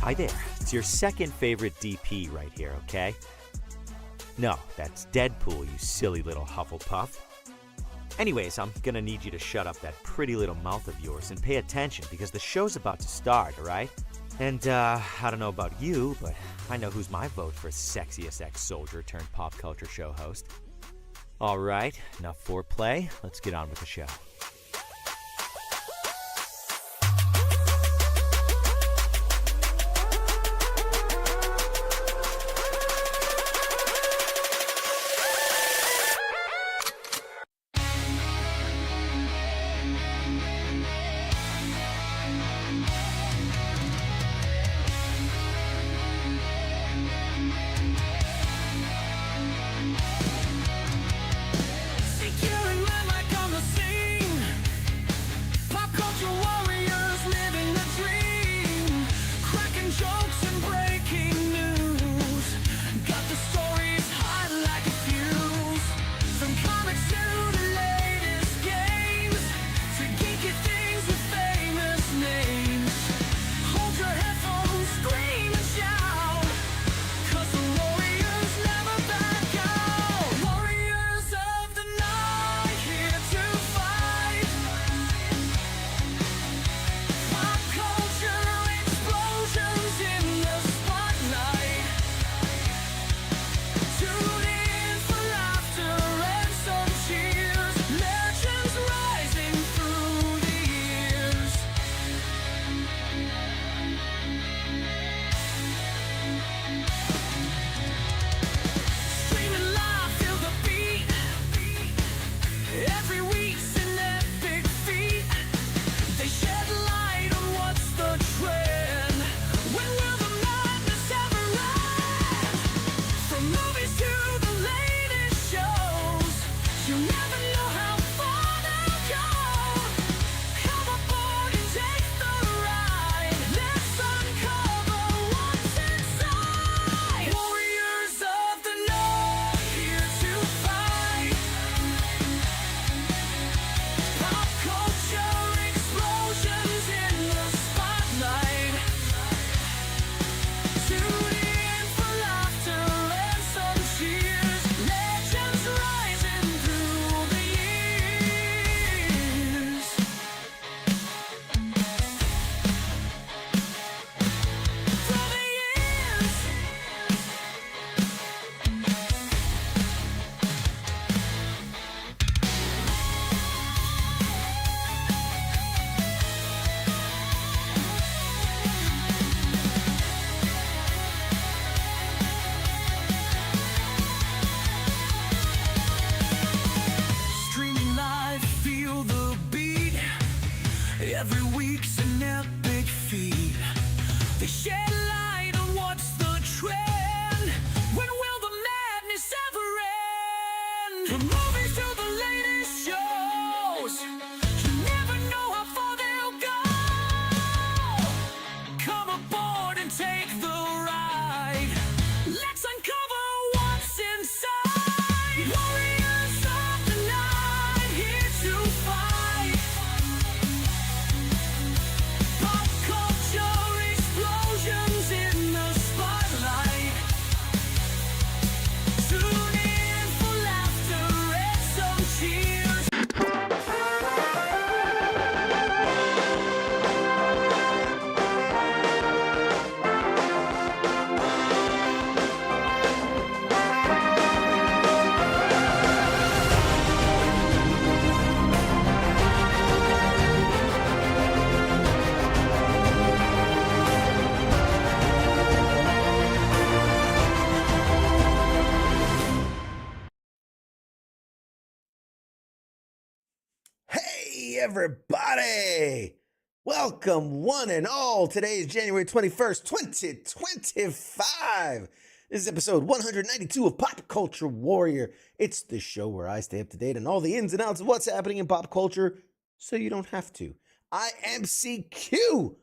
Hi there, it's your second favorite DP right here, okay? No, that's Deadpool, you silly little Hufflepuff. Anyways, I'm gonna need you to shut up that pretty little mouth of yours and pay attention because the show's about to start, alright? And, I don't know about you, but I know who's my vote for sexiest ex-soldier turned pop culture show host. Alright, enough foreplay, let's get on with the show. Every week's an epic feat. They shed light on what's the trend. When will the madness ever end? From movies to the latest shows, you never know how far they'll go. Come aboard and take the ride. Let's uncover what's inside. Warriors of the night, here to fight. Pop culture explosions in the spotlight. Tune in for laughter and some cheers. Hey, everybody! Welcome, one and all. Today is January 21st, 2025. This is episode 192 of Pop Culture Warrior. It's the show where I stay up to date on all the ins and outs of what's happening in pop culture so you don't have to. I am CQ.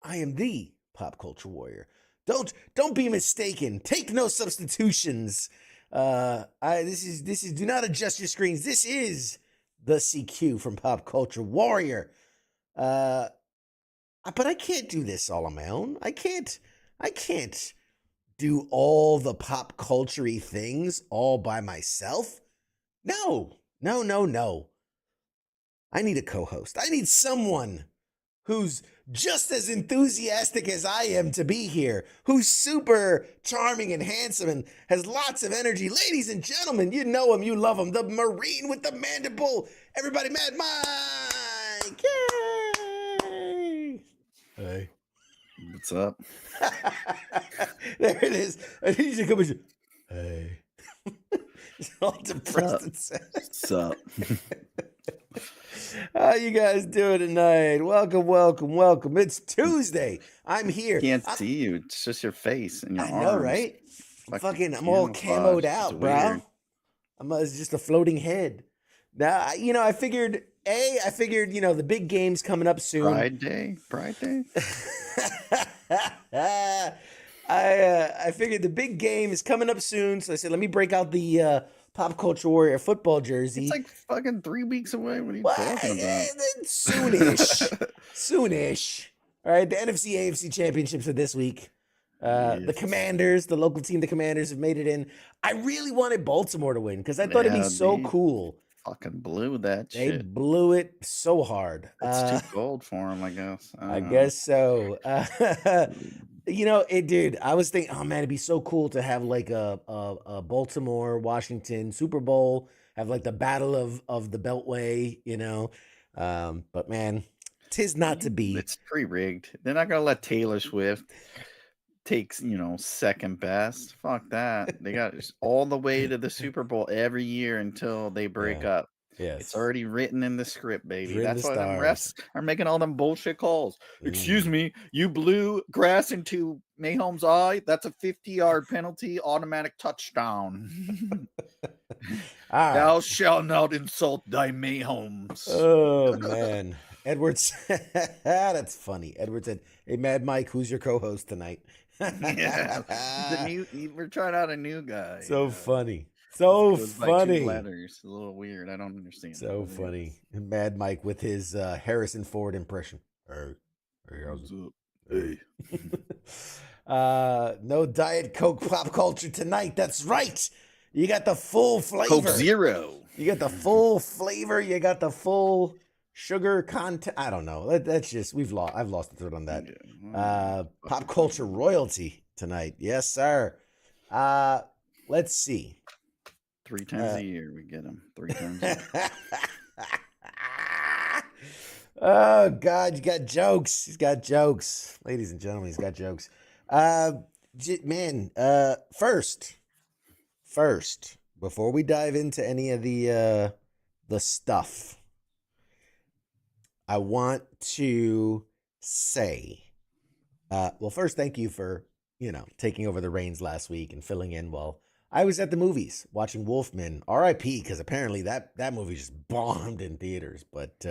I am the Pop Culture Warrior. Don't be mistaken. Take no substitutions. This is do not adjust your screens. This is the CQ from Pop Culture Warrior. But I can't do this all on my own. I can't I can't do all the pop culture-y things all by myself. No, no, no, no. I need a co-host. I need someone who's just as enthusiastic as I am to be here, who's super charming and handsome and has lots of energy. Ladies and gentlemen, you know him, you love him, the Marine with the mandible. Everybody, Mad Mike! Yay! Hey. What's up? There it is. I need you to come and hey. It's all depressed and sad. What's up? How you guys doing tonight? Welcome, welcome, welcome. It's Tuesday. I'm here. Can't see you. It's just your face and your arms. I know, right? I'm all camoed out, bro. It's just a floating head. Now, I figured, the big game's coming up soon. Pride Day? I figured the big game is coming up soon, so I said, let me break out the Pop Culture Warrior football jersey. It's like fucking 3 weeks away. What are you talking about? Soonish. All right, the NFC AFC championships are this week. The Commanders, the local team, the Commanders have made it in. I really wanted Baltimore to win because I thought it'd be so cool. Fucking blew that They shit. blew it so hard. It's too cold for them, I guess. I guess so. Dude, I was thinking, oh man, it'd be so cool to have like a Baltimore, Washington Super Bowl, have like the battle of the Beltway, but man, 'tis not to be. It's pre-rigged. They're not gonna let Taylor Swift takes second best. Fuck that. They got all the way to the Super Bowl every year until they break up. Yes. It's already written in the script, baby. Written That's the why the stars. refs are making all them bullshit calls. Excuse me, you blew grass into Mahomes' eye. That's a 50-yard penalty, automatic touchdown. All Thou right. shalt not insult thy Mahomes. Oh man. Edwards, that's funny. Edward said, "Hey, Mad Mike, who's your co-host tonight?" Yeah, we're trying out a new guy. So funny. So Goes by funny. 2 letters. A little weird. I don't understand. So funny. And Mad Mike with his Harrison Ford impression. Hey, how's What's up? Hey. No Diet Coke pop culture tonight. That's right. You got the full flavor. Coke Zero. You got the full flavor. You got the full sugar content. I don't know. That's just I've lost the thread on that. Pop culture royalty tonight. Yes, sir. Let's see. 3 times a year we get them. 3 times a year. Oh God, you got jokes. He's got jokes, ladies and gentlemen. He's got jokes. First, before we dive into any of the stuff, I want to say, first, thank you for taking over the reins last week and filling in while I was at the movies watching Wolfman. R.I.P. Because apparently that movie just bombed in theaters. But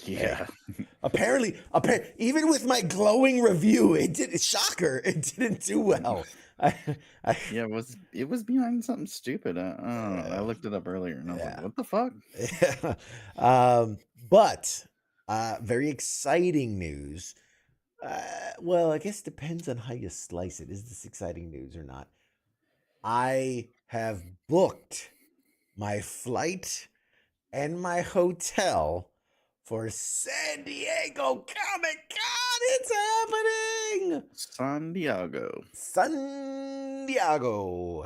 yeah, apparently, even with my glowing review, it didn't do well. Yeah, it was behind something stupid. I don't know. I looked it up earlier and I was like, what the fuck? But very exciting news. Well, I guess it depends on how you slice it. Is this exciting news or not? I have booked my flight and my hotel for San Diego Comic-Con. It's happening. San Diego.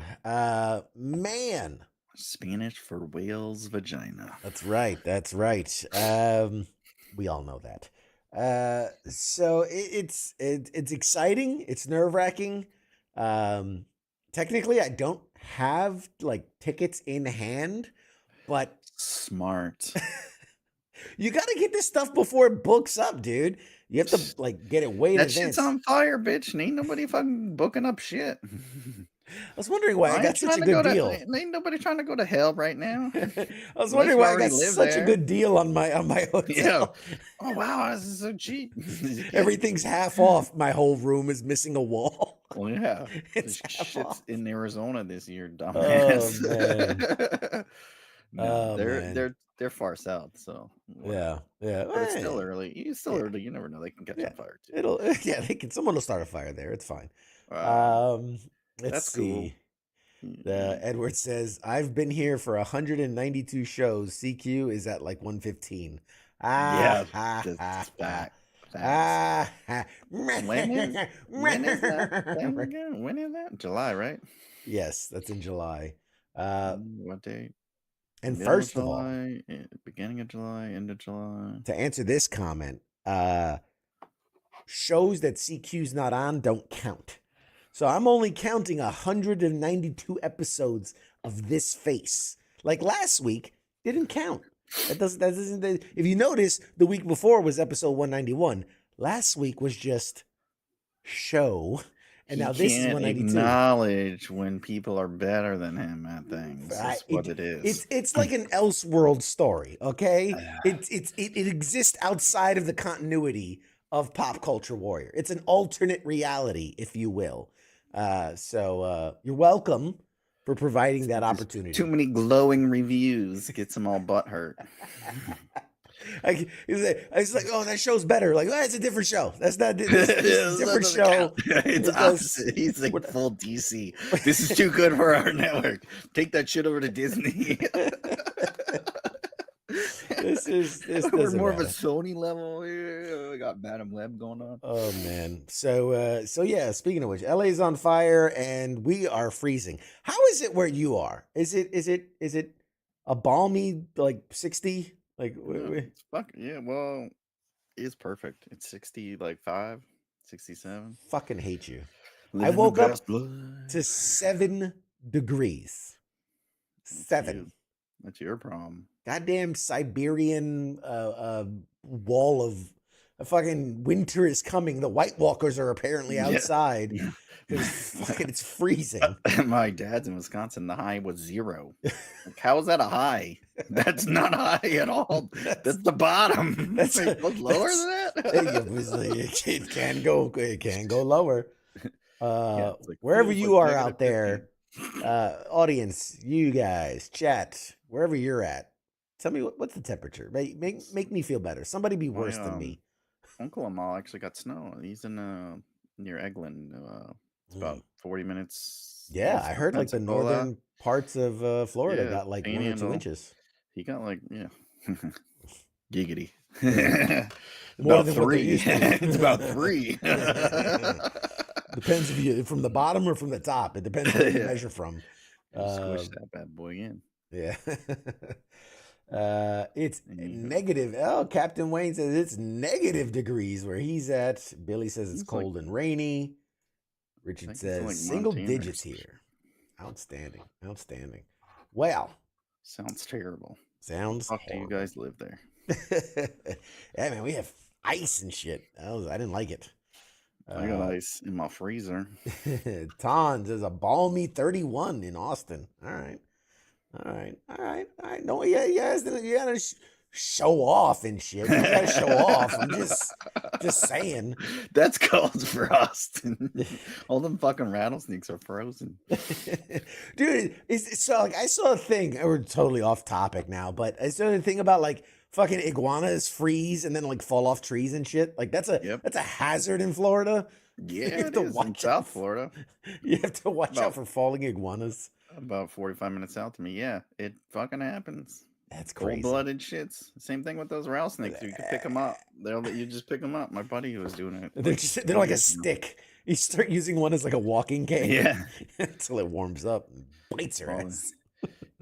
Man. Spanish for whale's vagina. That's right. We all know that. So it's exciting. It's nerve-wracking. Technically, I don't have tickets in hand, but smart. You got to get this stuff before it books up, dude. You have to get it way in advance. That shit's on fire, bitch. Ain't nobody fucking booking up shit. I was wondering why I got such a good deal. Ain't nobody trying to go to hell right now. I was wondering why I got such a good deal on my hotel. Yeah. Oh wow, this is so cheap. Everything's half off. My whole room is missing a wall. Well, yeah. It's shit's in Arizona this year, Oh, dumbass. man. No, Oh man. they're far south, so Yeah. whatever. Yeah. But it's still Well, early. It's still yeah. early. You never know. They can catch Yeah. on fire too. It'll yeah, they can someone will start a fire there. It's fine. Wow, Um let's that's cool. see. The Edward says, I've been here for 192 shows. CQ is at like 115. Ah Yeah, ha that's ha ha. facts. Ah ha. When is that thing again? When is that? July, right? Yes, that's in July. What date? And Middle of first of all, July, beginning of July, end of July. to answer this comment, shows that CQ's not on don't count. So I'm only counting 192 episodes of this face. Like last week didn't count. That doesn't if you notice, the week before was episode 191. Last week was just show. And He now this is can't 192. acknowledge when people are better than him at things. That's what it is. It's like an Elseworld story, okay? It exists outside of the continuity of Pop Culture Warrior. It's an alternate reality, if you will. So you're welcome for providing that opportunity. Too many glowing reviews gets them all butthurt. It's like, oh, that show's better. Like, oh, it's a different show. That's not this is a different show. It's opposite. He's like full DC. This is too good for our network. Take that shit over to Disney. This We're doesn't more of a matter. Sony level here. We got Madam Web going on. Oh man. So yeah, speaking of which, LA's on fire and we are freezing. How is it where you are? Is it a balmy like 60? Like It's well, it's perfect. It's 60 like 5, 67. fucking hate you. Living I the woke up best life. to 7 degrees. 7. That's your problem. Goddamn Siberian wall of fucking winter is coming. The White Walkers are apparently Yeah. outside. It's freezing. My dad's in Wisconsin. The high was 0. Like, how is that a high? That's not high at all. That's the bottom. That's What's lower than that? It can go lower. Yeah, it's like Wherever feels you like are out there, audience, you guys, chat, wherever you're at, tell me what's the temperature. Make me feel better. Somebody be worse than me. Uncle Amal actually got snow. He's in near Eglin. It's about 40 minutes. Yeah, north I of heard like the Pensacola. northern parts of Florida Yeah, got like 1 or 2 Panhandle. inches. He got like giggity. More About than what they 3. used to. It's about 3. Depends if you from the bottom or from the top. It depends where you Yeah. measure from. Squish that bad boy in. Yeah. It's Anywho. negative. Oh, Captain Wayne says it's negative degrees where he's at. Billy says it's He's like- cold and rainy. Richard think he's says like single Montana or digits some here. Outstanding. Outstanding. Well, Sounds terrible. sounds Fuck do you horrible. guys live there? Yeah, man, we have ice and shit. I didn't like it. I got ice in my freezer. Ton says a balmy 31 in Austin. All right. No, yeah, you gotta show off and shit. You gotta show off. I'm just saying. That's called for Austin. All them fucking rattlesnakes are frozen. Dude, so like I saw a thing. We're totally off topic now, but I saw a thing about like fucking iguanas freeze and then like fall off trees and shit. Like that's a hazard in Florida. Yeah, You have it to is in watch South out. Florida. You have to watch out About- for falling iguanas. About 45 minutes south of me. Yeah, it fucking happens. That's crazy. Cold-blooded shits. Same thing with those rattlesnakes. You can pick them up. You just pick them up. My buddy who was doing it. They're like a stick. You start using one as like a walking cane. Yeah. Until it warms up and bites your Well, ass.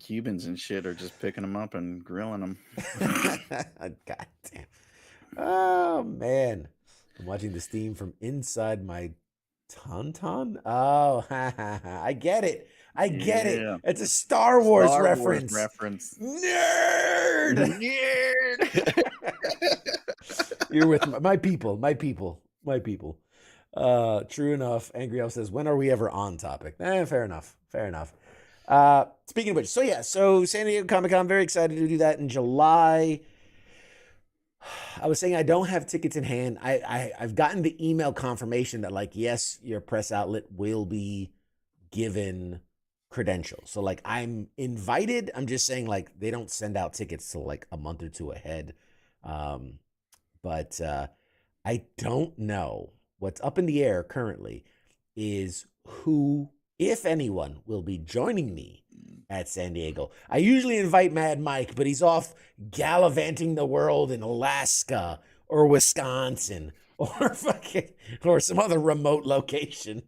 Cubans and shit are just picking them up and grilling them. God damn. Oh man. I'm watching the steam from inside my tauntaun. Oh, I get it. I get Yeah. it. It's a Star Wars Star reference. Wars reference. Nerd. Nerd. You're with my people. True enough. Angry Elf says, when are we ever on topic? Fair enough. Speaking of which, so San Diego Comic-Con, very excited to do that in July. I was saying I don't have tickets in hand. I've gotten the email confirmation that like, yes, your press outlet will be given credentials. So like I'm invited. I'm just saying like they don't send out tickets till like a month or two ahead. But I don't know. What's up in the air currently is who, if anyone, will be joining me at San Diego. I usually invite Mad Mike, but he's off gallivanting the world in Alaska or Wisconsin or fucking or some other remote location.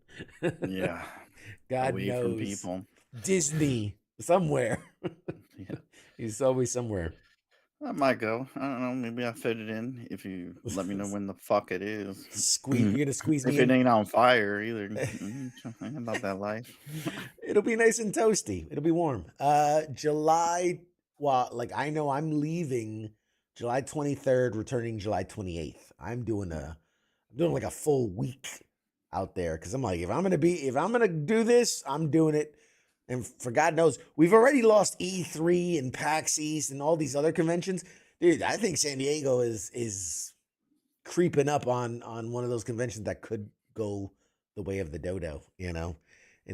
Yeah. God Away knows. from people. Disney somewhere. Yeah. He's always somewhere. I might go. I don't know. Maybe I'll fit it in if you let me know when the fuck it is. You're gonna squeeze me If it in. ain't on fire either. I ain't about that life. It'll be nice and toasty. It'll be warm. July. Well, like I know I'm leaving July 23rd, returning July 28th. I'm doing like a full week out there because I'm like, if I'm gonna do this, I'm doing it. And for God knows, we've already lost E3 and PAX East and all these other conventions. Dude, I think San Diego is creeping up on one of those conventions that could go the way of the dodo, in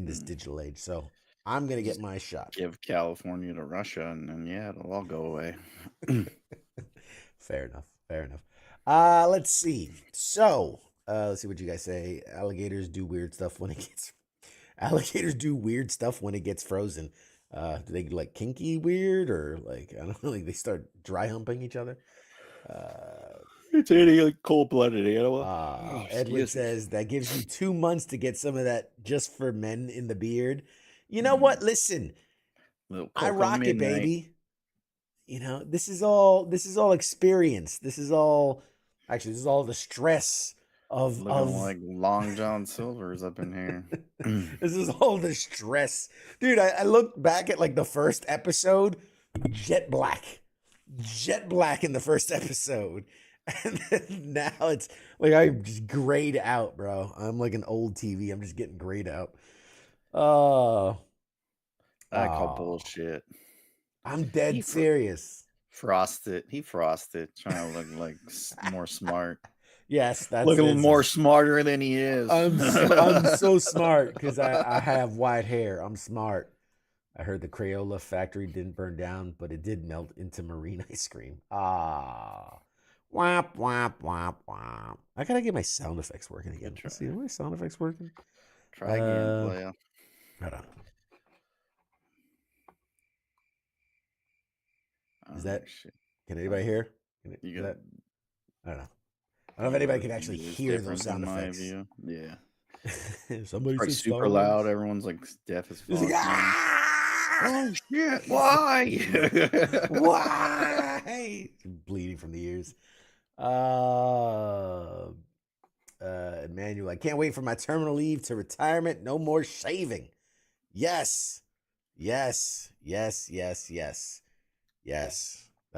this digital age. So I'm gonna get my shot. Give California to Russia, and then yeah, it'll all go away. Fair enough. Let's see. So let's see what you guys say. Alligators do weird stuff when it gets frozen. Do they like kinky weird or like I don't know, like they start dry humping each other? It's any like cold-blooded animal. Edward says that gives you 2 months to get some of that just for men in the beard. You know what? Listen, I rock it, baby. This is all experience. This is all the stress of like Long John Silver's up in here. This is all the stress. Dude, I looked back at like the first episode, jet black in the first episode. And then now it's like I'm just grayed out, bro. I'm like an old TV. I'm just getting grayed out. I call bullshit. I'm dead serious. He frosted, trying to look like more smart. Yes, that's looking more smarter than he is. I'm so smart because I have white hair. I'm smart. I heard the Crayola factory didn't burn down, but it did melt into marine ice cream. Whap, whap, whap, whap. I gotta get my sound effects working again. Let's see, are my sound effects working? Try again, player. Hold on. Is that shit? Can anybody hear? I don't know. I don't know if anybody can actually hear those sound effects. Yeah. Somebody's like super loud. Everyone's like deaf as fuck. Like, oh shit! Why? Why? Bleeding from the ears. Emmanuel, I can't wait for my terminal leave to retirement. No more shaving. Yes. That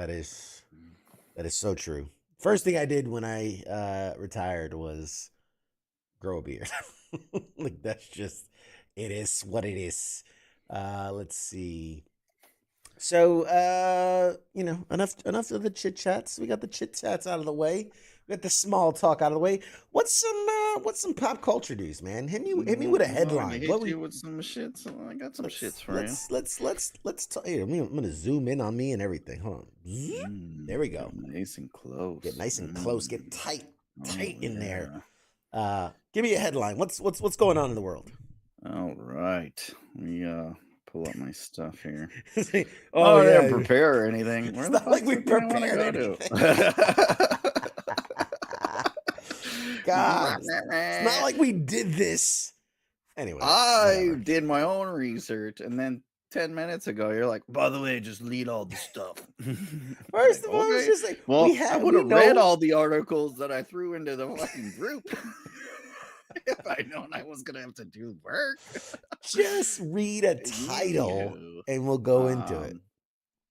is so true. First thing I did when I retired was grow a beard. Like that's just, it is what it is. Let's see. So enough of the chit chats. We got the chit chats out of the way. We got the small talk out of the way. What's some pop culture news, man? Hit me with a headline. Hit you with some shits. I got some shits for you. Let's talk. Hey, I'm gonna zoom in on me and everything. Hold on. There we go. Get nice and close. Get nice and close. Get tight in there. Give me a headline. What's going on in the world? All right. We pull up my stuff here. I didn't prepare anything. It's not like we prepared anything. God, it's not like we did this. Anyway, I did my own research, and then 10 minutes ago, you're like, by the way, just lead all the stuff. First of all, it's just like, I would have read all the articles that I threw into the fucking group. If I known I was gonna have to do work. Just read a title and we'll go into it.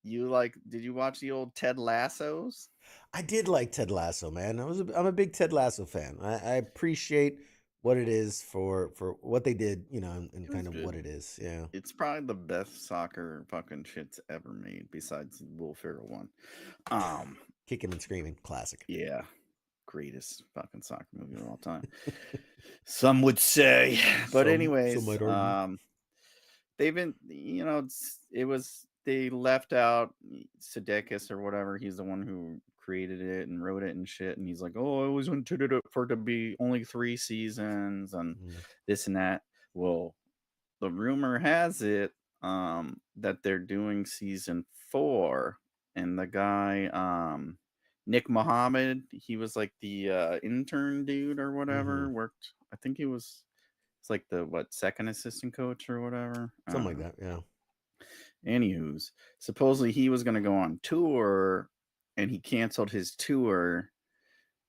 Did you watch the old Ted Lassos? I did like Ted Lasso, man. I'm a big Ted Lasso fan. I appreciate what it is for what they did, and kind of what it is. Yeah. It's probably the best soccer fucking shit's ever made, besides Will Ferrell one. Kicking and Screaming, classic. Yeah. Greatest fucking soccer movie of all time. Some would say. But anyways, they've been, it was they left out Sudeikis or whatever. He's the one who created it and wrote it and shit. And he's like, "Oh, I always wanted it for it to be only 3 seasons and Mm. this and that." Well, the rumor has it that they're doing season 4, and the guy Nick Mohammed, he was like the intern dude or whatever. Mhm. Worked, I think he was. It's like the second assistant coach or whatever. I Something don't like know. that, yeah. Anywho's, supposedly he was gonna go on tour, and he canceled his tour,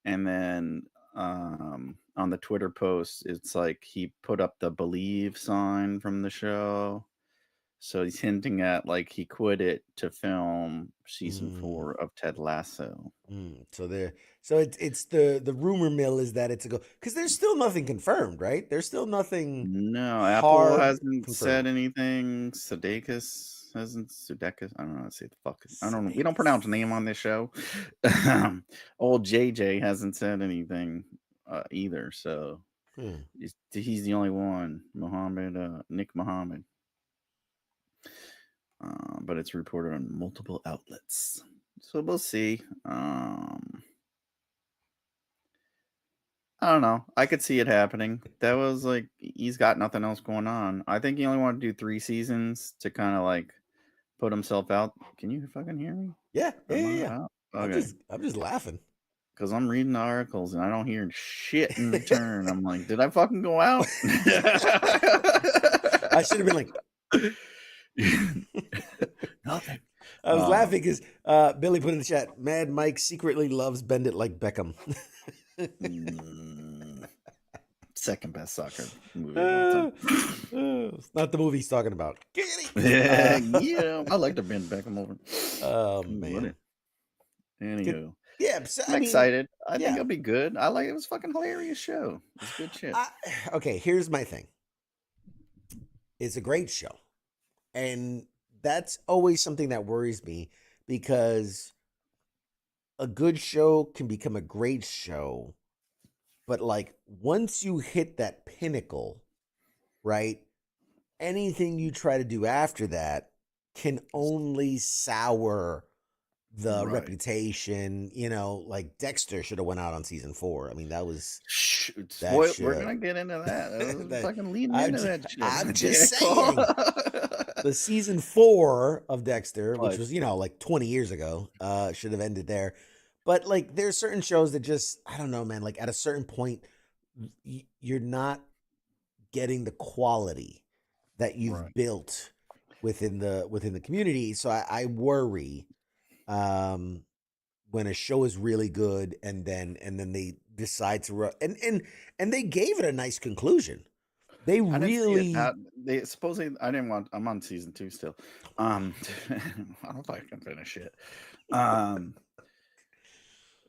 and then on the Twitter post, it's like he put up the believe sign from the show. So he's hinting at like he quit it to film season Mm. 4 of Ted Lasso. So it's the rumor mill is that it's a go, because there's still nothing confirmed, right? There's still nothing No, Apple hard hasn't confirmed. said anything. Sudeikis. I don't know how to say the fuck. I don't know. We don't pronounce Sudeikis. name on this show. Old JJ hasn't said anything either. So Hmm. he's the only one. Nick Mohammed. But it's reported on multiple outlets. So we'll see. I don't know. I could see it happening. That was like he's got nothing else going on. I think he only wanted to do 3 seasons to kind of like put himself out. Can you fucking hear me? Yeah, yeah, Am yeah, I yeah. out? I'm Okay. just I'm just laughing. Because I'm reading the articles and I don't hear shit in return. I'm like, did I fucking go out? I should have been like, Nothing. I was laughing because Billy put in the chat, Mad Mike secretly loves Bend It Like Beckham. Second best soccer movie of all time. It's not the movie he's talking about. Yeah, I like to bend Beckham over. Oh I'm with man. it. Anywho, Yeah, so, I'm I mean, excited. I think yeah. it'll be good. I like it. Was a fucking hilarious show. It's good shit. Okay, here's my thing. It's a great show. And that's always something that worries me, because a good show can become a great show, but like once you hit that pinnacle, right? Anything you try to do after that can only sour the Right. reputation. Like Dexter should have went out on season 4. I mean, that was We're gonna get into that. That was that- fucking leading I'm into just, that shit. I'm just saying. The season 4 of Dexter, which was, like 20 years ago, should have ended there. But like, there's certain shows that just, I don't know, man, like at a certain point, you're not getting the quality that you've Right. built within the community. So I worry when a show is really good and then they decide to and they gave it a nice conclusion. They I didn't see it. really They supposedly I didn't want. I'm on season 2 still. I don't know if I can finish it.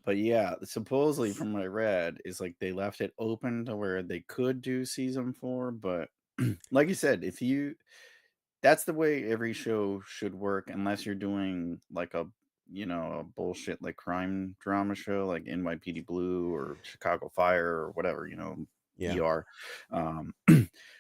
But yeah, supposedly from what I read is like they left it open to where they could do season 4, but like you said, that's the way every show should work, unless you're doing like a a bullshit like crime drama show like NYPD Blue or Chicago Fire or whatever, yeah. ER.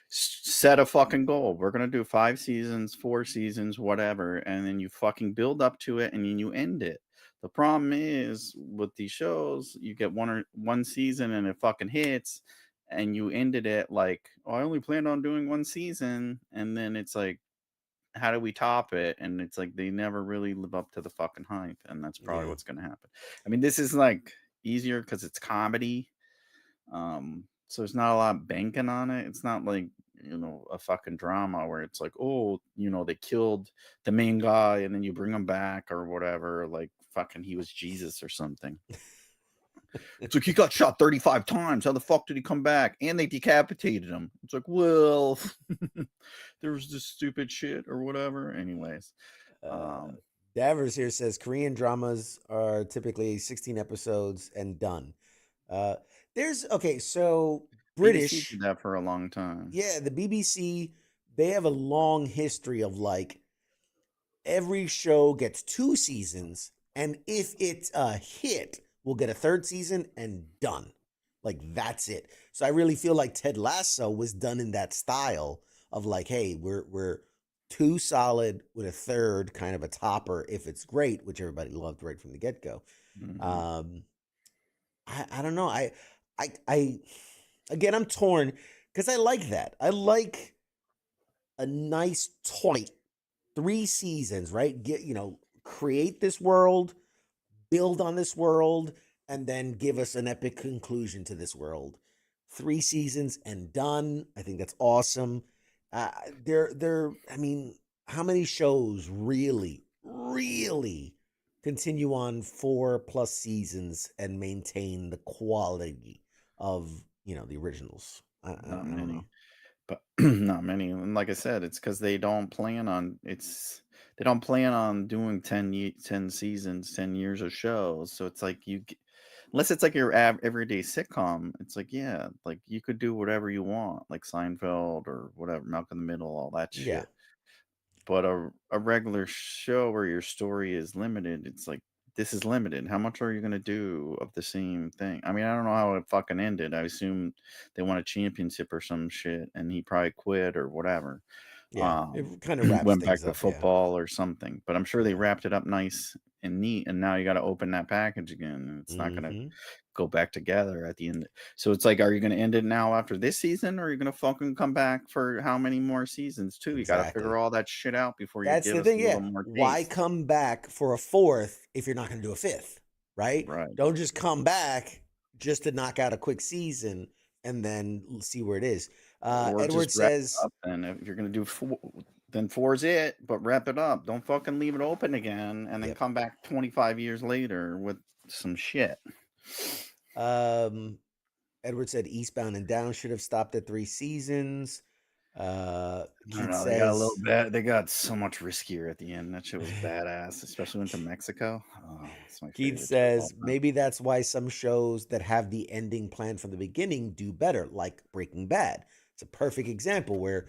Set a fucking goal. We're gonna do 5 seasons, 4 seasons, whatever, and then you fucking build up to it and then you end it. The problem is with these shows, you get one season and it fucking hits, and you ended it like, oh, I only planned on doing 1 season, and then it's like, how do we top it? And it's like they never really live up to the fucking hype, and that's probably Yeah. what's gonna happen. I mean, this is like easier because it's comedy, so there's not a lot banking on it. It's not like a fucking drama where it's like, oh, they killed the main guy and then you bring him back or whatever, like fucking he was Jesus or something. It's like he got shot 35 times. How the fuck did he come back? And they decapitated him. It's like, well, there was this stupid shit or whatever. Anyways. Davers here says Korean dramas are typically 16 episodes and done. So British BBC did that for a long time. Yeah, the BBC, they have a long history of like every show gets 2 seasons, and if it's a hit, we'll get a 3rd season and done. Like that's it. So I really feel like Ted Lasso was done in that style of like, hey, we're two solid with a third kind of a topper if it's great, which everybody loved right from the get go. Mhm. Um, I don't know. I again, I'm torn because I like that. I like a nice toy 3 seasons, right? Create this world, build on this world, and then give us an epic conclusion to this world. 3 seasons and done. I think that's awesome. I mean, how many shows really continue on 4+ seasons and maintain the quality of, the originals? Not I don't know. many. But not many. And like I said, it's because they don't plan on doing 10 seasons, 10 years of shows. So it's like unless it's like your everyday sitcom, it's like, yeah, like you could do whatever you want, like Seinfeld or whatever, Malcolm in the Middle, all that Yeah, shit. But a regular show where your story is limited, it's like this is limited. How much are you gonna do of the same thing? I mean, I don't know how it fucking ended. I assume they won a championship or some shit, and he probably quit or whatever. yeah. It kind of wraps Went things back to up. Yeah, football or something. But I'm sure they yeah. wrapped it up nice and neat, and now you got to open that package again, and it's not gonna Hmm. go back together at the end. So it's like, are you gonna end it now after this season, or are you gonna fucking come back for how many more seasons too? You got to figure Exactly. all that shit out before you That's give the us thing. a Yeah. little more Why taste. come back for a fourth if you're not going to do a fifth? Right? Right. Don't just come back just to knock out a quick season and then see where it is. Or just Edward wrap says, it up. And if you're gonna do four, then four's it. But wrap it up. Don't fucking leave it open again, and then yep. come back 25 years later with some shit. Um, Edward said Eastbound and Down should have stopped at 3 seasons. I don't Keith know. They got a little says, bit. They got so much riskier at the end. That shit was badass, especially went to Mexico. Oh, it's my Keith favorite trip of all says time. maybe that's why some shows that have the ending planned from the beginning do better, like Breaking Bad. It's a perfect example where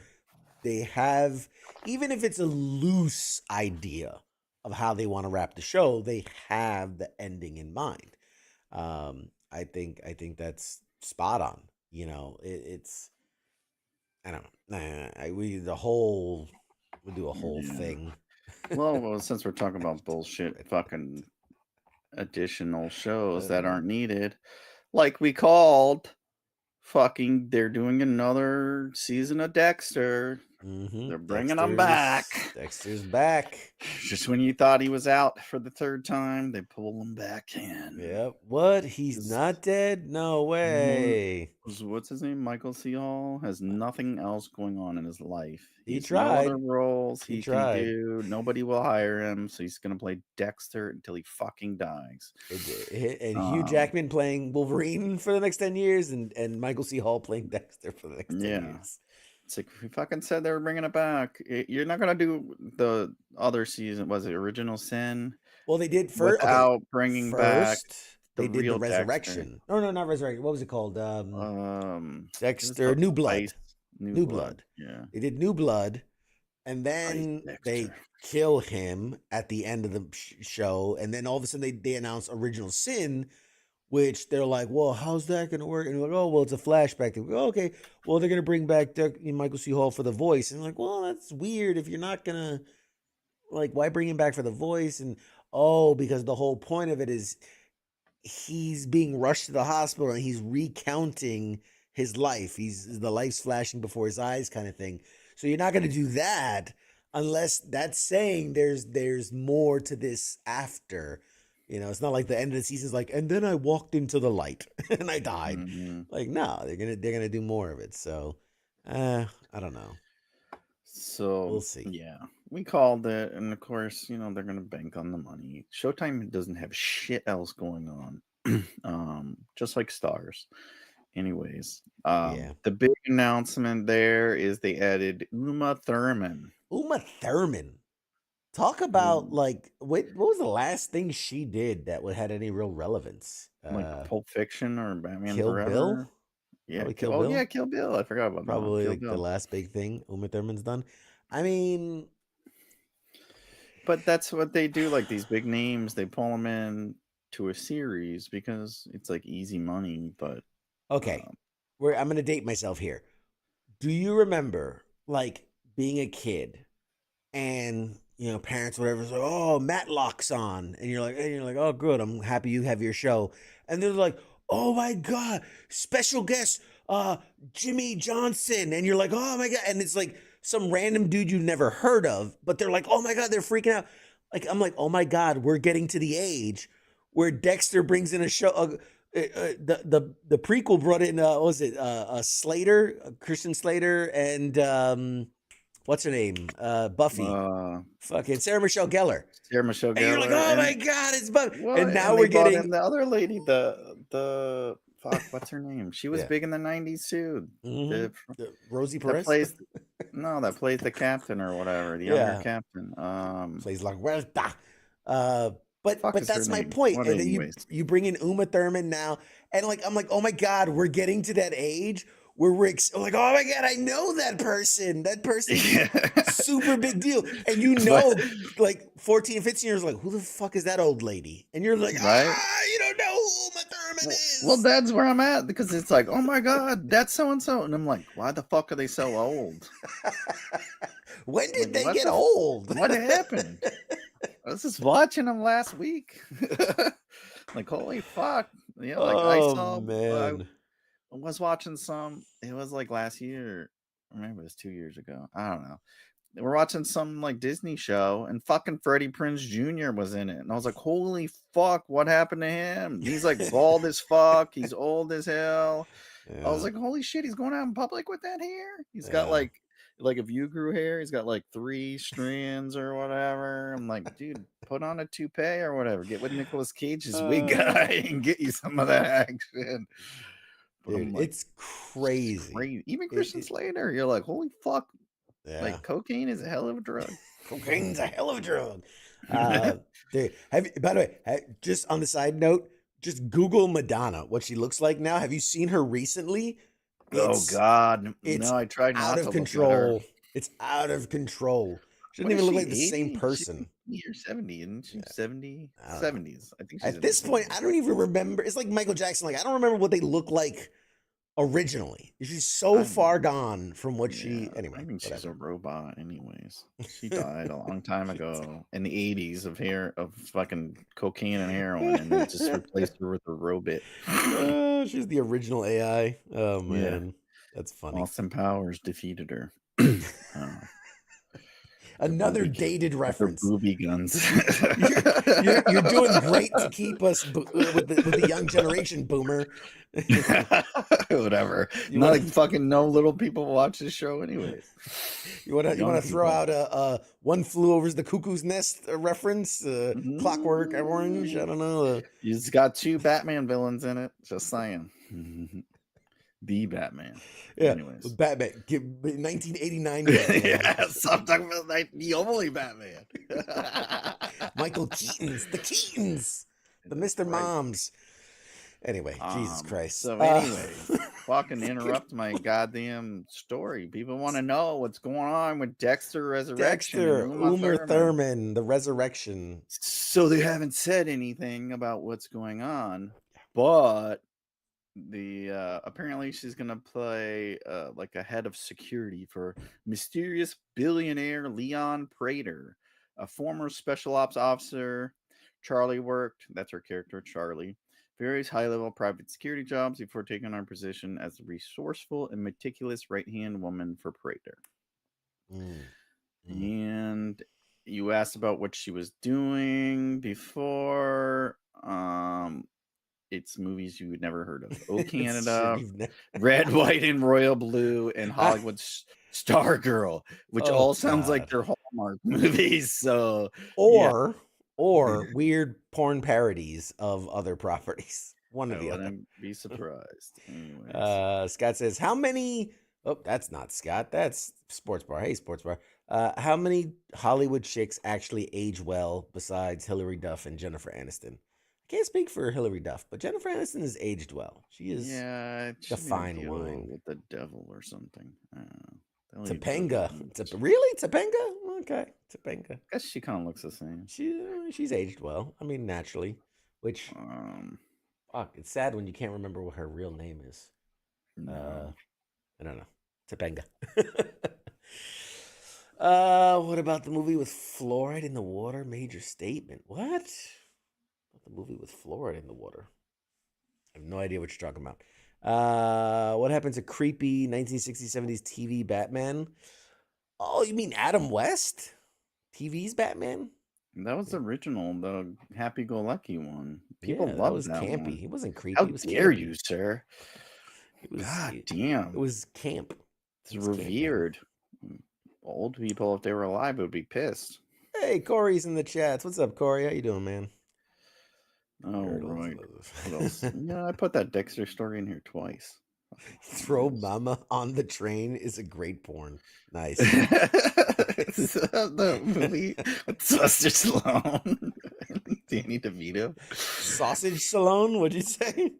they have, even if it's a loose idea of how they want to wrap the show, they have the ending in mind. I think that's spot on. It's I don't know. We do a whole Yeah. thing. Well, since we're talking about bullshit, fucking additional shows that aren't needed, like we called, fucking, they're doing another season of Dexter. Mm-hmm. They're bringing him Dexter's back. Dexter's back. Just when you thought he was out for the third time, they pull him back in. Yep. What? He's 'Cause not dead? No Mo- way. what's his name? Michael C. Hall has nothing else going on in his life. He He has no other tried. roles He he can tried. do. Nobody will hire him, so he's gonna play Dexter until he fucking dies. And Hugh Um, Jackman playing Wolverine for the next 10 years and Michael C. Hall playing Dexter for the next 10 yeah. years. It's like we fucking said they were bringing it back. You're not gonna do the other season. Was it Original Sin Well, they did first. Okay, without bringing back first the they did the real Dexter? resurrection. No, not resurrection. What was it called? It was Dexter about New ice, Blood. new New blood. Blood. Yeah, They did New Blood, and ice then they Dexter. kill him at the end of the show, and then all of a sudden they announce Original Sin, which they're like, well, how's that going to work? And they're like, oh, well, it's a flashback. They go, oh, okay, well, they're going to bring back Michael C. Hall for the voice. And like, well, that's weird if you're not going to, like, why bring him back for the voice? And, oh, because the whole point of it is he's being rushed to the hospital and he's recounting his life. The life's flashing before his eyes kind of thing. So you're not going to do that unless that's saying there's more to this after. It's not like the end of the season's like, and then I walked into the light and I died. Mhm. Like, no, they're gonna do more of it. So, I don't know. So We'll see. yeah, we called it, and of course, they're gonna bank on the money. Showtime doesn't have shit else going on, just like Stars. Anyways, Yeah. the big announcement there is they added Uma Thurman. Uma Thurman. Talk about Who, like what was the last thing she did that would had any real relevance? like Pulp Fiction or Batman Kill Bill? Forever. Yeah. Probably Kill Oh yeah, Bill. Kill Bill. I forgot about that one. Probably Kill like the Bill. last big thing Uma Thurman's done. I mean, But that's what they do. Like these big names, they pull them in to a series because it's like easy money. But okay. um, I'm gonna date myself here. Do you remember like being a kid and parents, whatever, is like, oh, Matlock's on, and you're like, oh, good, I'm happy you have your show, and they're like, oh my god, special guest, Jimmy Johnson, and you're like, oh my god, and it's like some random dude you never heard of, but they're like, oh my god, they're freaking out. Like, I'm like, oh my god, we're getting to the age where Dexter brings in a show. The prequel brought in what was it, Slater, Christian Slater, and what's her name? Buffy. Fucking Sarah Michelle Gellar. Sarah Michelle Gellar. And you're like, oh my god, it's Buffy. Well, and now and we're they brought getting in the other lady, the fuck, what's her name? She was Yeah. big in the 90s too. The Rosie That Perez plays that plays the captain or whatever, the younger Yeah. captain. plays La Huerta. But Fuck is her that's my name? point. Well, And then anyways. you bring in Uma Thurman now, and like I'm like, oh my god, we're getting to that age where we're like, oh my god, I know that person. That person super big deal. And like 14, 15 years, like, who the fuck is that old lady? And you're like, Right? you don't know who Uma Thurman is. Well, that's where I'm at, because it's like, oh my god, that's so and so, and I'm like, why the fuck are they so old? When did Like, they get old? What happened? I was just watching them last week. Like, holy fuck. Yeah, like I saw man. I was watching some, it was like last year, or maybe it was 2 years ago. I don't know. We're watching some like Disney show, and fucking Freddie Prinze Jr. was in it. And I was like, holy fuck, what happened to him? He's like bald as fuck. He's old as hell. Yeah. I was like, holy shit, he's going out in public with that hair? He's got like if you grew hair, he's got like 3 strands or whatever. I'm like, dude, put on a toupee or whatever. Get with Nicolas Cage's wig guy and get you some of that action. But dude, like, it's crazy. Even Christian Slater, you're like, holy fuck. Yeah. Like, cocaine is a hell of a drug. Cocaine's a hell of a drug. Dude, by the way, just on the side note, just Google Madonna, what she looks like now. Have you seen her recently? Oh God, it's no! I tried not out to of look at her. control. It's out of control. She doesn't What even is look she, like the same 80? person. She's 70, isn't she? 70, I don't know. 70s. I think she's At in this her point, 70s. I don't even remember. It's like Michael Jackson. Like, I don't remember what they look like originally. She's so far gone from what she. Anyway, I think she's whatever. a robot. Anyways, she died a long time ago in the 80s of fucking cocaine and heroin, and they just replaced her with a robot. She's the original AI. Oh man, that's funny. Austin Powers defeated her. Another dated reference. Booby guns. You're doing great to keep us with the young generation, boomer. Whatever. Not like fucking no little people watch this show anyways. You want to throw out a One Flew Over the Cuckoo's Nest reference? Clockwork Orange? I don't know. It's got 2 Batman villains in it. Just saying. The Batman. Yeah. Anyways. Batman. 1989 Batman. Yeah, so I'm talking about the only Batman. Michael Keaton's. The Keatons. The Mr. Moms. Anyway, Jesus Christ. So anyway, fucking interrupt my goddamn story. People want to know what's going on with Dexter Resurrection. Uma Thurman, the resurrection. So they haven't said anything about what's going on, but apparently she's gonna play like a head of security for mysterious billionaire Leon Prater, a former special ops officer. Charlie worked, that's her character, Charlie, various high-level private security jobs before taking on her position as a resourceful and meticulous right-hand woman for Prater. And you asked about what she was doing before. It's movies you would never heard of. Oh Canada, Red, White, and Royal Blue, and Hollywood Stargirl, which all sounds like they're Hallmark movies. So or weird porn parodies of other properties. One or the other. I wouldn't be surprised. Anyways. Scott says, how many... Oh, that's not Scott. That's Sports Bar. Hey, Sports Bar. How many Hollywood chicks actually age well besides Hilary Duff and Jennifer Aniston? I can't speak for Hilary Duff, but Jennifer Aniston has aged well. She is a fine wine. With the devil or something. Topanga. Really? Topanga? Okay. Topanga. I guess she kind of looks the same. She's aged well. I mean, naturally. Which, fuck, it's sad when you can't remember what her real name is. I don't know. Topanga. What about the movie with fluoride in the water? Major statement. What? The movie with fluoride in the water. I have no idea what you're talking about. What happens to creepy 1960s, 70s TV Batman? Oh, you mean Adam West? TV's Batman? That was the original, the happy-go-lucky one. People Yeah, that loved was that campy. one. He wasn't creepy. How He was dare campy. you, sir? God It damn. was camp. It's It was camp, man. revered. Old people, if they were alive, would be pissed. Hey, Corey's in the chats. What's up, Corey? How you doing, man? Oh, right. What else? Yeah, I put that Dexter story in here twice. Throw Mama on the Train is a great porn. Nice. The movie with Sylvester Stallone, Danny DeVito. Sausage Stallone, what'd you say?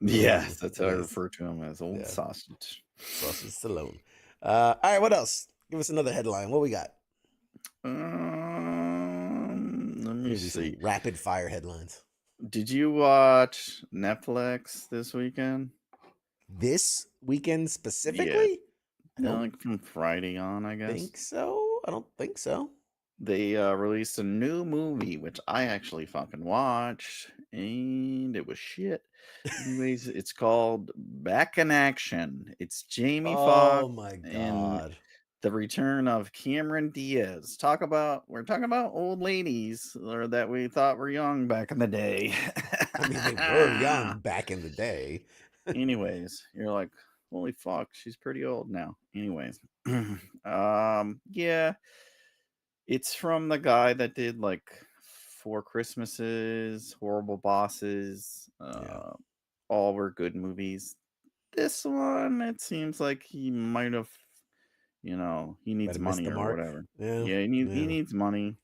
Yes, that's how I Nice. refer to him, as Old Sausage. Sausage Stallone. All right, what else? Give us another headline. What we got? Let me see. Rapid fire headlines. Did you watch Netflix this weekend? This weekend specifically? Yeah, like from Friday on, I guess. Think so? I don't think so. They released a new movie, which I actually fucking watched, and it was shit. Anyways, it's called Back in Action. It's Jamie Foxx. Oh my god. And the return of Cameron Diaz. We're talking about old ladies or that we thought were young back in the day. I mean, they were young back in the day. Anyways, you're like, holy fuck, she's pretty old now. Anyways, yeah, it's from the guy that did like Four Christmases, Horrible Bosses. All were good movies. This one, it seems like he might have, he needs money or whatever. Yeah, he needs money.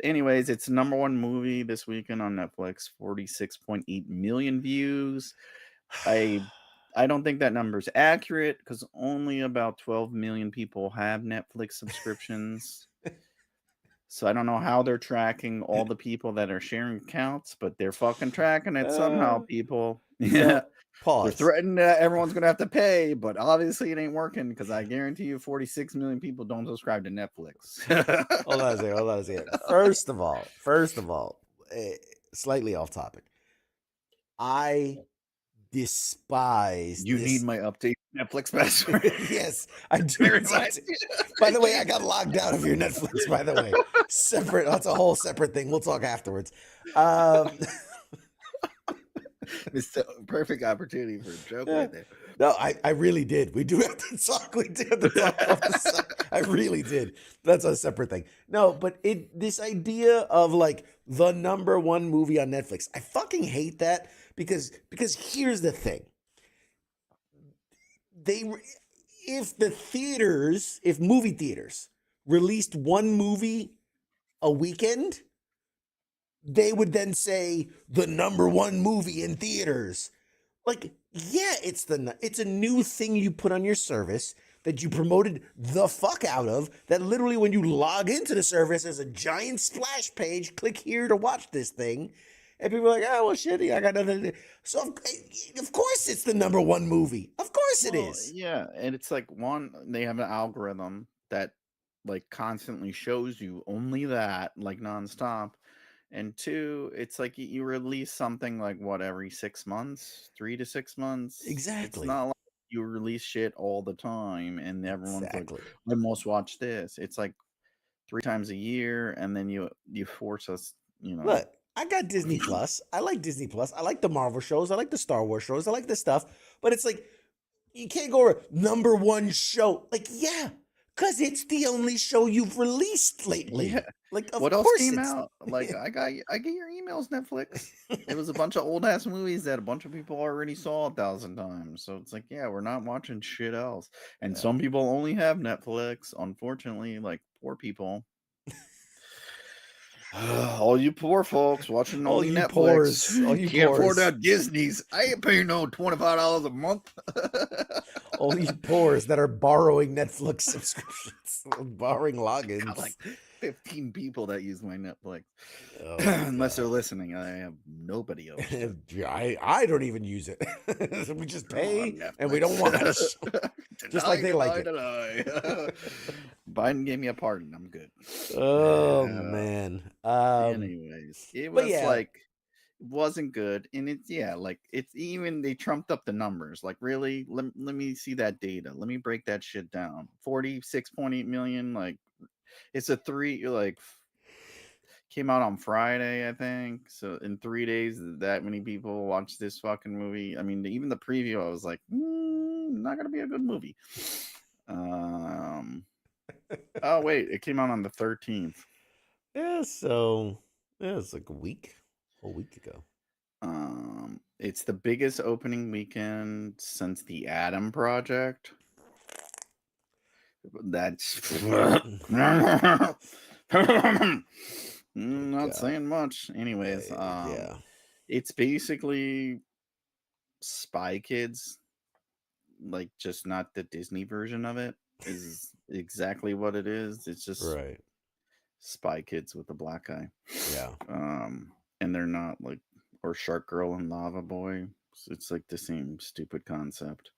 Anyways, it's the #1 movie this weekend on Netflix. 46.8 million views. I don't think that number's accurate because only about 12 million people have Netflix subscriptions. So I don't know how they're tracking all the people that are sharing accounts, but they're fucking tracking it somehow, people. Yeah. Pause. They're threatening that everyone's going to have to pay, but obviously it ain't working because I guarantee you 46 million people don't subscribe to Netflix. Hold on a second. First of all, slightly off topic. I despise You need my update Netflix password. Yes, I do. By the way, I got logged out of your Netflix, by the way. Separate. That's a whole separate thing. We'll talk afterwards. It's the perfect opportunity for a joke right there. No, I really did. We do have to talk. We do have to talk. I really did. That's a separate thing. No, but this idea of like the #1 movie on Netflix, I fucking hate that because here's the thing. If movie theaters released one movie a weekend, they would then say the #1 movie in theaters. Like, yeah, it's a new thing you put on your service that you promoted the fuck out of, that literally when you log into the service, there's a giant splash page, click here to watch this thing. And people are like, oh, well, shit, I got nothing to do. So, of course it's the #1 movie. Of course it is. Yeah, and it's like, one, they have an algorithm that like constantly shows you only that, like nonstop. And two, it's like you release something like every 6 months, 3 to 6 months. Exactly. It's not like you release shit all the time and everyone's like, I must watch this. It's like 3 times a year, and then you force us, Look, I got Disney Plus. I like Disney Plus. I like the Marvel shows. I like the Star Wars shows. I like this stuff. But it's like, you can't go over #1 show. Like, yeah, because it's the only show you've released lately. Yeah. Like, of what else course came out? Like, I get your emails, Netflix. It was a bunch of old ass movies that a bunch of people already saw 1,000 times. So it's like, yeah, we're not watching shit else. And some people only have Netflix, unfortunately, like poor people. All you poor folks watching All only you Netflix. poors. All you can't afford poors. that Disney's. I ain't paying no $25 a month. All you poors that are borrowing Netflix subscriptions, borrowing logins. Got like 15 people that use my Netflix. Oh, Unless they're God. listening, I have nobody else. I don't even use it. We just pay, Oh, and we don't watch. Just like they like it. Biden gave me a pardon. I'm good. Oh man. Anyways, it but was yeah. like it wasn't good, and it's even they trumped up the numbers. Like, really, let me see that data. Let me break that shit down. 46.8 million. Like, it's a three. Like, came out on Friday, I think. So in 3 days, that many people watched this fucking movie. I mean, even the preview, I was like, not gonna be a good movie. Oh wait, it came out on the 13th. Yeah, so it's like a whole week ago. It's the biggest opening weekend since the Adam Project. That's not God. saying much. Anyways, Yeah. it's basically Spy Kids, like just not the Disney version of it. Is exactly what it is. It's just Right. Spy Kids with a black guy. Yeah. And they're not like, or Shark Girl and Lava Boy. It's like the same stupid concept.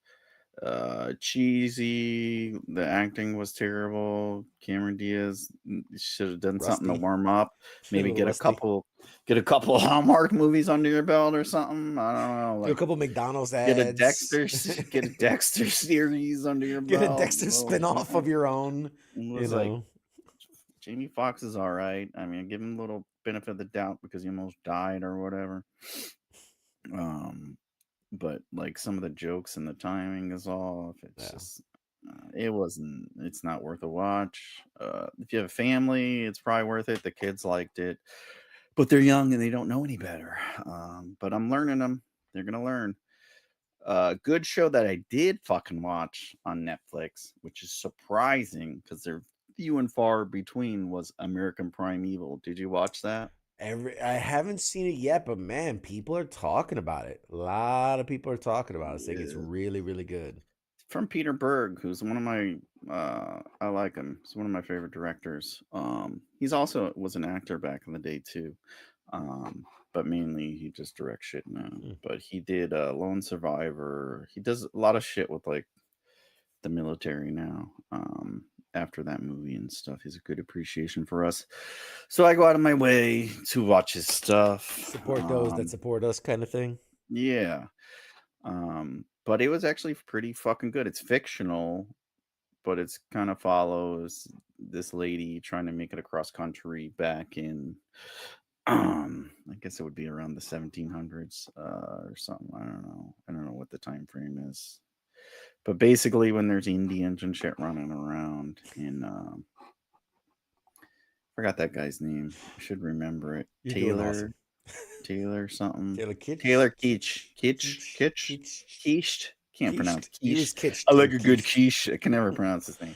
Cheesy. The acting was terrible. Cameron Diaz should have done something to Rusty. warm up. Maybe get a Rusty. couple Hallmark movies under your belt or something. I don't know. Do Like, a couple McDonald's ads. get a Dexter series under your Get belt. a Dexter spinoff of your own. It was like, Jamie Foxx is all right. I mean, give him a little benefit of the doubt because he almost died or whatever. But like some of the jokes and the timing is off. It's just, it's not worth a watch. If you have a family, it's probably worth it. The kids liked it, but they're young and they don't know any better. But I'm learning them. They're gonna learn. Good show that I did fucking watch on Netflix, which is surprising because they're few and far between, was American Primeval. Did you watch that? I haven't seen it yet, but man, people are talking about it. A lot of people are talking about it. I think it's really, really good. From Peter Berg, who's one of my I like him. He's one of my favorite directors. He's also was an actor back in the day too. But mainly he just directs shit now. But he did Lone Survivor. He does a lot of shit with like the military now. After that movie and stuff, he's a good appreciation for us. So I go out of my way to watch his stuff. Support those that support us, kind of thing. Yeah. But it was actually pretty fucking good. It's fictional, but it's kind of follows this lady trying to make it across country back in I guess it would be around the 1700s or something. I don't know what the time frame is. But basically when there's Indians and shit running around in forgot that guy's name. I should remember it. You're doing awesome. Taylor something. Taylor Kitsch. Taylor Quiche. Can't pronounce quiche. He was Kitsch. I like a good quiche. I can never pronounce his name.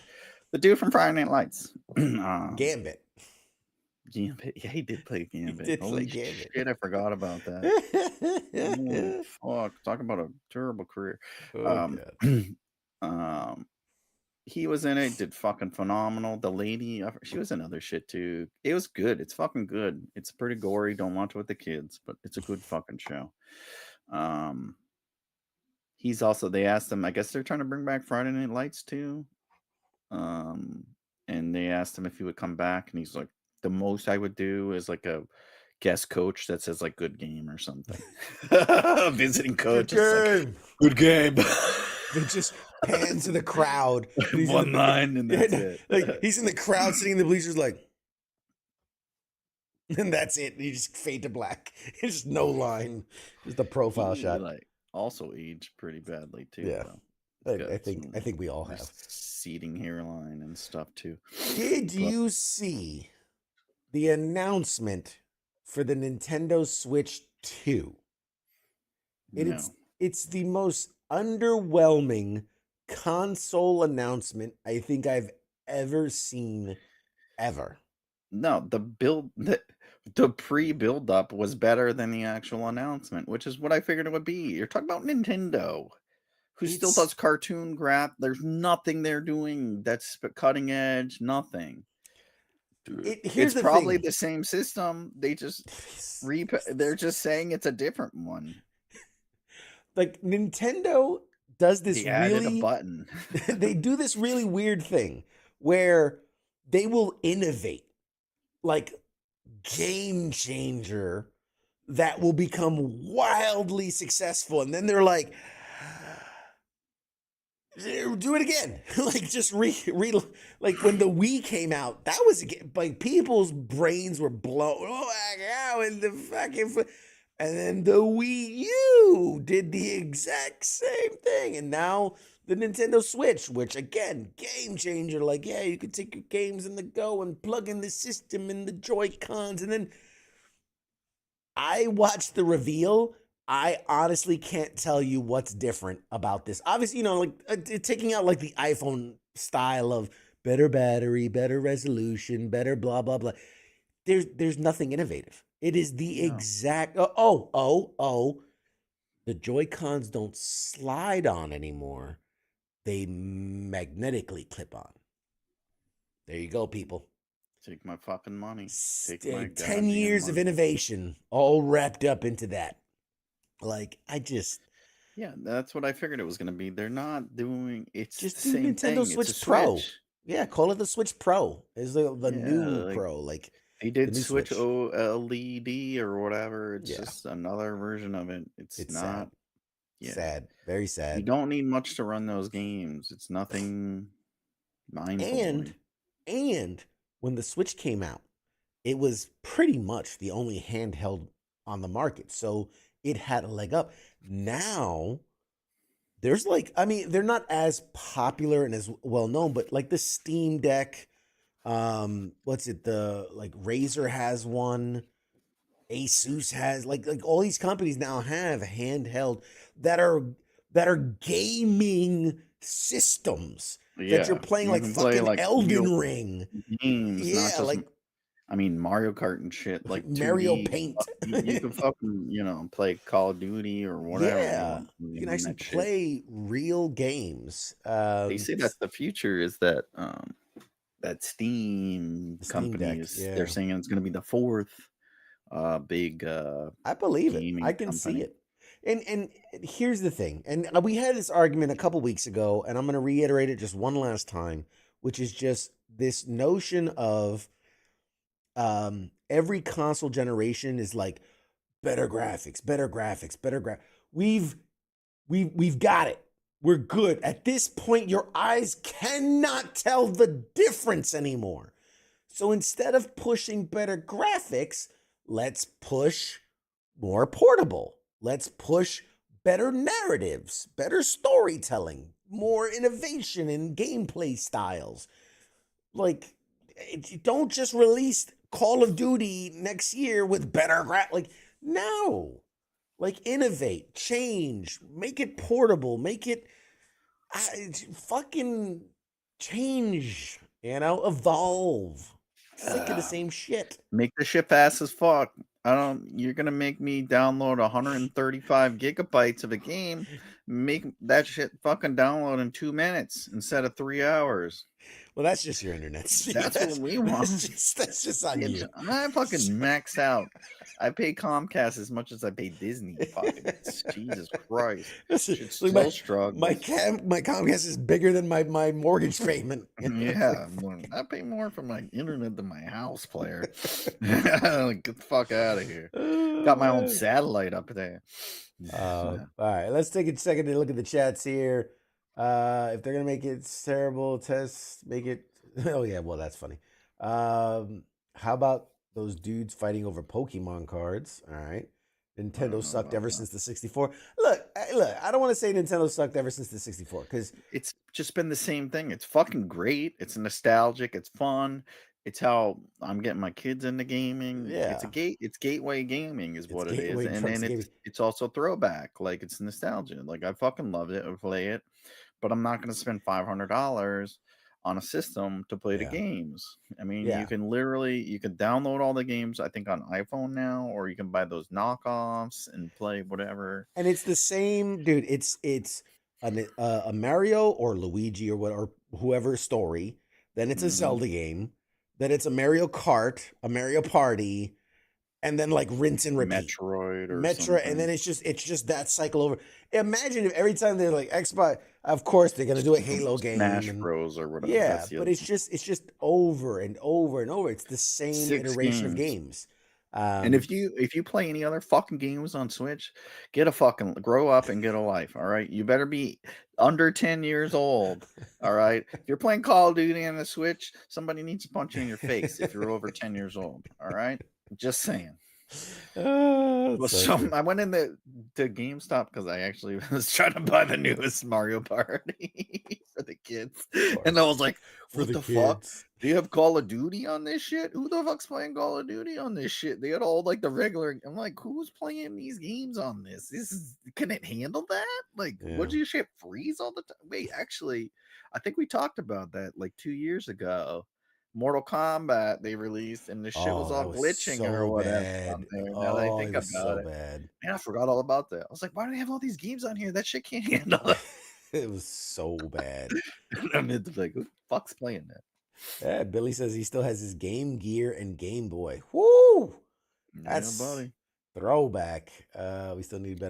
The dude from Friday Night Lights. Gambit. Gambit. Yeah, he did play Gambit. He did Holy play Gambit. shit, I forgot about that. Fuck. Talk about a terrible career. He was in it, did fucking phenomenal. The lady, she was in other shit too. It was good. It's fucking good. It's pretty gory. Don't watch it with the kids, but it's a good fucking show. He's also, they asked him, I guess they're trying to bring back Friday Night Lights too. And they asked him if he would come back, and he's like, the most I would do is like a guest coach that says like good game or something. Visiting coach. Good game. They just pan to the crowd. One line and that's it. Like he's in the crowd sitting in the bleachers like, and that's it. You just fade to black. It's just no line. Just a profile shot. Like also aged pretty badly too. Yeah. I think we all have receding hairline and stuff too. Did you see the announcement for the Nintendo Switch 2? It's the most underwhelming console announcement I think I've ever seen ever. No, the pre-build up was better than the actual announcement, which is what I figured it would be. You're talking about Nintendo, who still It's does cartoon graph. There's nothing they're doing that's cutting edge. Nothing. here's It's the probably thing. the same system. They just they're just saying it's a different one. Like Nintendo does this They added a really button. they do this really weird thing where they will innovate like game changer that will become wildly successful, and then they're like, do it again. Like just like when the Wii came out, that was like people's brains were blown. Oh my god, and the fucking and then the Wii U did the exact same thing, and now the Nintendo Switch, which again, game changer. Like, yeah, you could take your games in the Go and plug in the system and the Joy Cons, and then I watched the reveal. I honestly can't tell you what's different about this. Obviously, like taking out like the iPhone style of better battery, better resolution, better blah blah blah. There's nothing innovative. It is the No. exact oh. The Joy Cons don't slide on anymore. They magnetically clip on. There you go, people. Take my fucking money. Take my 10 goddamn years of money. innovation all wrapped up into that. Like, Yeah, that's what I figured it was gonna be. They're not doing. It's just the do same Nintendo thing. It's a Switch Pro. Switch. Yeah, call it the Switch Pro. Is the Yeah, new like Pro, like they the did new Switch Switch. OLED or whatever. It's Yeah, just another version of it. It's it's sad. not. Yeah, Sad, very you sad. don't need much to run those games. It's nothing mind And blowing. and when the Switch came out, it was pretty much the only handheld on the market. So it had a leg up. Now there's like, I mean, they're not as popular and as well known, but like the Steam Deck, what's it, the like Razer has one, Asus has like all these companies now have handheld that are gaming systems that you're Yeah, playing you like can play fucking like real Elden Ring. games, not Yeah, just. like I mean, Mario Kart and shit, like Mario 2D. Paint. You can fucking play Call of Duty or whatever you Yeah, want you can on actually that shit. play real games. They say that's the future. Is that that Steam The Steam company Deck. is they're Yeah, saying it's going to be the fourth big I believe it. I gaming can see company. it. And here's the thing. And we had this argument a couple weeks ago, and I'm going to reiterate it just one last time, which is just this notion of every console generation is like better graphics, better graphics, better we've got it. We're good. At this point, your eyes cannot tell the difference anymore. So instead of pushing better graphics, let's push more portable. Let's push better narratives, better storytelling, more innovation in gameplay styles. Like, don't just release Call of Duty next year with better like, no. Like, innovate, change, make it portable, make it fucking change, evolve. Sick of the same shit. Make the shit fast as fuck. I don't. You're gonna make me download 135 gigabytes of a game. Make that shit fucking download in 2 minutes instead of 3 hours. Well, that's just your internet speed. That's what we want. That's just on Bitch, you. I fucking max out. I pay Comcast as much as I pay Disney. Fucking Jesus Christ. Shit's Like still struggling. my Comcast is bigger than my mortgage payment. Yeah, I pay more for my internet than my house player. Get the fuck out of here. Got my own satellite up there. All right, let's take a second to look at the chats here. If they're gonna make it terrible, make it. Oh yeah, well that's funny. How about those dudes fighting over Pokemon cards? All right, Nintendo sucked ever since the 64. Look, I don't want to say Nintendo sucked ever since the 64 because It's just been the same thing. It's fucking great. It's nostalgic. It's fun. It's how I'm getting my kids into gaming. yeah, It's gateway gaming is it's what it is. gateway And drugs then gaming. it's also throwback. Like it's nostalgia. Like I fucking loved it. I play it. But I'm not gonna spend $500 on a system to play the Yeah, games. I mean, yeah. you can download all the games, I think, on iPhone now, or you can buy those knockoffs and play whatever. And it's the same, dude. It's a Mario or Luigi or what or whoever story, then it's a Zelda game, then it's a Mario Kart, a Mario Party, and then like rinse and repeat. Metroid or Metroid, and something. then it's just that cycle over. Imagine if every time they're like Xbox, of course they're gonna do a Halo game, Smash and Bros or whatever. yeah, That's the but other it's just over and over and over. It's the same 6 iteration of games. games. And if you play any other fucking games on Switch, grow up and get a life, all right? You better be under 10 years old, all right? If you're playing Call of Duty on the Switch, somebody needs to punch you in your face if you're over 10 years old, all right? Just saying. Well, so true. I went in to GameStop because I actually was trying to buy the newest Mario Party for the kids, and I was like, For "What the the fuck? kids. Do you have Call of Duty on this shit? Who the fuck's playing Call of Duty on this shit? They had all like the regular." I'm like, "Who's playing these games on this? Can it handle that? Like, Yeah. would your shit freeze all the time?" Wait, actually, I think we talked about that like 2 years ago. Mortal Kombat they released, and the shit was Oh, all that was glitching or so whatever on bad. there. Now that I Oh, think it was about so it, bad. man, I forgot all about that. I was like, why do they have all these games on here? That shit can't handle it. It was so bad. And it's like, who the fuck's playing that? Yeah, Billy says he still has his Game Gear and Game Boy. Woo! Yeah, That's buddy. throwback. We still need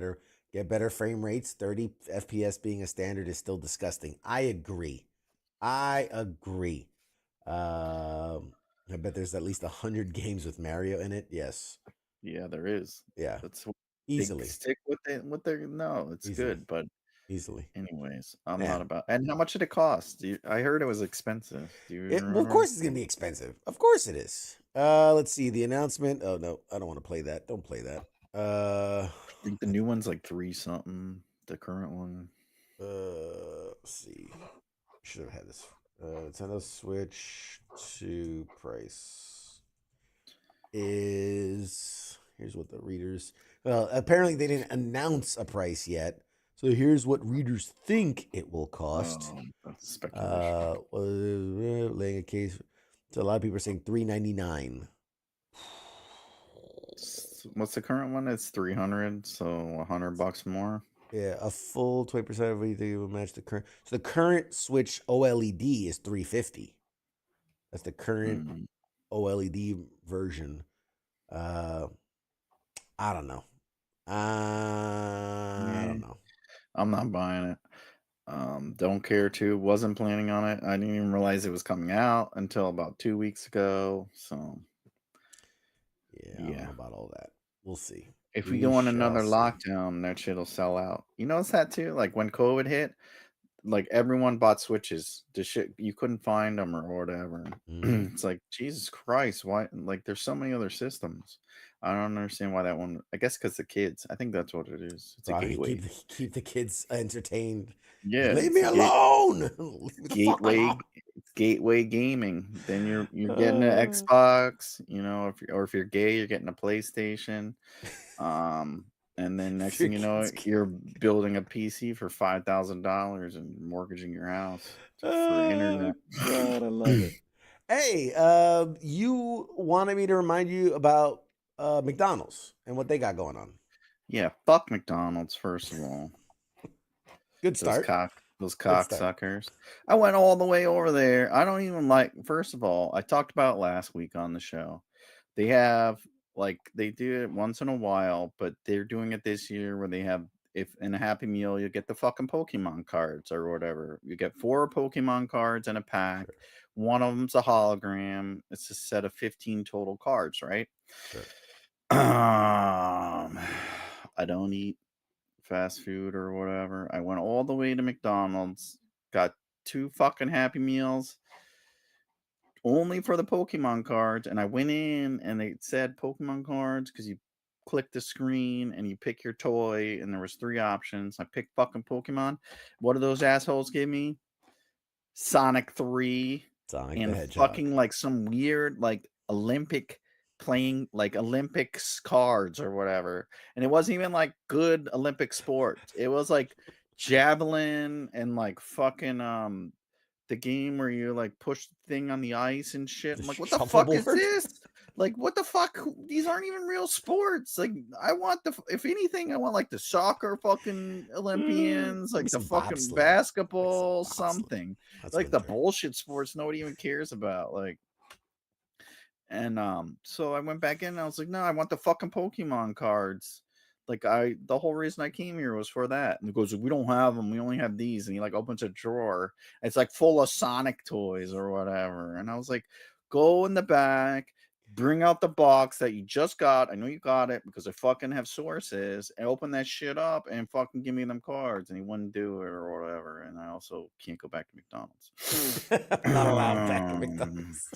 get better frame rates. 30 FPS being a standard is still disgusting. I agree. I bet there's at least 100 games with Mario in it. Yes. Yeah, there is. Yeah. That's what they Easily. stick with it. What they're no, it's Easily. good. But Easily. anyways, I'm Yeah. not about. And how much did it cost? I heard it was expensive. Do you Well, of remember? course it's gonna be expensive. Of course it is. Let's see the announcement. Oh no, I don't want to play that. Don't play that. I think the new one's like 3 something. The current one. Let's see. Should have had this. Nintendo Switch 2 price is. Here's what the readers. Well, apparently they didn't announce a price yet. So here's what readers think it will cost. That's speculation. Laying a case. So a lot of people are saying $399. What's the current one? It's 300, so $100 more. Yeah, a full 20% of everything will match the current. So the current Switch OLED is $350. That's the current OLED version. I don't know. I don't know. I'm not buying it. Don't care to. Wasn't planning on it. I didn't even realize it was coming out until about 2 weeks ago. So Yeah, I don't know about all that. We'll see. If we go on another shall see. lockdown, that shit'll sell out. You notice that too? Like when COVID hit, like everyone bought Switches. The shit you couldn't find them or whatever. It's like Jesus Christ, why? Like there's so many other systems. I don't understand why that one. I guess because the kids. I think that's what it is. It's a Probably gateway. keep the kids entertained. Yeah, Leave it's me a alone. Leave me the fuck gateway alone. gateway gaming. Then you're getting an Xbox, you know, if you're gay, you're getting a PlayStation. And then next thing you know, you're building a PC for $5,000 and mortgaging your house for internet. God, I love it. Hey, you wanted me to remind you about McDonald's and what they got going on. Yeah, fuck McDonald's, first of all. Good start. Those cocksuckers. I went all the way over there. I don't even like, first of all, I talked about last week on the show. They have, like, they do it once in a while, but they're doing it this year where they have, if in a Happy Meal, you get the fucking Pokemon cards or whatever. You get 4 Pokemon cards in a pack. Sure. One of them's a hologram. It's a set of 15 total cards, right? Sure. I don't eat fast food or whatever. I went all the way to McDonald's, got 2 fucking Happy Meals only for the Pokemon cards, and I went in and they said Pokemon cards because you click the screen and you pick your toy, and there was 3 options. I picked fucking Pokemon. What do those assholes give me? Sonic 3 Sonic and the Hedgehog. Fucking like some weird like Olympics cards or whatever. And it wasn't even like good Olympic sports. It was like javelin and like fucking the game where you like push the thing on the ice and shit. I'm like, what the fuck is this? Like, what the fuck? These aren't even real sports. Like, I want if anything, I want like the soccer fucking Olympians, Maybe like the some fucking bobsled. Like some basketball, bobsled. something. That's Like the winter. bullshit sports nobody even cares about. Like, and so I went back in and I was like, no, I want the fucking Pokemon cards. Like the whole reason I came here was for that. And he goes, we don't have them. We only have these. And he like opens a drawer. It's like full of Sonic toys or whatever. And I was like, go in the back, bring out the box that you just got. I know you got it because I fucking have sources. And open that shit up and fucking give me them cards. And he wouldn't do it or whatever. And I also can't go back to McDonald's. I'm not allowed back at McDonald's.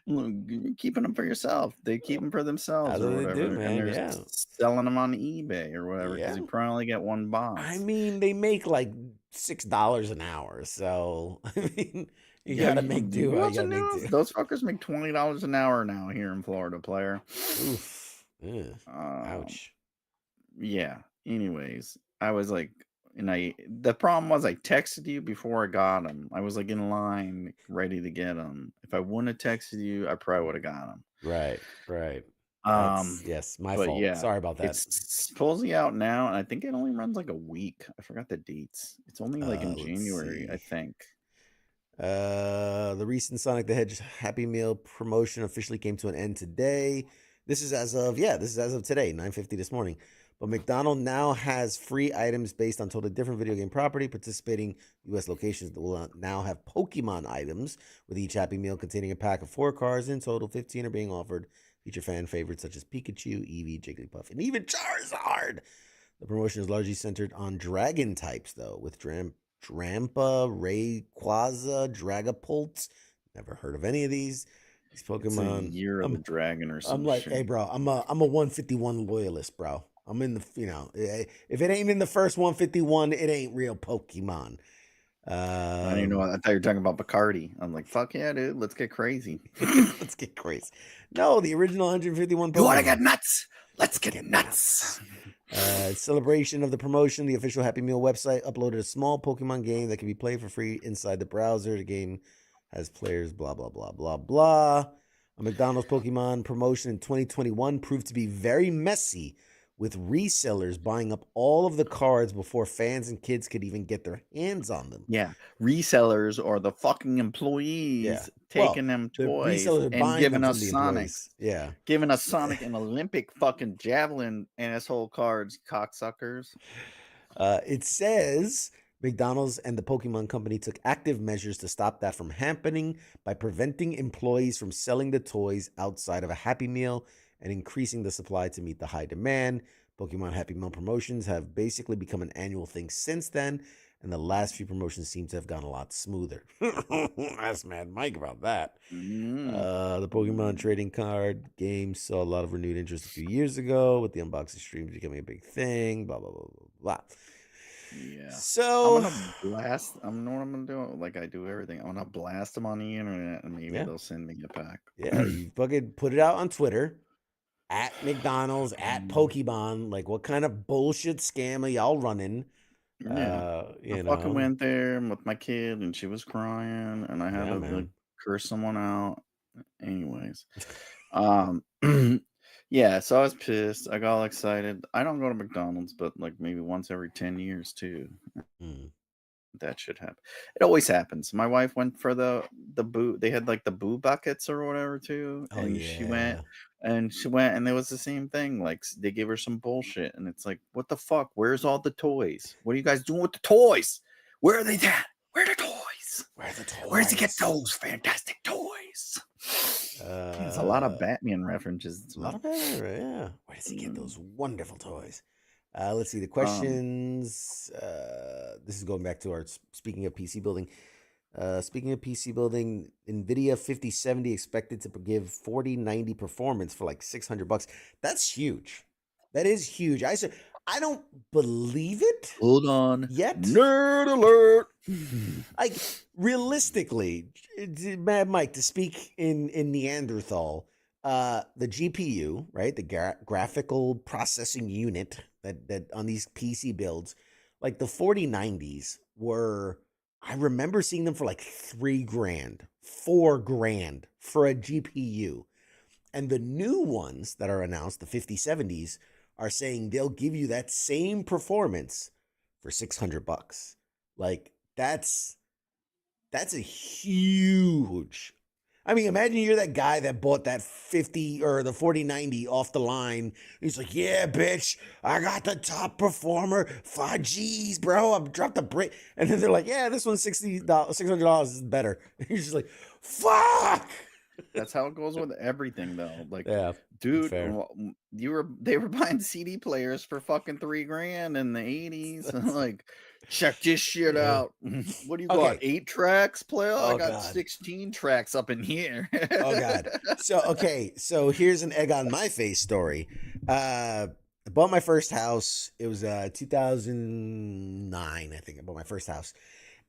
Look, you're keeping them for yourself. They keep them for themselves That's or what they whatever, do, and man. they're Yeah. selling them on eBay or whatever because Yeah. you probably only get one I box. mean, they make like $6 an hour. So, I mean, you gotta make do. You You watch the gotta make news? do. Those fuckers make $20 an hour now here in Florida, player. Oof. Ugh. Ouch. Yeah. Anyways, I was like, the problem was I texted you before I got them. I was like in line ready to get them. If I wouldn't have texted you, I probably would have got them. Right. Right. Um, Yes, my but fault. yeah, Sorry about that. it's supposedly out now, and I think it only runs like a week. I forgot the dates. It's only like in Let's January, I see. think. The recent Sonic the Hedgehog Happy Meal promotion officially came to an end today. This is as of today, 9:50 this morning. But McDonald's now has free items based on totally different video game property. Participating U.S. locations that will now have Pokemon items, with each Happy Meal containing a pack of 4 cards. In total, 15 are being offered. Feature fan favorites such as Pikachu, Eevee, Jigglypuff, and even Charizard. The promotion is largely centered on dragon types, though, with Drampa, Rayquaza, Dragapult. Never heard of any of these. These It's a Pokemon. year of the dragon or I'm some like, shit. hey, bro, I'm a 151 loyalist, bro. I'm in the, if it ain't in the first 151, it ain't real Pokemon. I didn't know. I thought you were talking about Bacardi. I'm like, fuck yeah, dude. Let's get crazy. Let's get crazy. No, the original 151 Pokemon. You want to get nuts? Let's get nuts. Celebration of the promotion, the official Happy Meal website uploaded a small Pokemon game that can be played for free inside the browser. The game has players, blah, blah, blah, blah, blah. A McDonald's Pokemon promotion in 2021 proved to be very messy, with resellers buying up all of the cards before fans and kids could even get their hands on them. Yeah, resellers or the fucking employees taking them the toys resellers are and buying giving them us from the Sonic. employees. Yeah. Giving us Sonic and Olympic fucking javelin asshole cards, cocksuckers. It says McDonald's and the Pokemon Company took active measures to stop that from happening by preventing employees from selling the toys outside of a Happy Meal and increasing the supply to meet the high demand. Pokemon Happy Meal promotions have basically become an annual thing since then, and the last few promotions seem to have gone a lot smoother. Ask Mad Mike about that. The Pokemon trading card game saw a lot of renewed interest a few years ago, with the unboxing streams becoming a big thing. Blah blah blah blah blah. Yeah. So I'm gonna blast. I know what I'm gonna do. Like I do everything. I'm gonna blast them on the internet, and maybe they'll send me a pack. Yeah, you fucking put it out on Twitter. At McDonald's, at Pokemon, like what kind of bullshit scam are y'all running? Yeah, I fucking went there with my kid, and she was crying, and I had to like curse someone out. Anyways, yeah. So I was pissed. I got all excited. I don't go to McDonald's, but like maybe once every 10 years too. That should happen. It always happens. My wife went for the boo. They had like the boo buckets or whatever too, and she went and there was the same thing. Like they gave her some bullshit, and it's like, what the fuck? Where's all the toys? What are you guys doing with the toys? Where are they at? Where are the toys? Where are the toys? Where does he get those fantastic toys? There's a lot of Batman references. A lot of Batman, yeah. Where does he get those wonderful toys? Let's see the questions. This is going back to our speaking of PC building. Speaking of PC building, NVIDIA 5070 expected to give 4090 performance for like $600. That's huge. That is huge. I don't believe it. Hold on. Yet. Nerd alert. Like realistically, Mad Mike, to speak in Neanderthal, the GPU, right? The graphical processing unit that on these PC builds, like the 4090s were I remember seeing them for like $3,000, $4,000 for a GPU. And the new ones that are announced, the 5070s, are saying they'll give you that same performance for $600. Like that's a huge. I mean, imagine you're that guy that bought that 50 or the 4090 off the line. He's like, yeah, bitch, I got the top performer. 5Gs, bro. I've dropped the brick. And then they're like, yeah, this one's $600 is better. And you're just like, fuck. That's how it goes with everything, though. Like, Yeah, dude, fair. they were buying CD players for fucking $3,000 in the 80s. Like, check this shit out. What do you got? Okay. 8 tracks, player? I Oh, got God. 16 tracks up in here. Oh God. So here's an egg on my face story. I bought my first house. It was 2009, I think. I bought my first house,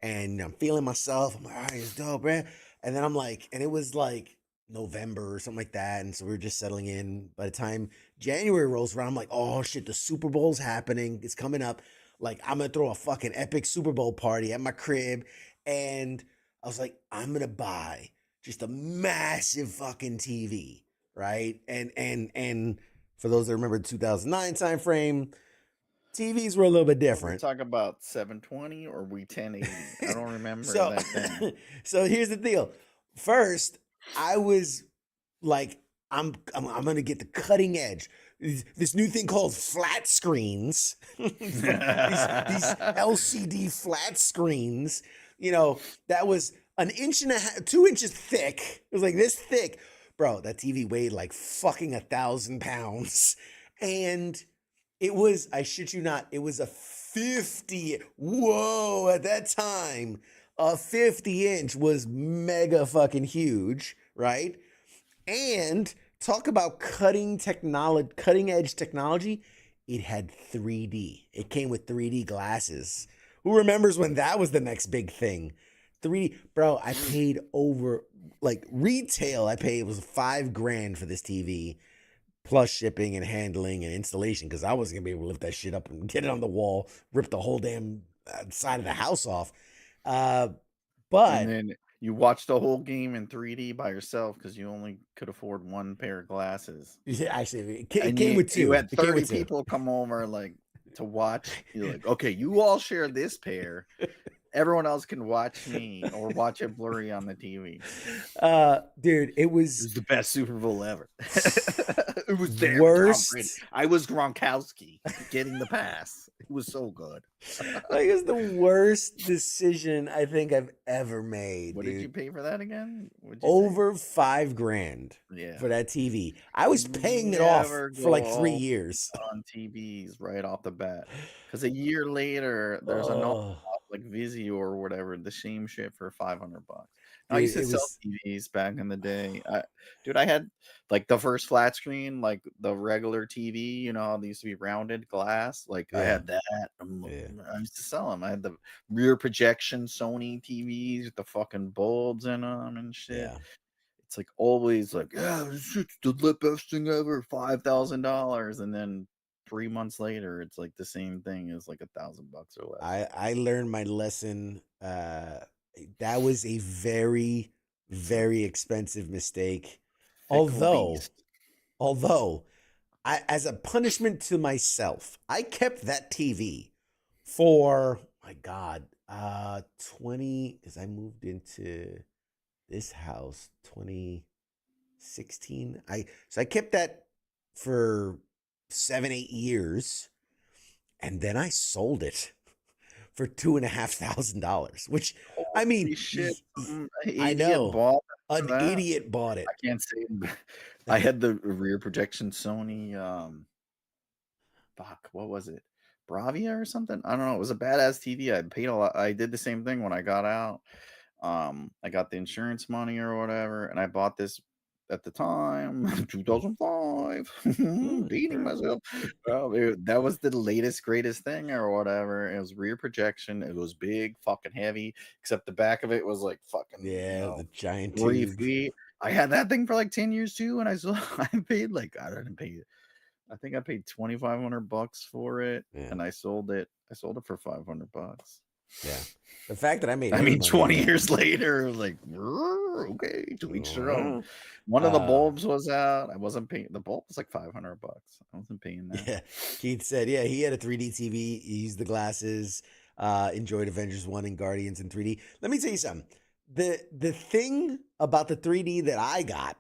and I'm feeling myself. I'm like, all right, it's dope, man. And then I'm like, and it was like November or something like that, and so we were just settling in. By the time January rolls around, I'm like, oh shit, the Super Bowl's happening. It's coming up. Like, I'm gonna throw a fucking epic Super Bowl party at my crib, and I was like, I'm gonna buy just a massive fucking TV, right? And for those that remember the 2009 time frame, TVs were a little bit We're different. talking about 720 or we 1080. I don't remember So that thing. so here's the deal. First, I was like, I'm gonna get the cutting edge. This new thing called flat screens. these LCD flat screens. You know, that was an inch and a half, 2 inches thick. It was like this thick. Bro, that TV weighed like fucking 1,000 pounds. And it was, I shit you not, it was a 50. Whoa, at that time, a 50-inch was mega fucking huge, right? And talk about cutting edge technology. It had 3D. It came with 3D glasses. Who remembers when that was the next big thing? 3D, bro. I paid over, like, retail. I paid, it was $5,000 for this TV, plus shipping and handling and installation, because I wasn't gonna be able to lift that shit up and get it on the wall, rip the whole damn side of the house off. And But then you watched the whole game in 3D by yourself because you only could afford one pair of glasses. actually, it And came with two. you had It came 30 with two. people come over like to watch. You're like, okay, you all share this pair. Everyone else can watch me or watch it blurry on the TV. Dude, it It was was the best Super Bowl ever. It was there. Tom worst. Brady. I was Gronkowski getting the pass. It was so good. Like, it's the worst decision I think I've ever made. What dude. did you pay for that again? What'd you Over $5,000 Yeah. for that TV. I was paying it off Never for like go 3 all years. on TVs right off the bat. Because a year later, there's a Oh, like Vizio or whatever, the same shit for $500. I dude, used to it sell was TVs back in the day. I had like the first flat screen, like the regular TV. You know how they used to be rounded glass. Like I yeah, had that. yeah. I used to sell them. I had the rear projection Sony TVs with the fucking bulbs in them and shit. Yeah. It's like always like, yeah, this is the best thing ever, $5,000, and then 3 months later, it's like the same thing as like $1,000 or less. I learned my lesson. That was a very, very expensive mistake. Fickle Although, beast. although I, as a punishment to myself, I kept that TV for, my God, 20, because I moved into this house 2016. So I kept that for 7-8 years, and then I sold it for $2,500, which, I mean, Holy shit! An I idiot know bought an that. idiot bought it. I can't say. I had the rear projection Sony. Fuck, what was it? Bravia or something? I don't know. It was a badass TV. I paid a lot. I did the same thing when I got out. I got the insurance money or whatever, and I bought this at the time, 2005. Dating myself. That was the latest, greatest thing or whatever. It was rear projection. It was big, fucking heavy, except the back of it was like fucking, Yeah, the giant 3 tube. feet. I had that thing for like 10 years too, and I paid like, I didn't pay it. I think I paid $2,500 for it, Yeah. and I sold it. I sold it for $500. Yeah. The fact that I made I any mean, money 20 on years later, like, okay, to each their own. that. One of the Uh, bulbs was out. I wasn't paying. The bulb was like $500. I wasn't paying that. yeah. Keith said, yeah, he had a 3D TV. He used the glasses, enjoyed Avengers 1 and Guardians in 3D. Let me tell you something. The thing about the 3D that I got,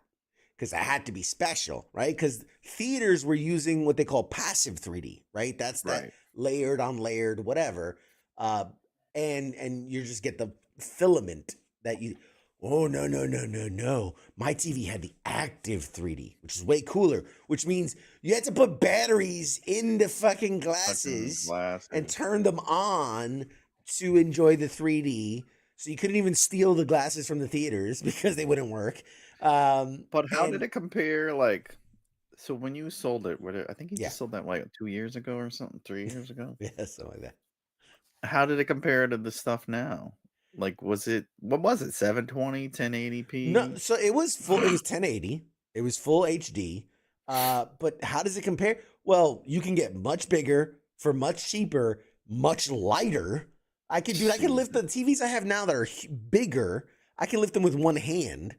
because I had to be special, right? Because theaters were using what they call passive 3D, right? That's that Right. layered on layered, whatever. Uh, and you just get the filament that you. Oh no no no no no! My TV had the active 3D, which is way cooler. Which means you had to put batteries in the fucking Fucking glasses and glasses. turn them on to enjoy the 3D. So you couldn't even steal the glasses from the theaters because they wouldn't work. But how did And it compare? Like, so when you sold it, I think you yeah, just sold that like 2 years ago or something, 3 years ago. yeah, something like that. How did it compare to the stuff now? Like, what was it? 720, No, 1080p? so it was full. It was 1080. It was full HD. But how does it compare? Well, you can get much bigger for much cheaper, much lighter. I can lift the TVs I have now that are bigger. I can lift them with one hand,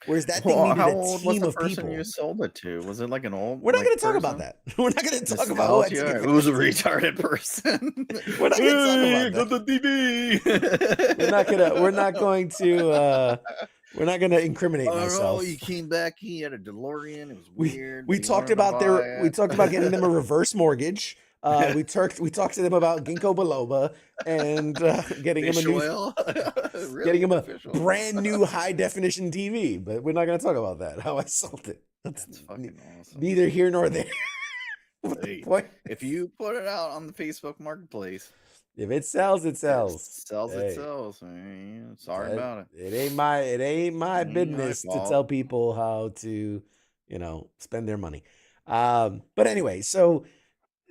whereas that thing Well, needed how a old was team the of person you people. sold it to? Was it like an old We're not going to talk about person? that. We're not going to talk about who I took Nostalgia? it It was a to. retarded person. We're not going to talk Hey, about got that. the TV. We're not going to we're not going to incriminate Oh no, myself. he came back. He had a DeLorean. It was We weird. we But he talked wanted to about buy we talked about getting them a it. reverse mortgage. We talked to them about ginkgo biloba and getting them Fish oil. getting Really? them a Fish oil. brand new high definition TV. But we're not going to talk about that. How I sold it. That's That's fucking awesome. neither here nor there. What the Hey, point? if you put it out on the Facebook Marketplace, If it sells, it it sells. sells Hey, itself. Sorry that- about it. it ain't my Ain't my business to fault. tell people how to, spend their money. But anyway, so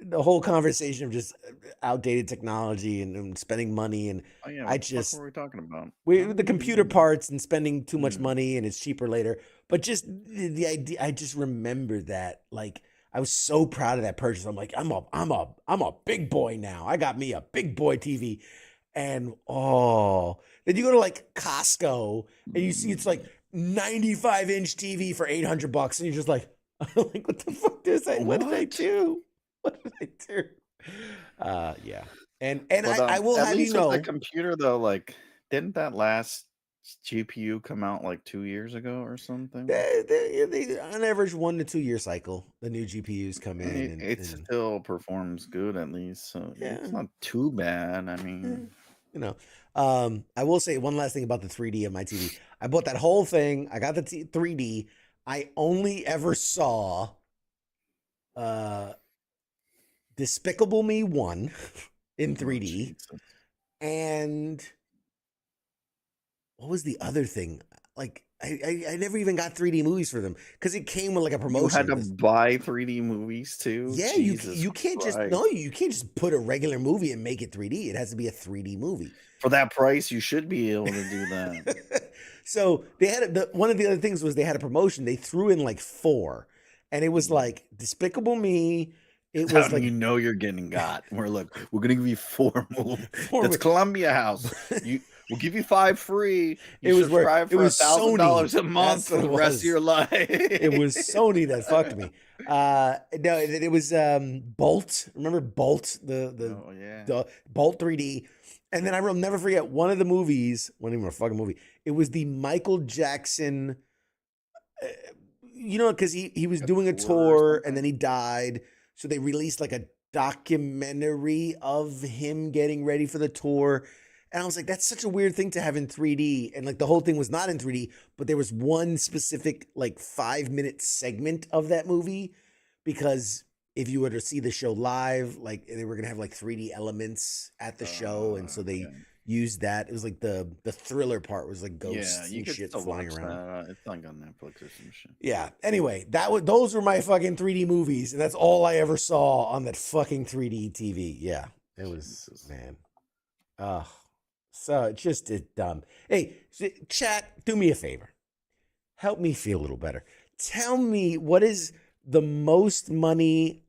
the whole conversation of just outdated technology and spending money, and Oh yeah, I what the fuck just were we talking about? the computer parts and spending too much Mm. money and it's cheaper later. But just the idea, I just remember that, like, I was so proud of that purchase. I'm like, I'm a big boy now. I got me a big boy TV. And then you go to like Costco and you see it's like 95-inch TV for $800, and you're just like, like, what the fuck what did I What? do? What did I do? Yeah. And But I will at have you least with know, the computer though, like, didn't that last GPU come out like 2 years ago or something? they on average 1 to 2 year cycle, the new GPUs come in It and still performs good at least, so yeah, it's not too bad. I eh, mean, you know. I will say one last thing about the 3D of my TV. I bought that whole thing. I got the 3D. I only ever saw Despicable Me 1 in oh 3D. Jesus. And what was the other thing? Like I never even got 3D movies for them because it came with like a You promotion. had to buy 3D movies too? Yeah, Jesus you can't just Christ. no, you can't just put a regular movie and make it 3D. It has to be a 3D movie. For that price, you should be able to do that. So they had one of the other things was they had a promotion. They threw in like 4, and it was like Despicable Me. It How was do like you know you're getting got? We're gonna give you 4 movies. 4 That's mo- Columbia House. We'll give you 5 free. You It was where- subscribe it for was $1,000 Sony. a month That's for what the it rest was. of your life. It was Sony that fucked me. No, it was Bolt. Remember Bolt? Oh yeah. The Bolt 3D. And then I will never forget one of the movies, wasn't even a fucking movie. It was the Michael Jackson, because he was doing a tour or tour and something? then he died. So they released like a documentary of him getting ready for the tour. And I was like, that's such a weird thing to have in 3D. And like the whole thing was not in 3D, but there was one specific like 5-minute segment of that movie because if you were to see the show live, like they were gonna have like 3D elements at the show, and so they Okay. used that. It was like the thriller part was like ghosts Yeah, you and could shit still flying watch around. that. It's like on Netflix or some shit. Yeah. Anyway, those were my fucking 3D movies, and that's all I ever saw on that fucking 3D TV. Yeah, it was Jesus. man. So it's dumb. Hey, chat, do me a favor. Help me feel a little better. Tell me what is the most money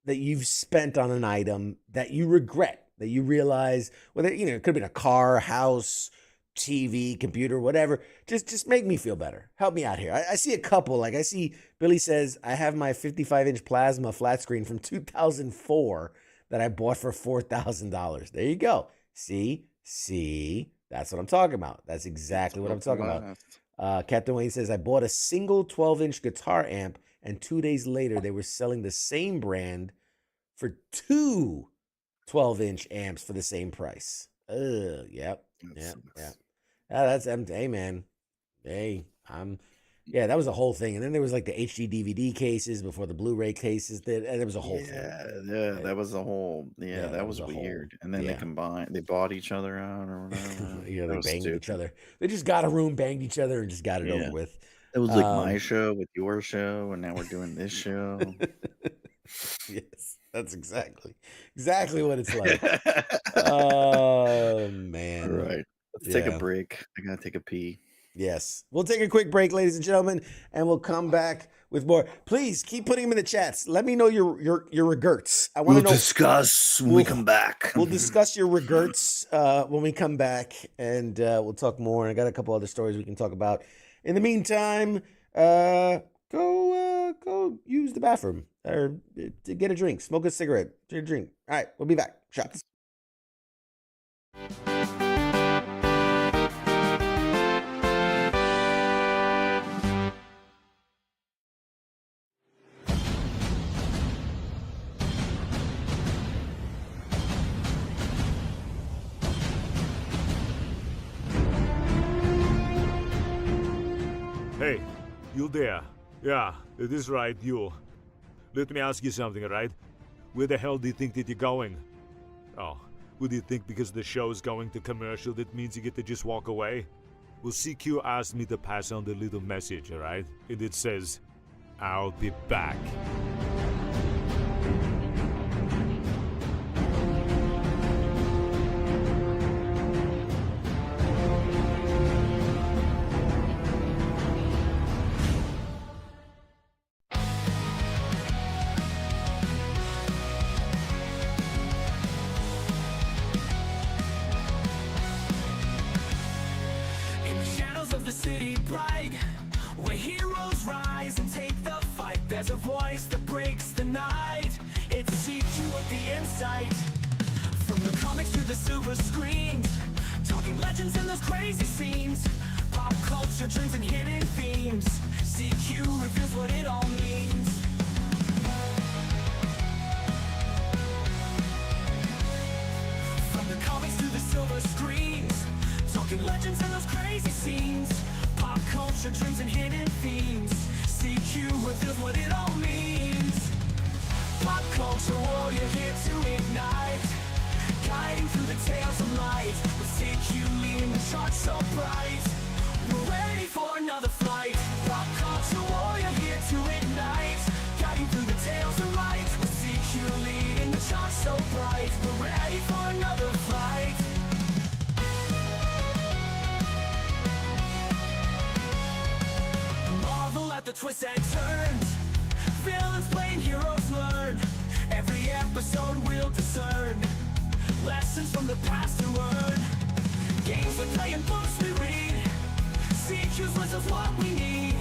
that you've spent on an item that you regret that you realize, whether, it could have been a car, house, TV, computer, whatever. Just make me feel better. Help me out here. I see a couple. Like I see Billy says, I have my 55-inch plasma flat screen from 2004 that I bought for $4,000. There you go. See, that's what I'm talking about. That's exactly what I'm talking about. Captain Wayne says, I bought a single 12-inch guitar amp, and 2 days later, they were selling the same brand for two 12-inch amps for the same price. Yep. Hey, man. Hey, that was a whole thing. And then there was like the HD DVD cases before the Blu-ray cases. There was a whole thing. Yeah, that was a whole. Yeah, that was weird. And then they bought each other out or whatever. They banged each other. They just got a room, banged each other, and just got it over with. It was like my show with your show, and now we're doing this show. Yes, that's exactly what it's like. Oh, man. All right. Let's take a break. I gotta take a pee. Yes. We'll take a quick break, ladies and gentlemen, and we'll come back with more. Please keep putting them in the chats. Let me know your regrets. I want to know. We'll discuss when we come back. We'll discuss your regrets when we come back, and we'll talk more. And I got a couple other stories we can talk about. In the meantime, go use the bathroom or get a drink, smoke a cigarette, take a drink. All right, we'll be back. Shots. Hey, you there? Yeah, it is right, you. Let me ask you something, right? Where the hell do you think that you're going? Oh, what do you think because the show is going to commercial that means you get to just walk away? Well, CQ asked me to pass on the little message, alright? And it says, I'll be back. In the shadows of the city bright, where heroes rise and take the fight, there's a voice that breaks the night. It's CQ with the insight. From the comics to the silver screens, talking legends and those crazy scenes, pop culture, dreams and hidden themes. CQ reveals what it all means. From the comics to the silver screens, talking legends and those crazy scenes, pop culture, dreams and hidden themes. CQ reveals what it all means. Pop culture warrior here to ignite, guiding through the tales of light, with CQ leading the charts so bright. We're ready for another flight. Pop culture warrior here to ignite, guiding through the tales of light, with CQ leading the charts so bright. We're ready for another flight. Marvel at the twists and turns, villains playing, heroes learn. Every episode we'll discern lessons from the past to learn. Games we play and books we read, CQ's list is what we need.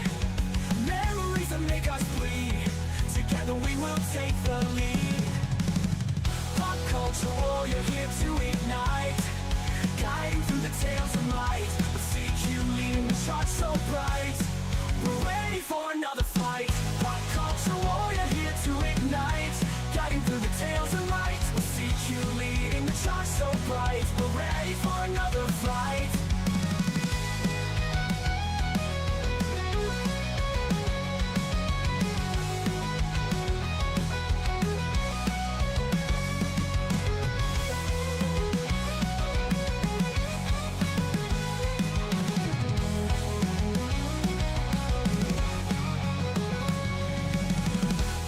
Memories that make us bleed, together we will take the lead. Pop culture warrior here to ignite, guiding through the tales of light, with CQ leading the charts so bright. We're ready for another fight. Pop culture warrior here to ignite, guiding through the tales of light, with CQ leading the charts so bright. We're ready for another fight.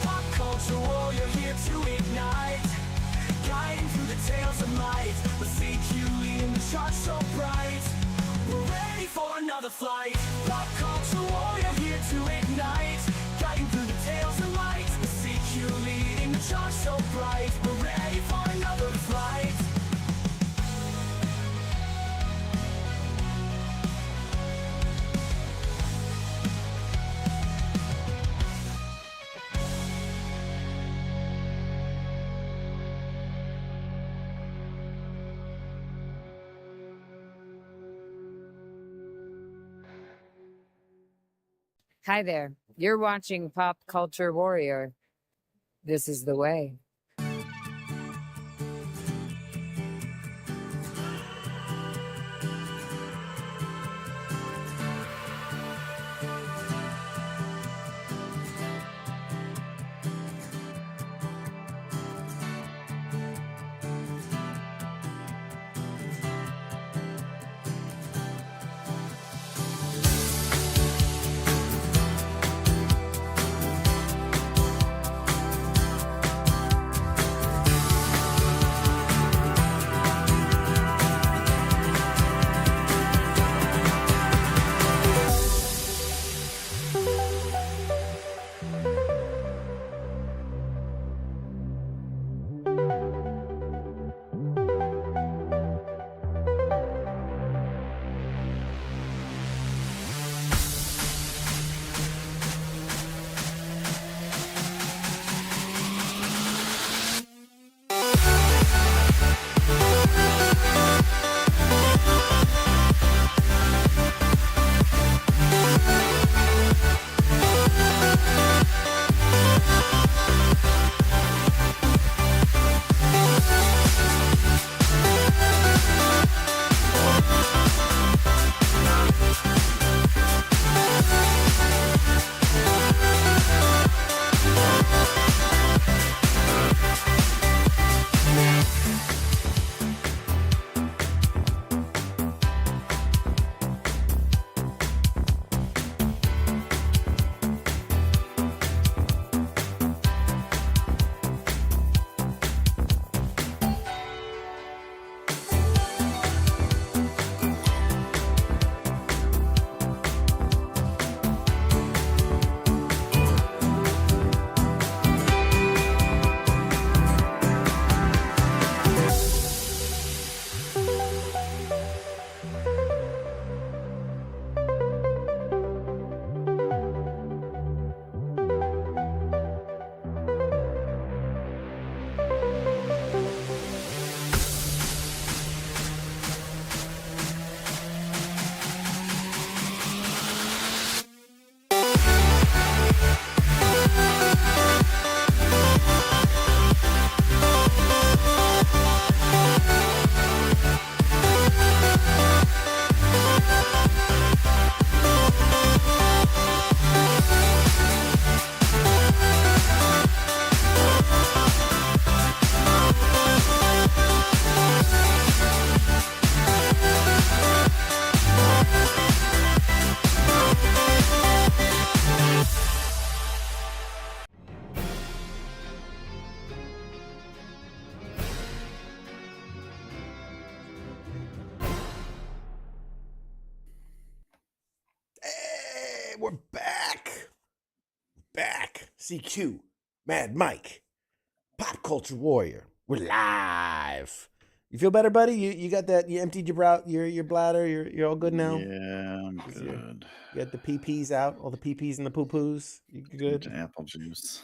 Pop culture warrior here to ignite, guiding through the tales of light, with CQ leading the charts so bright. We're ready for another flight. Pop culture warrior here to ignite, guiding through the tales of light, with CQ leading the charts so bright. We're ready for another flight. Hi there. You're watching Pop Culture Warrior. This is the way. Hey, we're back. Back. CQ, Mad Mike, Pop Culture Warrior. We're live. You feel better, buddy? You got that? You emptied your bladder. You're all good now. Yeah, I'm Is good. You got the PPs out, all the PPs and the poo poos. You good? Apple juice.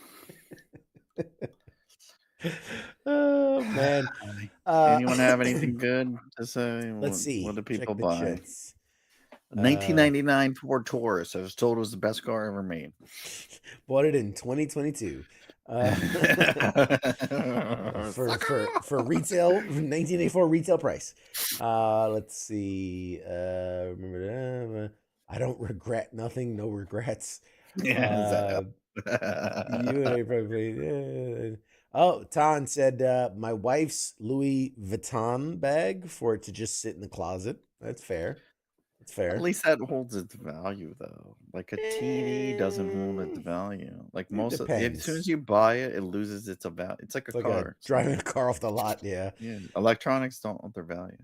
Oh man. Anyone have anything good to say? Let's see. What do Check people the buy? chits. 1999 Ford Taurus. I was told it was the best car ever made. Bought it in 2022. For retail, 1984 retail price. Let's see. Remember, I don't regret nothing. No regrets. Yeah, You and I probably. Oh, Tan said my wife's Louis Vuitton bag for it to just sit in the closet. That's fair. That's fair. At least that holds its value, though. Like a TV doesn't hold its value. Like It as soon depends. as you buy it, it loses its value. It's like a Like car. driving a car off the lot. Yeah. Yeah, electronics don't hold their value.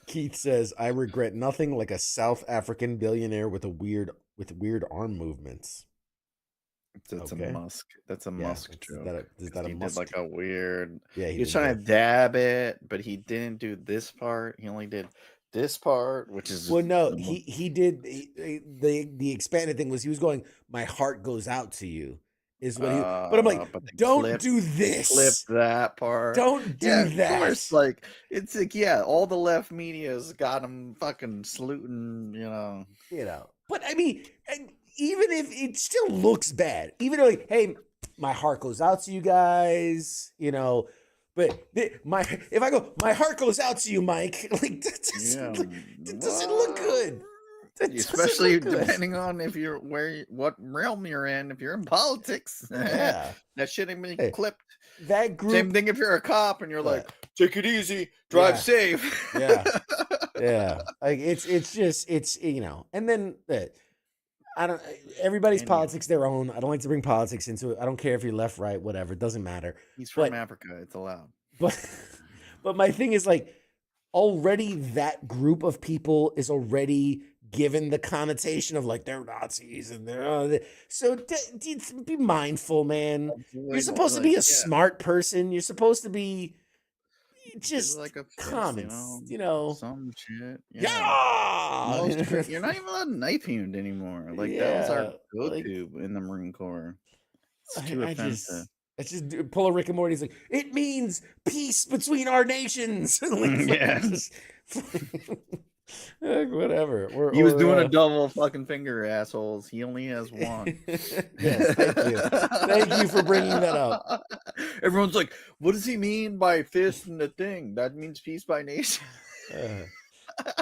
Keith says, "I regret nothing like a South African billionaire with weird arm movements." That's Okay. a Musk. That's a Musk joke. Is that a he Musk? did like a weird. Yeah, he was trying to dab it, but he didn't do this part. He only did this part, which is well, no, he did the expanded thing was he was going. My heart goes out to you. Is what he. But I'm like, don't do this. Clip that part. Don't do that. Of course, like it's like all the left media's got him fucking saluting. But I mean, and even if it still looks bad, even though, like, hey, my heart goes out to you guys, you know. But if I go, my heart goes out to you, Mike. Like Yeah. that doesn't look good. That doesn't Especially look good. depending on if you're what realm you're in. If you're in politics, Yeah. that shit ain't been Hey, clipped. that group. Same thing if you're a cop and you're What? like, take it easy, drive Yeah. safe. Yeah. Yeah. Like it's just and then I don't. Everybody's Anyhow. politics their own. I don't like to bring politics into it. I don't care if you're left, right, whatever. It doesn't matter. He's from But Africa. It's allowed. but my thing is, like, already that group of people is already given the connotation of, like, they're Nazis and they're so be mindful, man. You're supposed to be a smart person. You're supposed to be just like a fist, common, some shit. Yeah. You're not even allowed to knife hand anymore. Like that was our go-to in the Marine Corps. It's too offensive. I just pull a Rick and Morty. It's like, it means peace between our nations. Whatever. He was doing a double fucking finger, assholes. He only has one. Yes, thank you. Thank you for bringing that up. Everyone's like, what does he mean by fist and the thing? That means peace by nation.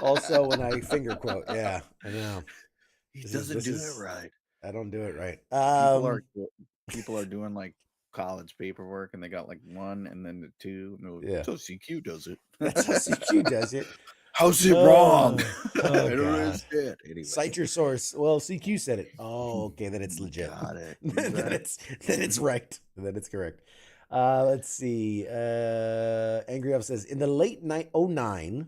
Also, when I finger quote, yeah, I know. He doesn't do it right. I don't do it right. People are doing like college paperwork and they got like 1 and then the 2. No, yeah. That's how CQ does it. That's how CQ does it. How's it wrong? I don't understand. Anyway. Cite your source. Well, CQ said it. Oh, okay, then it's legit. Got it. then it's right. Then it's correct. Let's see. Angry Elf says in late 09,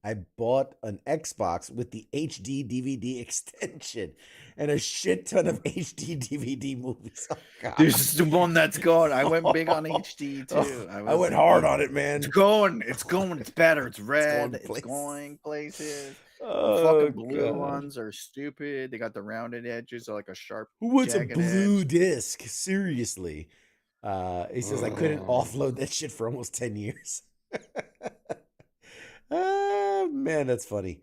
I bought an Xbox with the HD DVD extension and a shit ton of HD DVD movies. Oh, God. This is the one that's going. I went big on HD too. I went hard on it, man. It's going. It's better. It's red. It's going places. The fucking blue ones are stupid. They got the rounded edges, like a sharp. Who wants a blue edge. disc? Seriously. He says I couldn't offload that shit for almost 10 years. Man, that's funny.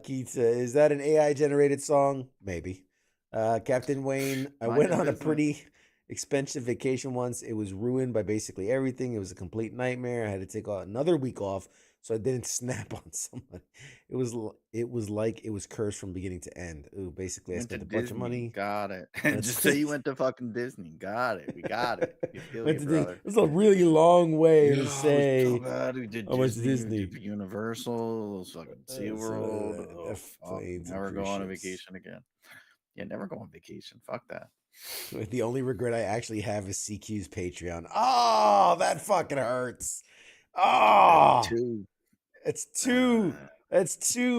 Keith, is that an AI generated song? Maybe. Captain Wayne, I went on a pretty expensive vacation once. It was ruined by basically everything. It was a complete nightmare. I had to take another week off so I didn't snap on someone. It was like it was cursed from beginning to end. Ooh, basically I spent a bunch of money. Got it. Just say you went to fucking Disney. Got it. We got it. You feel Went you, to brother. It's a really long way to say. So bad. We did I went to Disney. Disney. We did Universal. Fucking SeaWorld. Never go on a vacation again. Yeah, never go on vacation. Fuck that. The only regret I actually have is CQ's Patreon. Oh, that fucking hurts. Oh, it's too,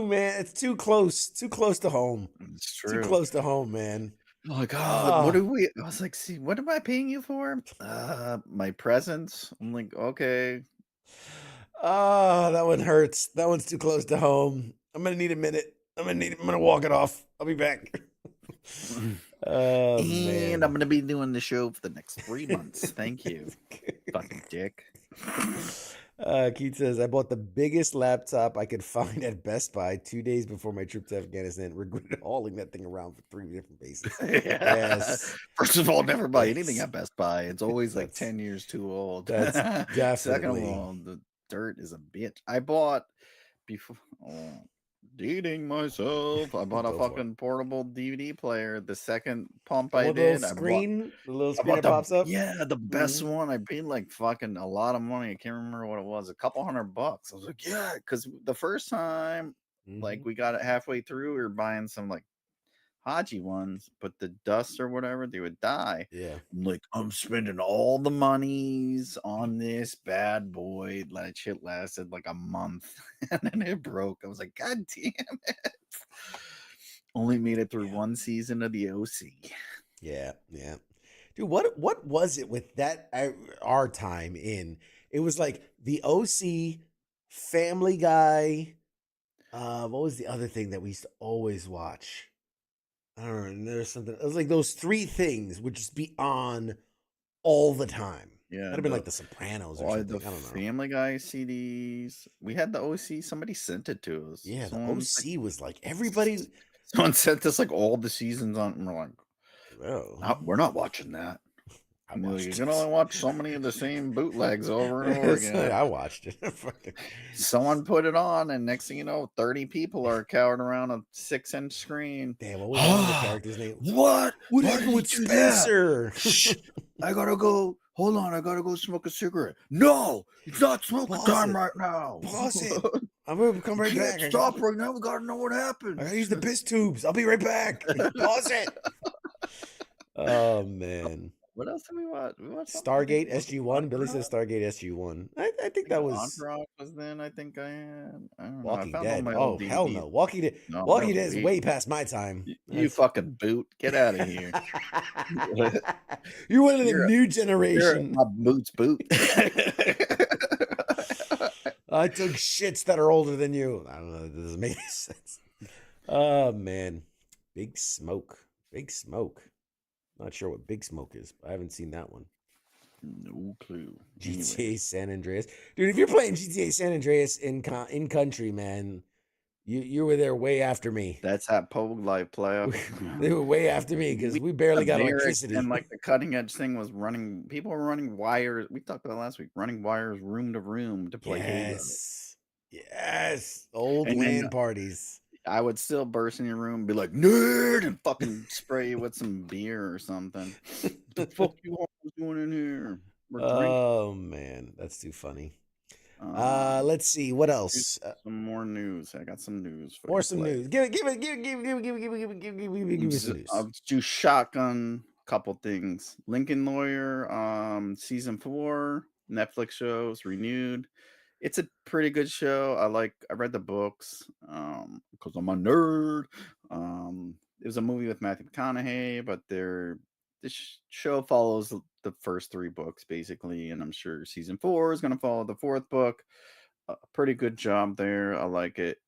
man. It's too close to home. It's true. Too close to home, man. Oh my God. What do we? I was like, see, what am I paying you for? My presents. I'm like, okay. Oh, that one hurts. That one's too close to home. I'm gonna need a minute. I'm gonna walk it off. I'll be back. And I'm gonna be doing the show for the next 3 months. Thank you, fucking dick. Keith says I bought the biggest laptop I could find at Best Buy 2 days before my trip to Afghanistan. Regretted hauling that thing around for 3 different bases. Yes. First of all, never buy anything at Best Buy. It's always like 10 years too old. That's definitely. Second of all, the dirt is a bitch. I bought before. Dating myself. I bought a fucking portable DVD player. The second pump I did, the little screen that pops up. Yeah, the best one. I paid like fucking a lot of money. I can't remember what it was. A couple $100. I was like, yeah, because the first time, like we got it halfway through, we were buying some like Haji ones, but the dust or whatever, they would die. Yeah. I'm like, I'm spending all the monies on this bad boy. That shit lasted like a month and then it broke. I was like, God damn it. Only made it through one season of the OC. Yeah. Dude, what was it with that our time in? It was like the OC, Family Guy. What was the other thing that we used to always watch? I don't know. There's something. It was like those 3 things would just be on all the time. Yeah, that'd have been like The Sopranos or something. The I don't know. Family Guy CDs. We had the OC. Somebody sent it to us. Yeah, the Someone OC was like everybody. Someone sent us like all the seasons on, and we're like, Well, we're not watching that. I And they're like, watched you it. can only watch so many of the same bootlegs over and over again. I watched it. Someone put it on, and next thing you know, 30 people are cowered around a 6-inch screen. Damn, what was one of the characters' name? What? What Why happened did with he do that? Spencer? Shh, I gotta go. Hold on, I gotta go smoke a cigarette. No, it's not smoking Pause time it. right now. Pause it. I'm gonna come right back. Can't stop right now. We gotta know what happened. I gotta use the piss tubes. I'll be right back. Pause it. Oh man. What else did we watch? We watched Stargate SG-1. Billy says Stargate SG-1. I think that was Entourage was then. I think I had. I don't know. Walking I found all Dead. my Oh old hell DVDs. no. Walking Dead. No, Walking that Dead was is way past my time. You fucking boot. Get out of here. You're one of the You're a- new You're generation. my boot's boot. I took shits that are older than you. I don't know. That doesn't make any sense. Oh man. Big Smoke. Big Smoke. Not sure what Big Smoke is, but I haven't seen that one. No clue. GTA Anyway, San Andreas. Dude, if you're playing GTA San Andreas in country, man, you were there way after me. that's that Pogue Life playoff. They were way after me because we barely got electricity. And like the cutting edge thing was running. People were running wires. We talked about it last week. Running wires room to room to play Halo. Yes. Old And then, LAN parties. I would still burst in your room and be like, nerd, and fucking spray you with some beer or something. The fuck you all was doing in here? We're drinking. Oh man, that's too funny. Let's see what else. Some more news. I got some news for Or you. some news. Give me some news. I'll do shotgun. Couple things. Lincoln Lawyer. Season 4. Netflix shows renewed. It's a pretty good show. I read the books because I'm a nerd. It was a movie with Matthew McConaughey, but this show follows the first 3 books basically, and I'm sure season 4 is going to follow the 4th book. Pretty good job there. I like it.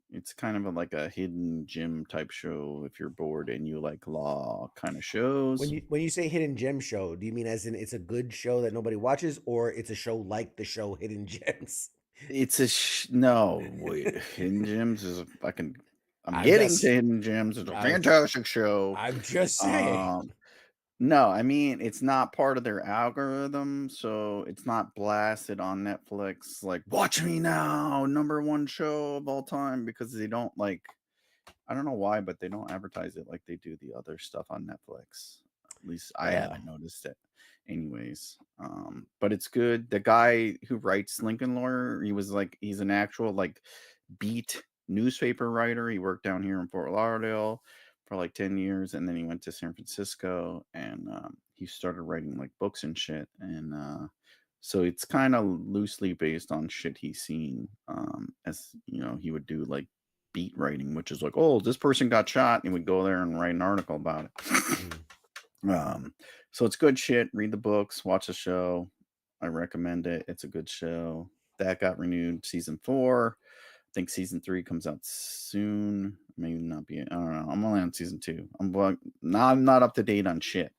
It's kind of like a hidden gem type show if you're bored and you like law kind of shows. When you say hidden gem show, do you mean as in it's a good show that nobody watches, or it's a show like the show Hidden Gems? It's a no. Wait, Hidden Gems is I'm getting to Hidden Gems. It's a fantastic show. I'm just saying. No, I mean it's not part of their algorithm, so it's not blasted on Netflix like watch me now, #1 show of all time, because they don't I don't know why, but they don't advertise it like they do the other stuff on Netflix. At least I haven't noticed it. Anyways, but it's good. The guy who writes Lincoln Lawyer, he's an actual beat newspaper writer. He worked down here in Fort Lauderdale for 10 years, and then he went to San Francisco, and he started writing books and shit. And so it's kind of loosely based on shit he's seen, as he would do beat writing, which is oh, this person got shot, and he would go there and write an article about it. So it's good shit. Read the books, watch the show. I recommend it. It's a good show. That got renewed, season 4. I think season 3 comes out soon. Maybe not be. I don't know. I'm only on season 2. I'm not up to date on shit.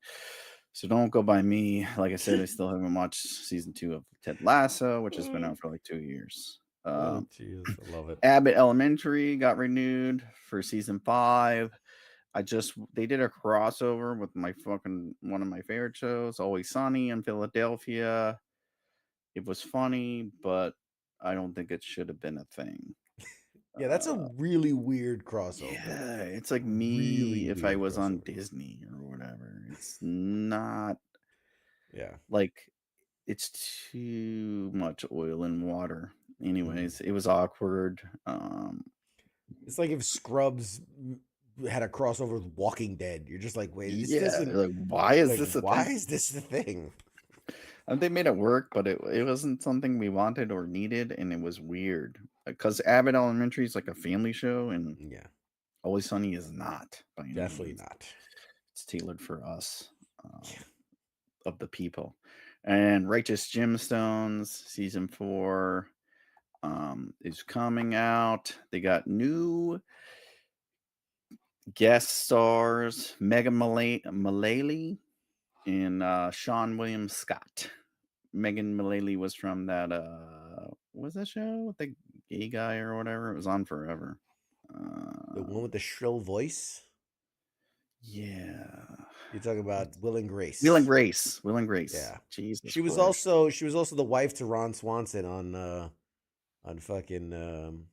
So don't go by me. Like I said, I still haven't watched season 2 of Ted Lasso, which has been out for 2 years. Oh, jeez, I love it. Abbott Elementary got renewed for season 5. They did a crossover with one of my favorite shows, Always Sunny in Philadelphia. It was funny, but I don't think it should have been a thing. Yeah, that's a really weird crossover. Yeah, it's like me really if I was on Disney or whatever. It's not. Yeah. It's too much oil and water. Anyways, it was awkward. It's like if Scrubs had a crossover with Walking Dead. You're just like, wait, why is this a thing? Why is this the thing? They made it work, but it wasn't something we wanted or needed, and it was weird. Because Abbott Elementary is like a family show, and yeah, Always Sunny is not. Definitely not. It's tailored for us, of the people. And Righteous Gemstones season 4 is coming out. They got new guest stars, Megan Mullally and Sean William Scott. Megan Mullally was from that what was that show with the gay guy or whatever? It was on forever. The one with the shrill voice. Yeah. You're talking about Will and Grace. Will and Grace. Will and Grace. Yeah. Jesus She was Christ. also the wife to Ron Swanson on fucking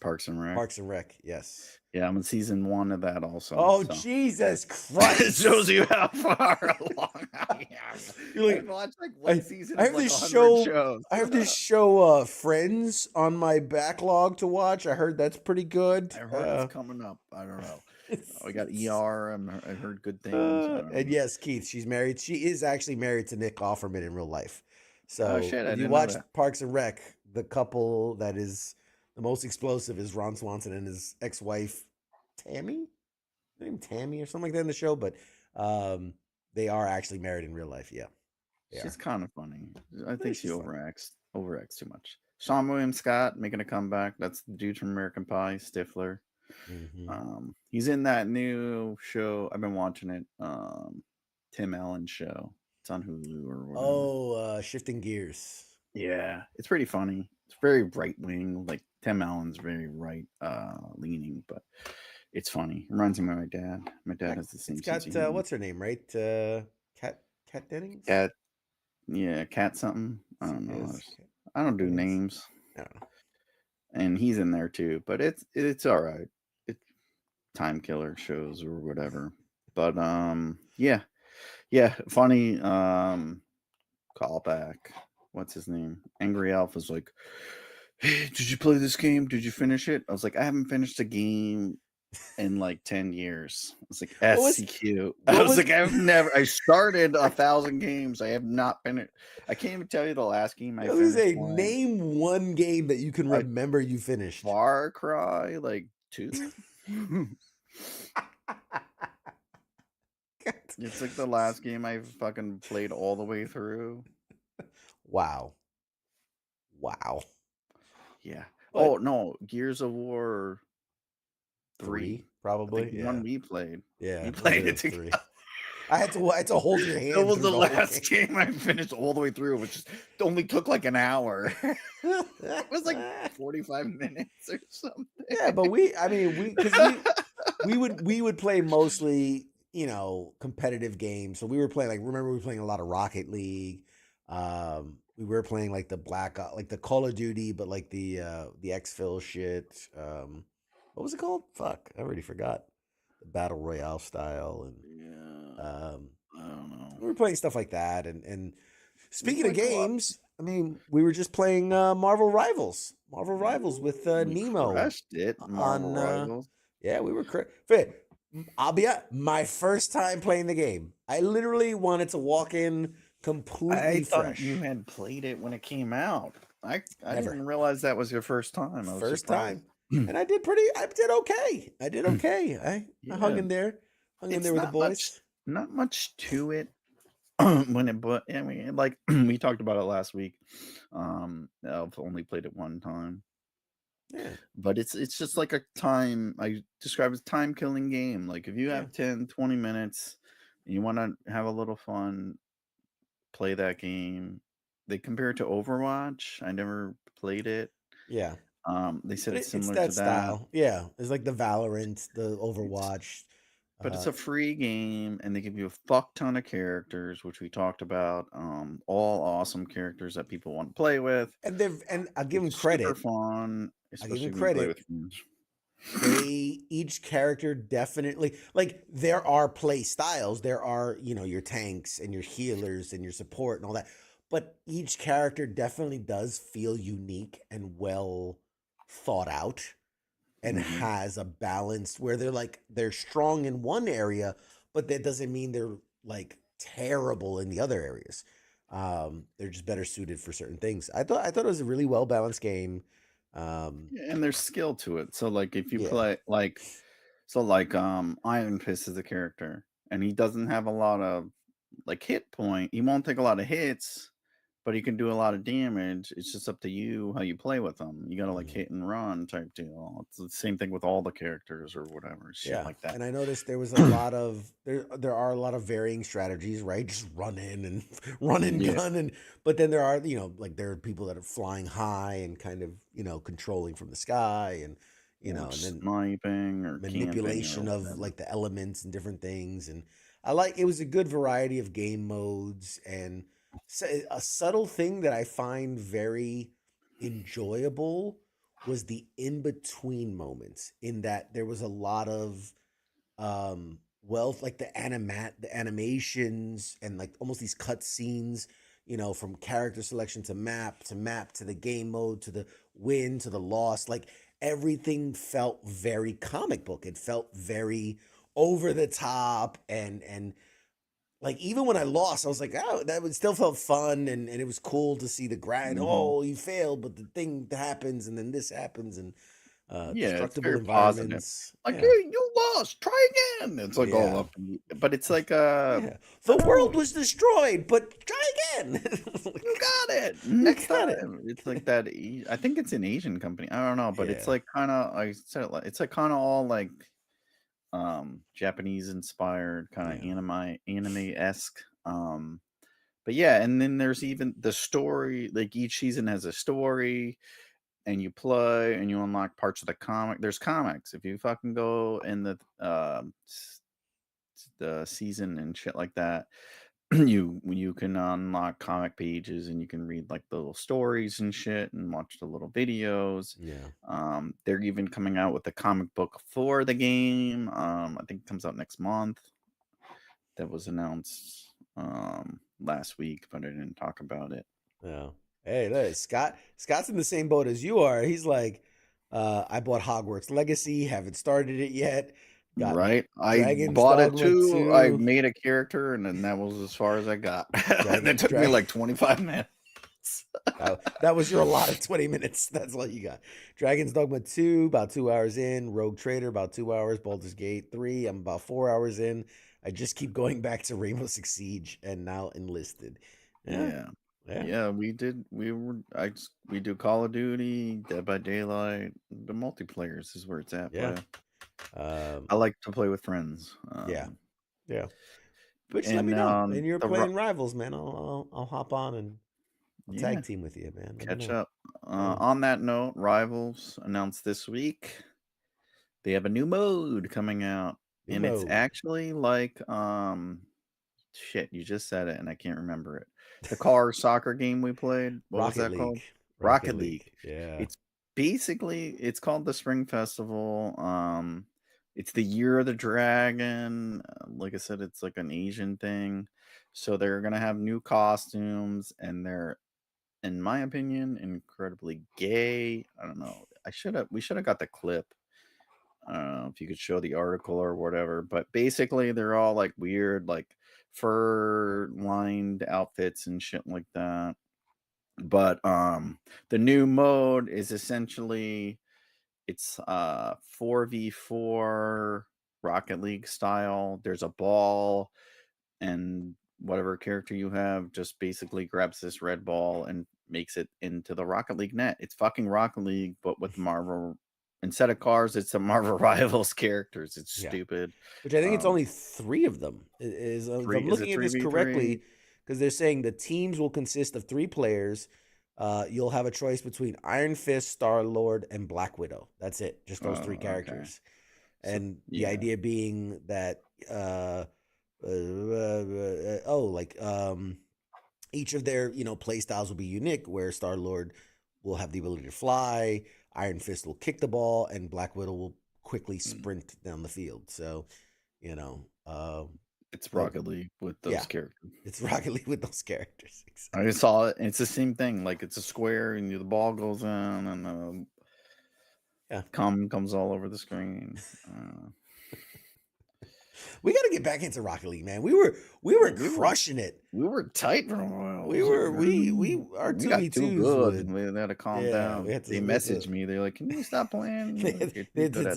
Parks and Rec. Parks and Rec. Yes. Yeah, I'm in season 1 of that also. Oh so. Jesus It Christ! shows you how far along I am. You're like, I've watched like one season I of have like this 100 show. shows. I have this show, Friends, on my backlog to watch. I heard that's pretty good. I heard it's coming up. I don't know. We got ER. I heard good things. I don't And know. yes, Keith, she's married. She is actually married to Nick Offerman in real life. So Oh, shit, I if you didn't know watch that. Parks and Rec, the couple that is the most explosive is Ron Swanson and his ex-wife Tammy. Her name Tammy or something like that in the show, but they are actually married in real life. Yeah, they She's are. kind of funny. I think she she's fun. overacts too much. Sean William Scott making a comeback. That's the dude from American Pie, Stifler. Mhm. He's in that new show. I've been watching it. Tim Allen show. It's on Hulu or whatever. Oh, Shifting Gears. Yeah, it's pretty funny. It's very right wing. Like Tim Allen's very right leaning, but it's funny. Reminds me of my dad. My dad has the same It's sense of got humor. what's her name, right? Cat Dennings. Cat, yeah, Cat something. I don't know. I don't do names. I don't know. And he's in there too, but it's all right. It's time killer shows or whatever. But yeah, funny callback. What's his name? Angry Alpha's like, hey, did you play this game? Did you finish it? I was like, I haven't finished a game in like 10 years. I was like, SCQ. I started 1,000 games. I have not finished. I can't even tell you the last game I finished. Name one game that you can remember you finished. Far Cry, like 2. It's like the last game I fucking played all the way through. Wow. Yeah. But oh no, Gears of War 3 probably. The one we played. Yeah, we played it together. 3. I had to hold your hand. That was the last game I finished all the way through, which only took like an hour. It was like 45 minutes or something. Yeah, but we would play mostly, competitive games. So we were playing we were playing a lot of Rocket League. We were playing like the like the Call of Duty, but like the exfil shit. What was it called? Fuck, I already forgot. The Battle Royale style and I don't know. We were playing stuff like that. And speaking of games, we were just playing Marvel Rivals. Marvel Rivals with Nemo. Crushed it. Marvel Rivals. Yeah, we were. I'll be honest, my first time playing the game. I literally wanted to walk in completely fresh. I thought you had played it when it came out. I didn't realize that was your first time. First time. And I did okay. I hung in there. Hung in there with the boys. Not much to it. Like we talked about it last week. I've only played it one time. Yeah. But it's just like I describe it as time killing game. Like if you have 10, 20 minutes and you want to have a little fun, play that game. They compare it to Overwatch. I never played it. Yeah. They said it's similar to that to style. Yeah. It's like the Valorant, the Overwatch. But it's a free game, and they give you a fuck ton of characters, which we talked about. All awesome characters that people want to play with. And I'll give them credit. Super fun. I'll give them credit. Each character definitely, like, there are play styles. There are, your tanks and your healers and your support and all that. But each character definitely does feel unique and well thought out. And has a balance where they're strong in one area, but that doesn't mean they're like terrible in the other areas. They're just better suited for certain things. I thought it was a really well balanced game. And there's skill to it. So like if you play Iron Fist is a character, and he doesn't have a lot of hit point. He won't take a lot of hits, but he can do a lot of damage. It's just up to you how you play with them. You gotta hit and run type deal. It's the same thing with all the characters or whatever, shit like that. And I noticed there was a lot of there are a lot of varying strategies, right? Just run in and gun, but then there are there are people that are flying high and kind of controlling from the sky, and you know, or and then sniping or camping or manipulation of whatever. like the elements and different things. And I like it was a good variety of game modes and a subtle thing that I find very enjoyable was the in between moments, in that there was a lot of wealth, like the animations and like almost these cut scenes, you know, from character selection to map to the game mode to the win to the loss. Like everything felt very comic book. It felt very over the top, and like even when I lost, I was like, oh, that would still felt fun, and it was cool to see the grind. Hmm. Oh, you failed, but the thing happens, and then this happens, and Yeah, it's destructible very positive. environments. Like, Yeah, hey, you lost, try again. It's like all yeah. up, but it's like Yeah. I The don't world know. was destroyed, but try again. You got it. You Next got it. time. It's like that. I think it's an Asian company. I don't know, but it's Yeah. like kind of. I said it it's like kind of all like Japanese inspired, kind of Yeah. anime-esque. But yeah, and then there's even the story. Like each season has a story, and you play and you unlock parts of the comic. There's comics. If you fucking go in the season and shit like that, you can unlock comic pages and you can read like the little stories and shit and watch the little videos. Yeah. They're even coming out with a comic book for the game. I think it comes out next month. That was announced last week, but I didn't talk about it. Yeah. Hey, look, Scott's in the same boat as you are. He's like, I bought Hogwarts Legacy, haven't started it yet. Got Right? I Dragon's bought it Dogma too. I 2. made a character, and then that was as far as I got. Dragon That took me Drag like 25 minutes. that was your allotted 20 minutes. That's all you got. Dragon's Dogma 2, about 2 hours in. Rogue Trader, about 2 hours. Baldur's Gate 3, I'm about 4 hours in. I just keep going back to Rainbow Six Siege and now Enlisted. Yeah. Yeah. Yeah. Yeah, we did. We do Call of Duty, Dead by Daylight. The multiplayers is where it's at. Yeah. Play. Um, I like to play with friends. yeah. Yeah. But just let me And know. And you're the playing Rivals, man. I'll hop on and I'll yeah, tag team with you, man. Let me catch know. up. Yeah. On that note, Rivals announced this week they have a new mode coming out, New and it's mode. actually like shit. You just said it, and I can't remember it. The car soccer game we played. What was Rocket that League. called? Rocket League. Yeah. It's basically it's called the Spring Festival. It's the Year of the Dragon. Like I said, it's like an Asian thing. So they're gonna have new costumes, and they're, in my opinion, incredibly gay. I don't know. We should have got the clip. I don't know if you could show the article or whatever, but basically they're all like weird, like fur lined outfits and shit like that. But the new mode is essentially it's 4v4 Rocket League style. There's a ball, and whatever character you have just basically grabs this red ball and makes it into the Rocket League net. It's fucking Rocket League, but with Marvel. Instead of cars, it's the Marvel Rivals characters. It's Yeah. stupid. Which I think it's Um, only 3 of them. Is if I'm is it looking at this 3v3? correctly, because they're saying the teams will consist of 3 players. You'll have a choice between Iron Fist, Star Lord, and Black Widow. That's it. Just those 3 Oh, okay. characters. So And the yeah, idea being that each of their play styles will be unique, where Star Lord will have the ability to fly, Iron Fist will kick the ball, and Black Widow will quickly sprint down the field. So you know it's the- Rocket League with those yeah. characters. it's Rocket League with those characters. I just saw it. And it's the same thing. Like it's a square, and the ball goes in, and Yeah. comes all over the screen. We got to get back into Rocket League, man. We were crushing it. We were tight for a while. We were our we got 2v2s too good. would. We had to calm Yeah, down. we had to- They we had messaged to- me. They're like, "Can you stop playing? They You're too had good at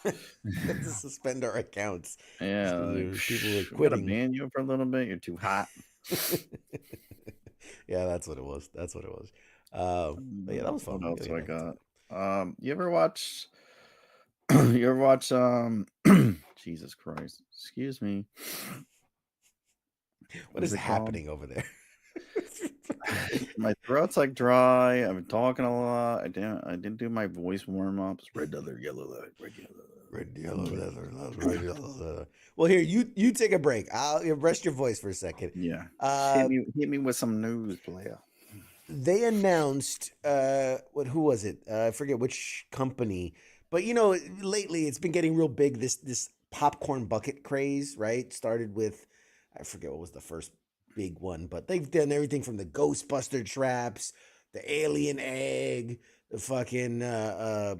to suspend our accounts. yeah, People were we gotta quitting. ban you for a little bit. You're too hot." Yeah, that's what it was. But yeah, that was fun. What else We do I gotta get back got? You ever watch? You ever watch? Jesus Christ! Excuse me. What is it called? happening over there? My throat's like dry. I've been talking a lot. I didn't do my voice warm ups. Red leather, yellow leather, red yellow. Red, yellow, leather, red, yellow, leather. Well, here you take a break. I'll rest your voice for a second. Yeah. Uh, Hit me with some news, player. they announced who was it? I forget which company, but lately it's been getting real big. This popcorn bucket craze, right? Started with I forget what was the first big one, but they've done everything from the Ghostbuster traps, the alien egg, the fucking the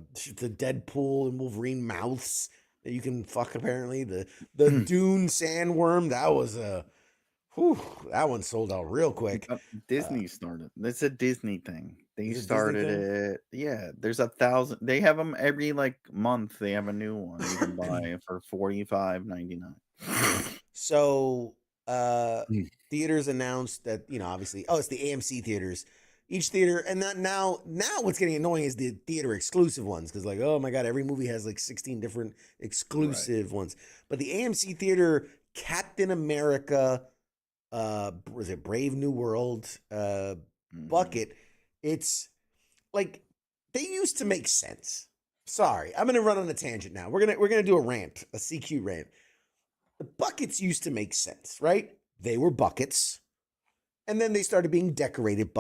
Deadpool and Wolverine mouths that you can fuck. Apparently, the Dune sandworm that was a. Whew, that one sold out real quick. Disney started. It's a Disney thing. They Is it a Disney started thing? it. Yeah, there's 1,000. They have them every like month. They have a new one you can buy for $45.99. So Mm. theaters announced that, obviously, it's the AMC theaters. Each theater, and now what's getting annoying is the theater exclusive ones, because like, oh my god, every movie has like 16 different exclusive ones. But the AMC theater Captain America, was it Brave New World bucket? It's like they used to make sense. Sorry, I'm gonna run on a tangent now. We're gonna do a rant, a CQ rant. The buckets used to make sense, right? They were buckets. And then they started being decorated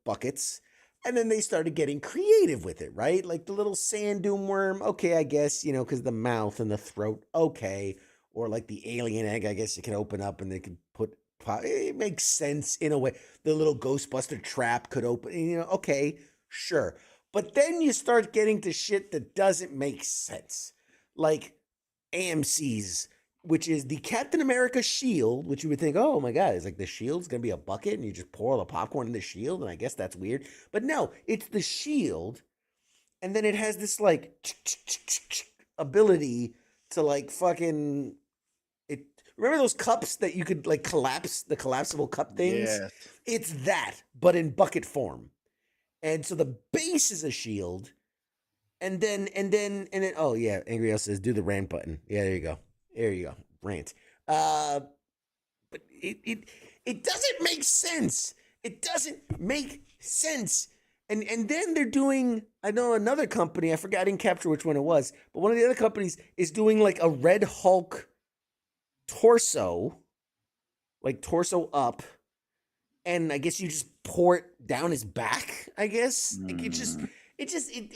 buckets. And then they started getting creative with it, right? Like the little sand dune worm. Okay, I guess, because the mouth and the throat. Okay. Or like the alien egg, I guess you can open up and they could put. It makes sense in a way. The little Ghostbuster trap could open. Okay, sure. But then you start getting to shit that doesn't make sense. Like AMC's, which is the Captain America shield, which you would think, oh my god, it's like the shield's gonna be a bucket and you just pour all the popcorn in the shield, and I guess that's weird. But no, it's the shield, and then it has this like ability to like fucking it. Remember those cups that you could like collapse, the collapsible cup things? Yes. It's that, but in bucket form. And so the base is a shield, and then oh yeah, Angry House says do the rant button. Yeah, there you go. There you go. Rant. But it doesn't make sense. It doesn't make sense. And then they're doing, I know another company, I forgot, I didn't capture which one it was, but one of the other companies is doing like a Red Hulk torso, like torso up, and I guess you just pour it down his back, I guess. Like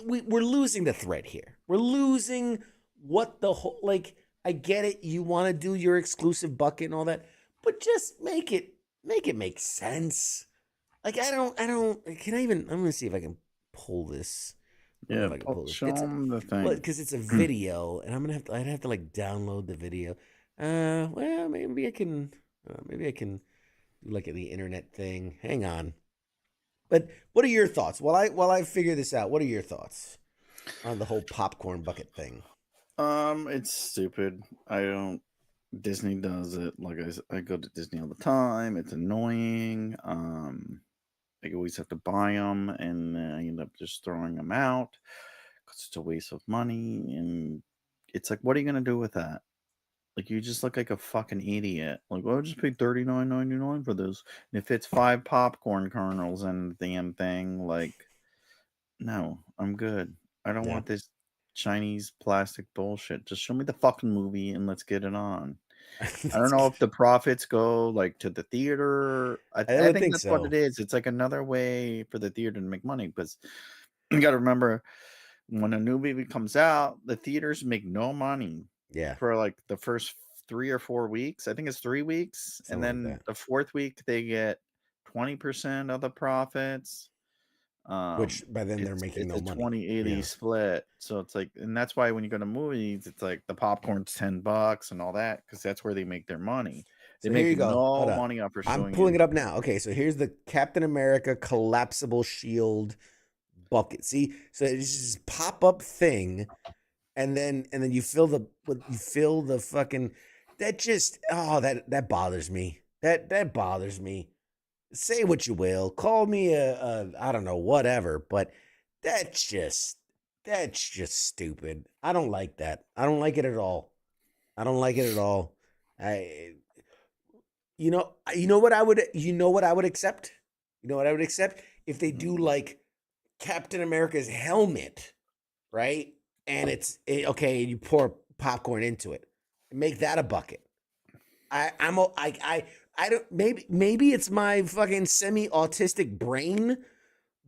we're losing the thread here. We're losing what the whole, like, I get it. You want to do your exclusive bucket and all that, but just make it make sense. Like, I'm gonna see if I can pull this. Yeah, If I can pull this. show them the thing. Because it's a video, and I'd have to like download the video. Well, maybe I can do like the internet thing. Hang on. But what are your thoughts? While I figure this out, what are your thoughts on the whole popcorn bucket thing? It's stupid. Disney does it. Like I go to Disney all the time. It's annoying. I always have to buy them, and I end up just throwing them out because it's a waste of money. And it's like, what are you gonna do with that? Like, you just look like a fucking idiot. Like, well, I just paid $39.99 for this, and it fits 5 popcorn kernels in the damn thing. Like, no, I'm good. I don't Yeah. want this Chinese plastic bullshit. Just show me the fucking movie and let's get it on. I don't know if the profits go like to the theater. I would think think that's what so. it is. It's like another way for the theater to make money, because you got to remember, when a new movie comes out, the theaters make no money Yeah. for like the first 3 or 4 weeks. I think it's 3 weeks, Something and like then that. the 4th week they get 20% of the profits. Which by then they're It's making no a money. 20/80 Yeah. split. So it's like, and that's why when you go to movies, it's like the popcorn's $10 and all that, because that's where they make their money. They So here make you go. Hold no up. money off for I'm showing pulling you. it up now. Okay, so here's the Captain America collapsible shield bucket. See, so it's just pop-up thing, and then you fill the fucking, that just, that bothers me. That bothers me. Say what you will, call me a I don't know, whatever, but that's just stupid. I don't like that. I don't like it at all. I don't like it at all. I you know what I would accept? You know what I would accept? If they do like Captain America's helmet, right? And okay, you pour popcorn into it. Make that a bucket. I don't maybe it's my fucking semi-autistic brain,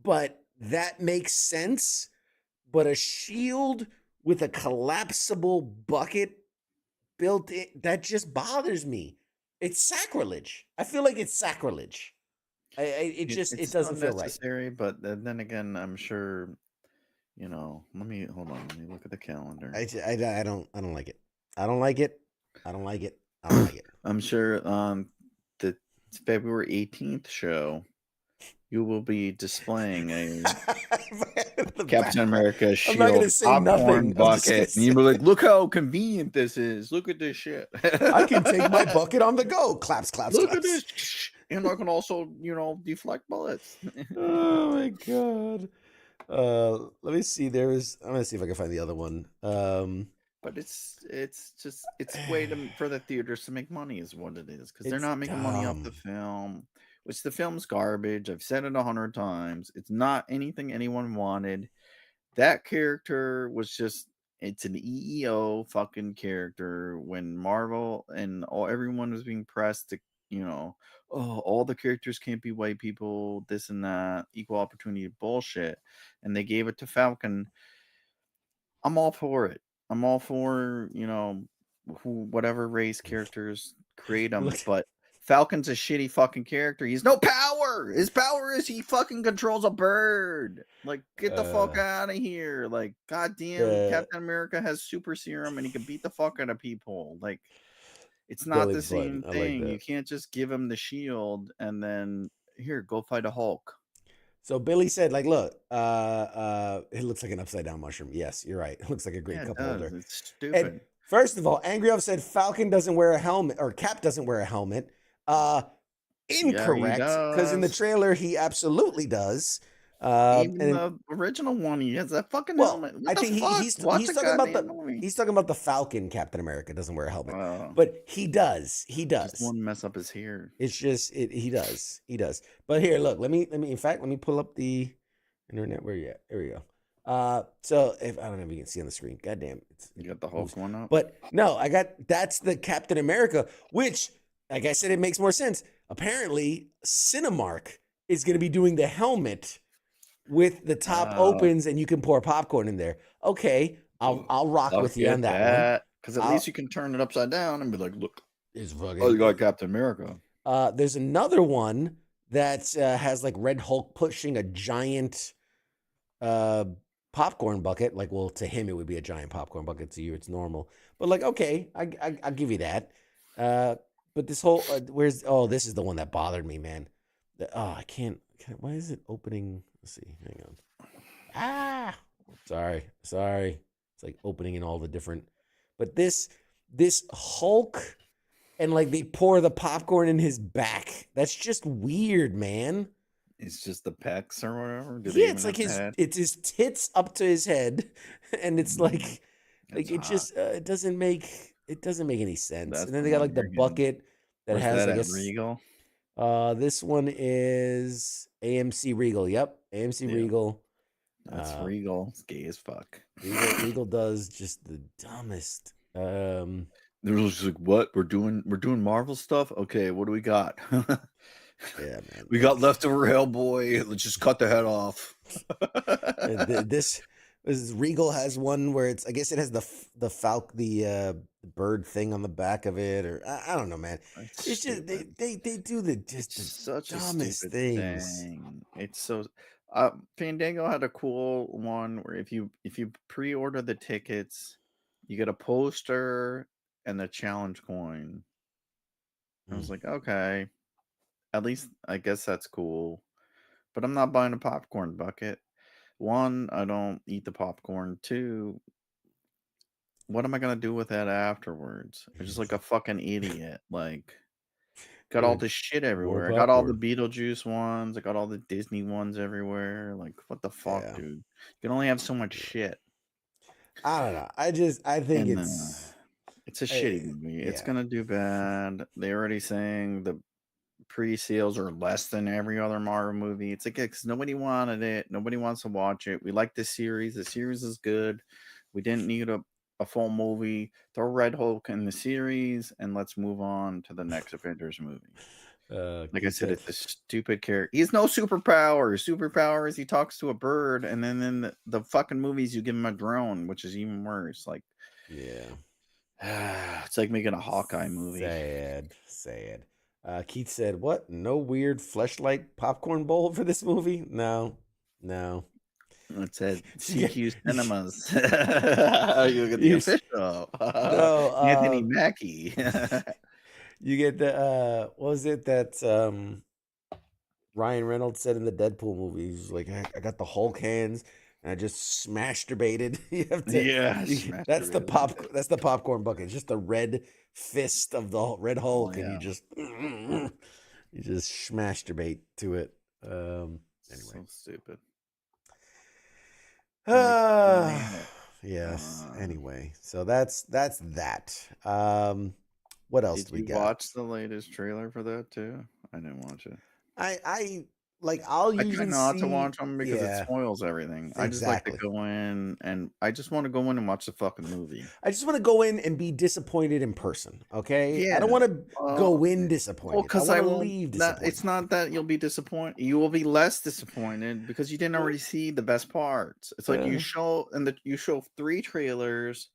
but that makes sense. But a shield with a collapsible bucket built in, that just bothers me. It's sacrilege. I feel like it's sacrilege. It It's doesn't feel right. unnecessary, but then again, I'm sure, let me hold on. Let me look at the calendar. I don't like it. I don't like it. I don't like it. I don't like it. I'm sure the February 18th show, you will be displaying a Captain America I'm not shield gonna say popcorn nothing. I'm just gonna bucket, and you'll be like, "Look how convenient this is! Look at this shit! I can take my bucket on the go. Claps, claps, Look claps. at this!" And I can also, deflect bullets. Oh my god. Let me see. I'm gonna see if I can find the other one. But it's way for the theaters to make money is what it is, because they're It's not making money off the dumb. film, which the film's garbage. I've said it 100 times. It's not anything anyone wanted. That character was just, it's an EEO fucking character when Marvel and everyone was being pressed to, oh, all the characters can't be white people, this and that, equal opportunity bullshit. And they gave it to Falcon. I'm all for it. I'm all for, whatever race characters create them, Look, but Falcon's a shitty fucking character. He's no power. His power is he fucking controls a bird. Like, get the fuck out of here. Like, goddamn, Captain America has super serum and he can beat the fuck out of people. Like, it's not Billy the the Button. same I like thing. that. You can't just give him the shield and then here, go fight a Hulk. So Billy said, like, look, it looks like an upside down mushroom. Yes, you're right. It looks like a great Yeah, it cup does. holder. It's And stupid. first of all, Angry Elf said Falcon doesn't wear a helmet, or Cap doesn't wear a helmet. Incorrect, because in the does. trailer he absolutely does. Even And the original one, he has that fucking well, helmet. What I the think fuck? Watch he's the talking about goddamn movie. he's talking about the Falcon Captain America doesn't wear a helmet, Wow. but he does. He Just does. one mess up his hair. It's just he does. He does. But here, look, let me in fact, let me pull up the internet. Where you at? There we go. So if I don't know if you can see on the screen. Goddamn. You got the Hulk one up? But no, that's the Captain America, which, like I said, it makes more sense. Apparently, Cinemark is going to be doing the helmet with the top opens, and you can pour popcorn in there. Okay, I'll rock with you on that one. Because at least you can turn it upside down and be like, look, It's you got Captain America. There's another one that has like Red Hulk pushing a giant popcorn bucket. Like, well, to him it would be a giant popcorn bucket. To you, it's normal. But like, okay, I'll give you that. But this whole this is the one that bothered me, man. I can't. Why is it opening? Let's see. Hang on. Sorry. It's like opening in all the different. But this Hulk, and like they pour the popcorn in his back. That's just weird, man. It's just the pecs or whatever. Yeah, it's like it's his tits up to his head, and it's like it just it doesn't make any sense. That's and then the they got one like the you're getting. bucket that Where's has, that I at guess, Regal? This one is AMC Regal. Yep, AMC Regal. That's Regal. It's gay as fuck. Regal does just the dumbest. They're just like, what? We're doing Marvel stuff? Okay, what do we got? Yeah, man. We got leftover Hellboy. Let's just cut the head off. This Regal has one where it's, I guess it has the bird thing on the back of it, or I don't know, man. It's just they do the such dumbest a stupid things. thing. It's so Fandango had a cool one where if you pre-order the tickets, you get a poster and the challenge coin. I was like, okay, at least I guess that's cool. But I'm not buying a popcorn bucket. One, I don't eat the popcorn. Two, what am I gonna do with that afterwards? I'm just like a fucking idiot. Like, got all this shit everywhere. I got all the Beetlejuice ones. I got all the Disney ones everywhere. Like, what the fuck, dude? You can only have so much shit. I don't know. I think it's a shitty movie. It's gonna do bad. They already saying the pre-sales are less than every other Marvel movie. It's like because nobody wanted it, nobody wants to watch it. We like the series. The series is good. We didn't need a full movie. Throw Red Hulk in the series, and let's move on to the next Avengers movie. Like I Keith said, said, it's a stupid character. He's no superpower. Superpower is he talks to a bird, and then in the fucking movies you give him a drone, which is even worse. Like, yeah. it's like making a Hawkeye movie. Sad. Keith said, "What? No weird fleshlight popcorn bowl for this movie? No. It said You CQ get- Cinemas. You get the you- official no, Anthony Mackie. you get the what was it that Ryan Reynolds said in the Deadpool movie? He's like, I got the Hulk hands and I just masturbated. You have to, Yeah, that's the masturbated. that's the popcorn bucket. It's just the red fist of the Red Hulk, and yeah. you just masturbate to it. Anyway, So stupid. yes. Anyway, so that's that. What else Did do we you got? watch the latest trailer for that too? I didn't watch it. I like. I'll I usually try not see, to watch them because it yeah, spoils everything. I just like to exactly. go in and I just want to go in and watch the fucking movie. I just want to go in and be disappointed in person. Okay, I don't Yeah. want to go in disappointed. Well, because I I want to won't. leave disappointed. It's not that you'll be disappointed. You will be less disappointed because you didn't already see the best parts. It's like you show you show 3 trailers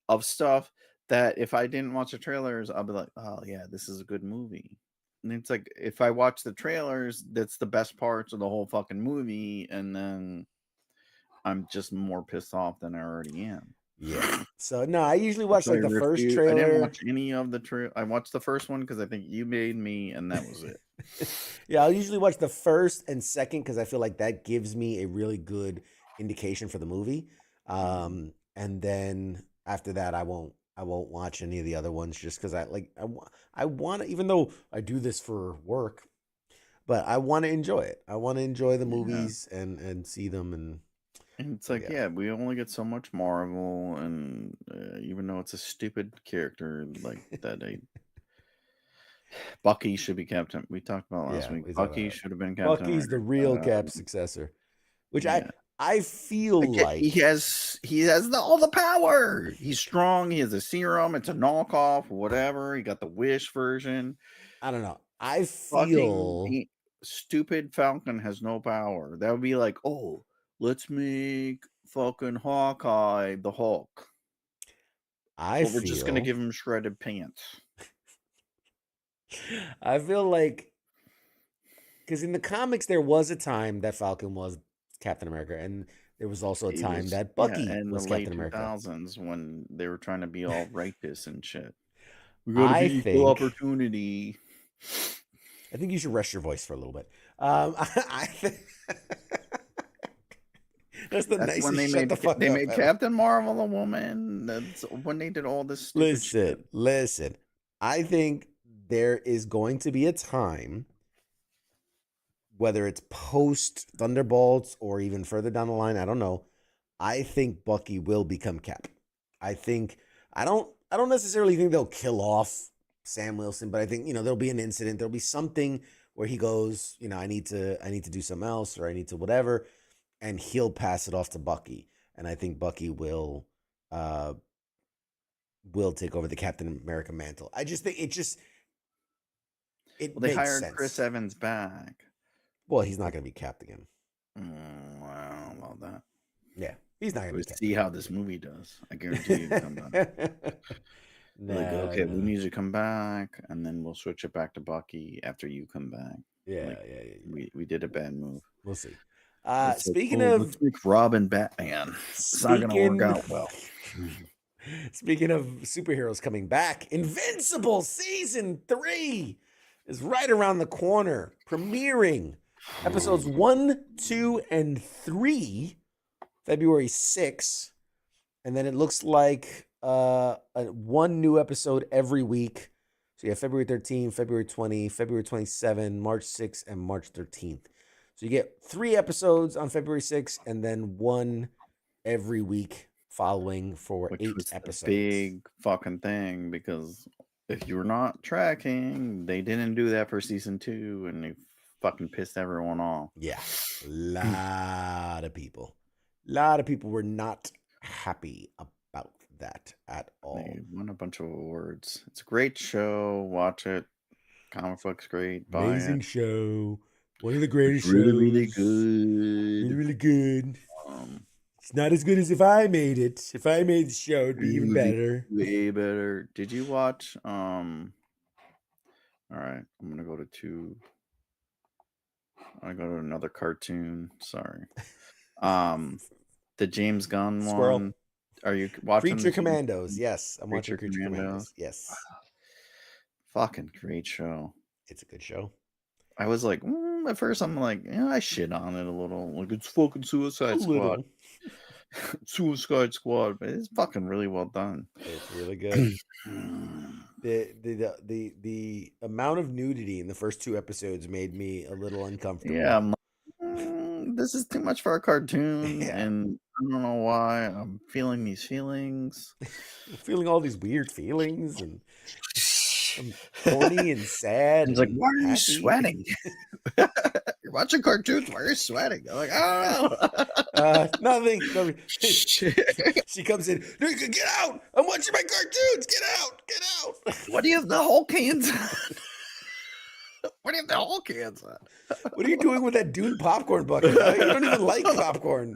of stuff that if I didn't watch the trailers, I'll be like, oh yeah, this is a good movie. And it's like if I watch the trailers, that's the best parts of the whole fucking movie, and then I'm just more pissed off than I already am. Yeah. So no, I usually watch So like the first trailer. I didn't watch any of the I watched the first one because I think you made me, and that was it. Yeah, I'll usually watch the first and second because I feel like that gives me a really good indication for the movie. And then after that, I won't watch any of the other ones just because I want to, even though I do this for work, but I want to enjoy it. I want to enjoy the movies and see them and it's like, yeah, we only get so much Marvel, and even though it's a stupid character like that, Bucky should be Captain. We talked about last week. Bucky should have been Captain. Bucky's the real Cap successor, which I feel like he has all the power. He's strong. He has a serum. It's a knockoff, whatever. He got the Wish version. I don't know. I feel stupid Falcon has no power. That would be like, oh, let's make fucking Hawkeye the Hulk. We're just gonna give him shredded pants. I feel like because in the comics there was a time that Falcon was Captain America, and there was also a time that Bucky was Captain America. In the late 2000s when they were trying to be all righteous and shit. We gotta be equal opportunity. I think you should rest your voice for a little bit. I think that's nicest when they made they made Captain Marvel a woman. That's when they did all this stupid shit. Listen. I think there is going to be a time, whether it's post Thunderbolts or even further down the line, I don't know. I think Bucky will become Cap. I don't necessarily think they'll kill off Sam Wilson, but I think, there'll be an incident. There'll be something where he goes, I need to do something else, or I need to whatever, and he'll pass it off to Bucky. And I think Bucky will take over the Captain America mantle. I just think they hired Chris Evans back. Well, he's not going to be Cap again. Wow, about that. Yeah, he's not going to be Cap. See how this movie does. I guarantee you. Okay, we need you to come back, and then we'll switch it back to Bucky after you come back. Yeah. We did a bad move. We'll see. Speaking of, let's make Robin Batman. It's not going to work out well. Speaking of superheroes coming back, Invincible Season 3 is right around the corner, premiering episodes 1, 2, and 3, February 6th. And then it looks like one new episode every week. So you have February 13, February 20, February 27, March 6th, and March 13th. So you get 3 episodes on February 6th and then one every week following for 8 episodes. Big fucking thing because if you're not tracking, they didn't do that for season 2, and they fucking pissed everyone off. Yeah, a lot of people were not happy about that at all. They won a bunch of awards. It's a great show. Watch it. Comic book's great. Buy Amazing it. show. One of the greatest It's really, shows. really good. Really, really good. Um, It's not as good as if I made it. If I made the show, it'd be even better. Way better. Did you watch? All right, I'm gonna go to 2. I go to another cartoon. Sorry. The James Gunn Squirrel. one. Are you watching Creature the Commandos. Yes, I'm watching Creature Creature Commandos? Commandos. Yes, Fucking great show. it's a good show. I was like, at first I'm like, yeah, I shit on it a little. Like, it's fucking Suicide Squad. Little. Suicide Squad, but it's fucking really well done. It's really good. The amount of nudity in the first 2 episodes made me a little uncomfortable. Yeah, I'm like, this is too much for a cartoon, Yeah. and I don't know why I'm feeling these feelings. I'm feeling all these weird feelings, and I'm horny and sad. It's like, and why are you happy. sweating? You're watching cartoons. Why are you sweating? I'm like, oh, Nothing. shit. She comes in. Get out! I'm watching my cartoons. Get out! Get out! What do you have the whole cans on? What do you have the whole cans on? What are you doing with that Dune popcorn bucket? You don't even like popcorn.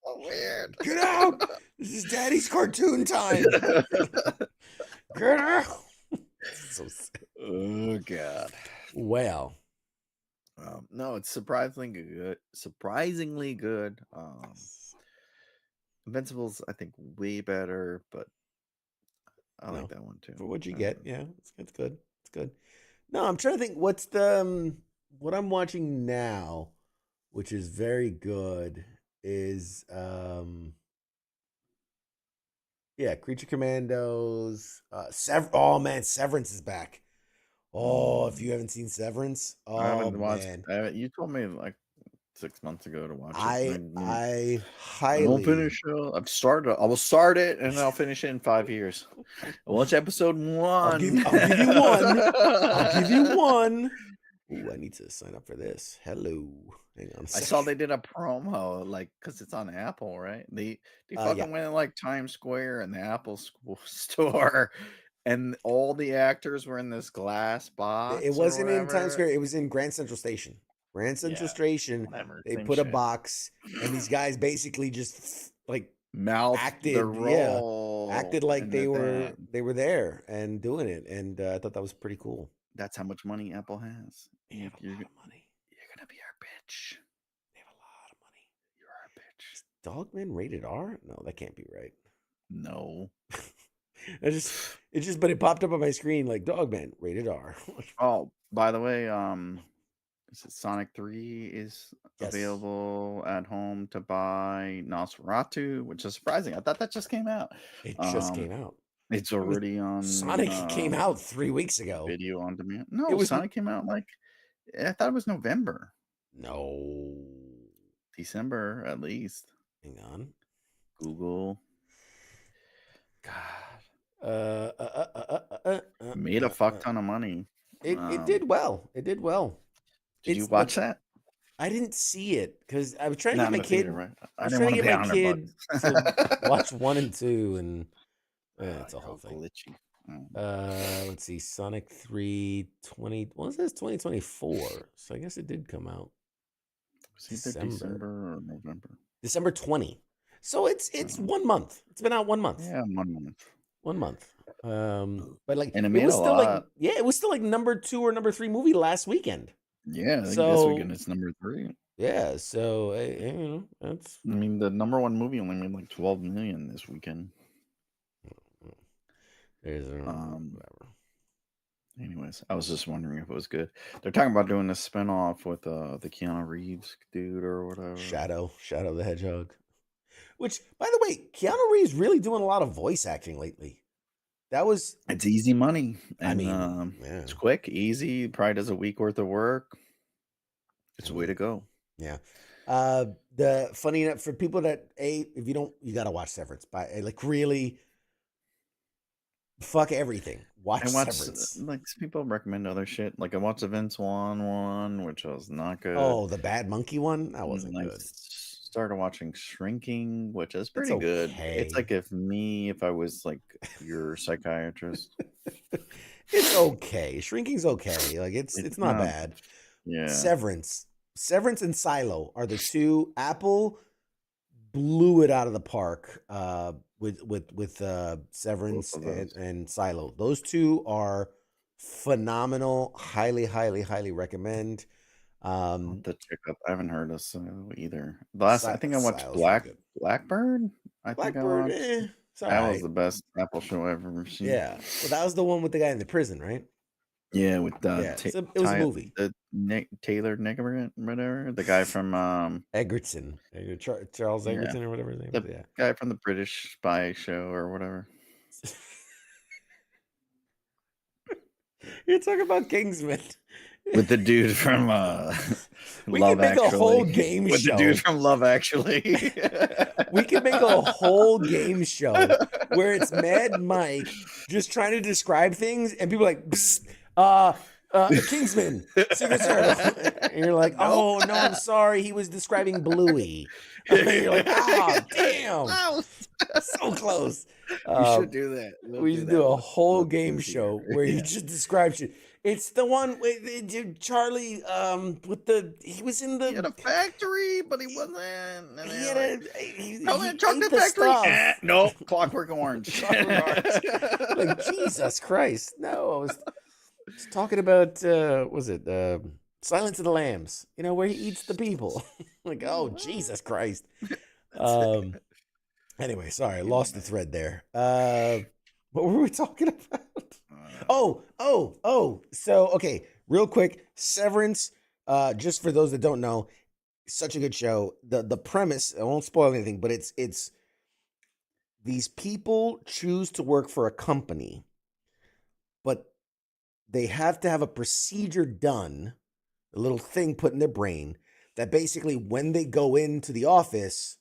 So weird. Get out! This is Daddy's cartoon time. Get out! So sad. Oh god. Well, No, it's surprisingly good. Surprisingly good. Invincible's, I think, way better, but I like that one too. for what you get, yeah, it's good. It's good. No, I'm trying to think. What's the what I'm watching now, which is very good, is Creature Commandos. Oh man, Severance is back. Oh, if you haven't seen Severance, oh I haven't watched. man, You told me like 6 months ago to watch it. I I won't highly finish it. I've started. I will start it and I'll finish it in 5 years. I'll watch episode 1. I'll give you one. I'll give you one. Ooh, I need to sign up for this. Hello. Hang on a I second. saw they did a promo, like, because it's on Apple, right? They fucking yeah. went in like Times Square and the Apple store, and all the actors were in this glass box. It or wasn't in whatever. Times Square. It was in Grand Central Station. Grand Central Yeah, Station. whatever, They same put a shit. box, and these guys basically just like Mouth acted, the role. acted like and they that- were there and doing it, and I thought that was pretty cool. That's how much money Apple has. They have a You're, lot of money. you're gonna be our bitch. They have a lot of money. You're our bitch. Is Dogman rated R? No, that can't be right. No. But it popped up on my screen like Dogman rated R. Oh, by the way, is it Sonic 3 is Yes. available at home to buy. Nosferatu, which is surprising. I thought that just came out. It just came out. It's already on Sonic came out 3 weeks ago. video on demand. No, It was- Sonic came out like, I thought it was November, No. December at least. Hang on. Google God. made a fuck ton of money. It did well. It did well. Did you It's watch that? I didn't see it because I was trying to Not get in my the kid. theater, right? I was didn't trying to wanna get pay my kid $100. to watch 1 and 2, and it's a whole How thing. glitchy. Mm. Let's see. Sonic 3 20. What was this? 2024. So I guess it did come out Was either December or November? December 20. So it's 1 month. It's been out 1 month. Yeah, 1 month. 1 month. But like And it it made was a still like lot. it was still like number 2 or number 3 movie last weekend. Yeah, I think this So- weekend it's number 3. Yeah, so that's I mean, the number 1 movie only made like 12 million this weekend. there's Um, whatever. Anyways, I was just wondering if it was good. They're talking about doing a spinoff with the Keanu Reeves dude or whatever. Shadow the Hedgehog. Which, by the way, Keanu Reeves really doing a lot of voice acting lately. That was It's easy money. And, I mean, yeah. it's quick, easy. Probably does a week worth of work. It's a way to go. Yeah. The funny enough for people that if you don't, you gotta watch Severance. Like really, Fuck everything. Watch I watch Severance. like some people recommend other shit. Like I watched the Vince Vaughn one, which was not good. Oh, the Bad Monkey one? That And wasn't I good. started watching Shrinking, which is It's pretty good. It's like okay. if I was like your psychiatrist. It's okay. Shrinking's okay. Like it's not not bad. Yeah. Severance and Silo are the two. Apple blew it out of the park with Severance Both of those. and Silo. Those two are phenomenal. Highly recommend. I'll have to check up. I haven't heard of Silo either. I think I watched Silo's really good. Blackbird. I think I Blackbird, watched. it's all That right. was the best Apple show I've ever seen. Yeah. Well, that was the one with the guy in the prison, right? Yeah, with so it was a movie. Taylor Nickerman, whatever, the guy from Egerton, Charles Yeah. Egerton, or whatever his name the is. Yeah. guy from the British Spy show or whatever. You're talking about Kingsman. With the dude from We Love could make Actually. a whole game with show. the dude from Love Actually. We could make a whole game show where it's Mad Mike just trying to describe things, and people are like, Psst, Kingsman, Secret Service. And you're like, oh, no, I'm sorry. He was describing Bluey. And you're like, oh, damn. So close. You should do that. We should do a whole game show where you just describe shit. It's the one with Charlie he was in the He had a factory, but he wasn't. And he had a chocolate factory. No, Clockwork Orange. Like Jesus Christ. No, I was talking about was it Silence of the Lambs, where he eats the people. Like, oh Jesus Christ. Anyway, sorry, I lost the thread there. What were we talking about? So okay, real quick, Severance. Just for those that don't know, such a good show. The premise, I won't spoil anything, but it's these people choose to work for a company, but they have to have a procedure done, a little thing put in their brain that basically when they go into the office,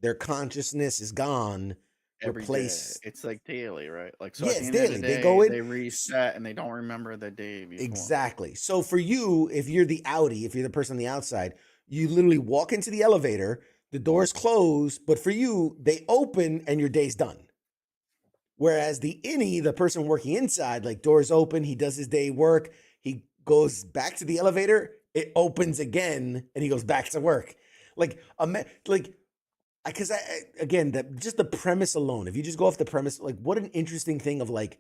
their consciousness is gone. Replace. It's like daily, right? Like, so yeah, at the it's end daily. of the day, They go in, they reset, and they don't remember the day before. Exactly. So for you, if you're the outie, if you're the person on the outside, you literally walk into the elevator, the doors close, but for you, they open and your day's done. Whereas the innie, the person working inside, like doors open, he does his day work, he goes back to the elevator, it opens again, and he goes back to work. Because again, just the premise alone, if you just go off the premise, like what an interesting thing of like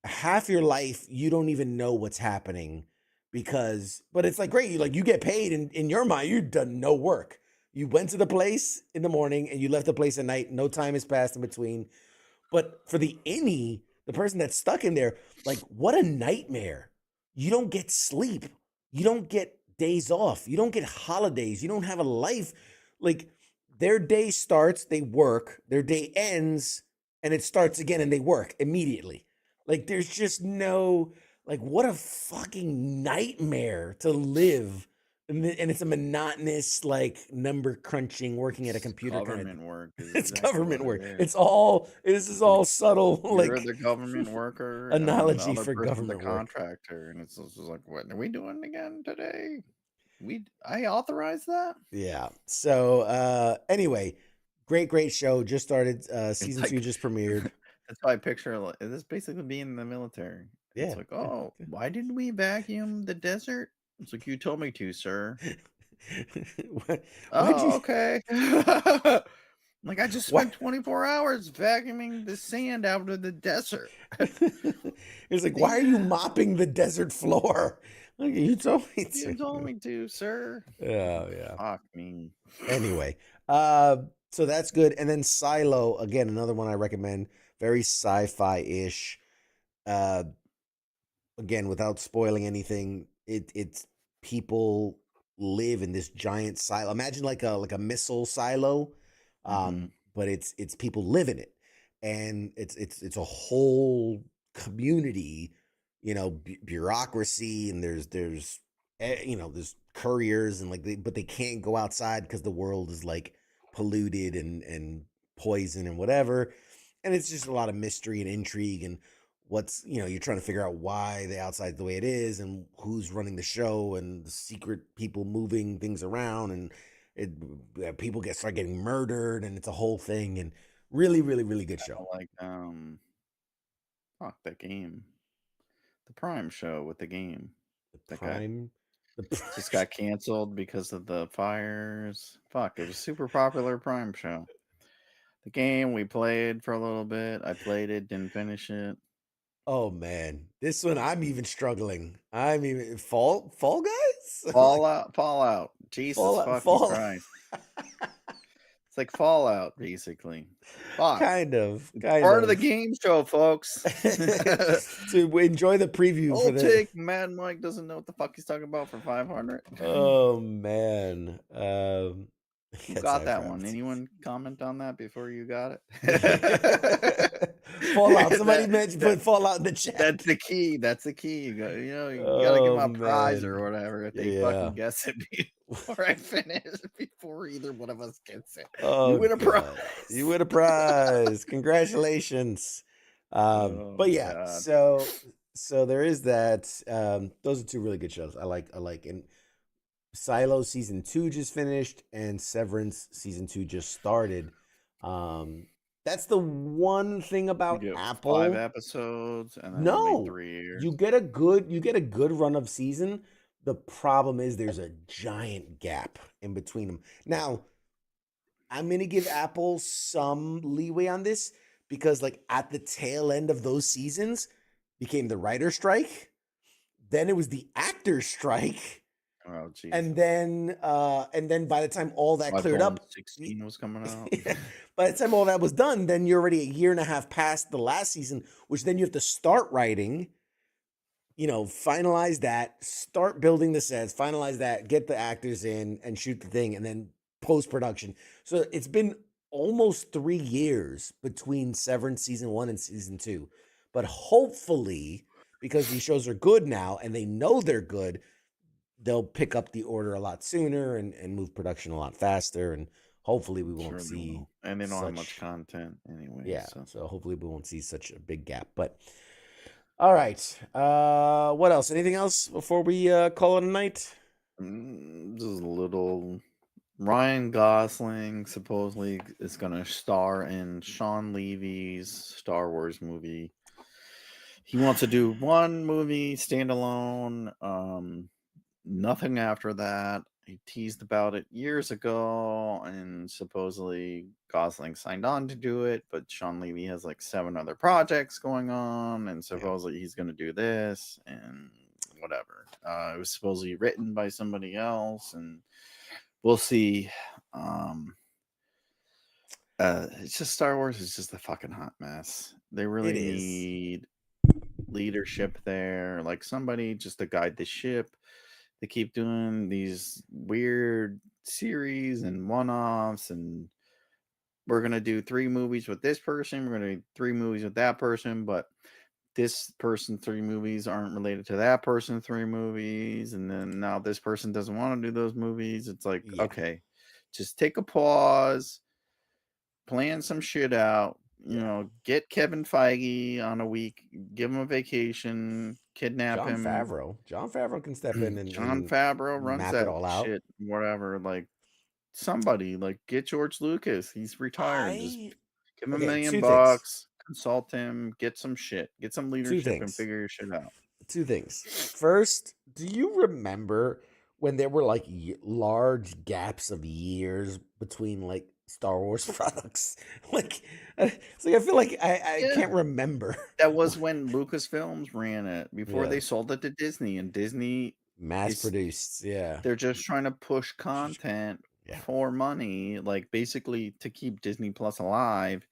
half your life, you don't even know what's happening but it's like great. You get paid and in your mind, you've done no work. You went to the place in the morning and you left the place at night. No time has passed in between. But for the innie, the person that's stuck in there, like what a nightmare. You don't get sleep. You don't get days off. You don't get holidays. You don't have a life. Like their day starts, they work, their day ends, and it starts again and they work immediately. Like there's just no, like what a fucking nightmare to live. And it's a monotonous, like number crunching, working at a computer government work. It's government work. This is all subtle, You're like the government worker. analogy and the other for person's government the work. contractor, and it's just like, what are we doing again today? I authorized that. Yeah. So anyway, great show. Just started. Season like- 2 just premiered. That's how I picture like, this basically being in the military. Yeah. It's like, oh, why didn't we vacuum the desert? It's like, you told me to, sir. Okay. Like, I just spent 24 hours vacuuming the sand out of the desert. It's like, why are you mopping the desert floor? Like, you told me to. You told me to, sir. Oh, yeah. Fuck me. Anyway, so that's good. And then Silo, again, another one I recommend. Very sci-fi-ish. Again, without spoiling anything, it's people live in this giant silo. Imagine like a missile silo, but it's people live in it, and it's a whole community, bureaucracy, and there's couriers and but they can't go outside because the world is like polluted and poison and whatever. and it's just a lot of mystery and intrigue and what's you're trying to figure out why the outside's the way it is and who's running the show and the secret people moving things around and people start getting murdered and it's a whole thing and really really really good show. Like fuck that game. The Prime show with the game. The That got Prime, just got canceled because of the fires. Fuck, it was super popular Prime show. The game we played for a little bit. I played it, didn't finish it. Oh man, this one I'm even struggling. I'm even Fall Guys, Fallout. Jesus Fallout, fucking Fall, Christ. It's like Fallout, basically. Fuck. kind of. Part of the game show, folks. To enjoy the preview for I'll the. take Mad Mike doesn't know what the fuck he's talking about for 500. Oh man, Who that's got that aircraft. one? Anyone comment on that before you got Fallout. it? Somebody mentioned put Fallout in the chat. That's the key. That's the key. You gotta give them a prize man. or whatever if they Yeah. fucking guess it before I finish. Before either one of us gets it, Oh, you win a God. prize. You win a prize. Congratulations. Oh, But yeah, God. so there is that. Those are two really good shows. I like, and Silo season 2 just finished, and Severance season 2 just started. That's the one thing You about get Apple. 5 episodes, and then No, only 3 years. you get a good run of season. The problem is there's a giant gap in between them. Now, I'm gonna give Apple some leeway on this because, like, at the tail end of those seasons, became the writer strike. Then it was the actor strike. Oh, jeez. And then by the time all that cleared up, 16 was coming out. by the time all that was done, then you're already a year and a half past the last season, which then you have to start writing, finalize that, start building the sets, finalize that, get the actors in and shoot the thing, and then post-production. So it's been almost 3 years between Severance season 1 and season 2. But hopefully, because these shows are good now and they know they're good, they'll pick up the order a lot sooner and move production a lot faster. And hopefully we won't see. And they don't have much content anyway. Yeah. So. So hopefully we won't see such a big gap. But all right. What else? Anything else before we call it a night? Just a little. Ryan Gosling supposedly is going to star in Sean Levy's Star Wars movie. He wants to do one movie standalone. Nothing after that. He teased about it years ago, and supposedly Gosling signed on to do it, but Sean Levy has like 7 other projects going on, and supposedly he's going to do this and whatever. It was supposedly written by somebody else, and we'll see. It's just Star Wars is just a fucking hot mess. They really need leadership there, like somebody just to guide the ship. They keep doing these weird series and one-offs, and we're gonna do 3 movies with this person, we're gonna do 3 movies with that person, but this person 3 movies aren't related to that person 3 movies, and then now this person doesn't want to do those movies. It's like, okay, just take a pause, plan some shit out. Get Kevin Feige on a week, give him a vacation, kidnap him. John Favreau can step in and John Favreau runs map that it all out. shit, whatever. Like somebody, like get George Lucas. He's retired. Just give him $1 million, consult him, get some shit, get some leadership, and figure your shit out. 2 things. First, do you remember when there were like large gaps of years between like Star Wars products? Like, it's like I feel like I can't remember. That was when Lucasfilms ran it before they sold it to Disney, and Disney mass produced. Yeah, they're just trying to push content for money, like basically to keep Disney Plus alive,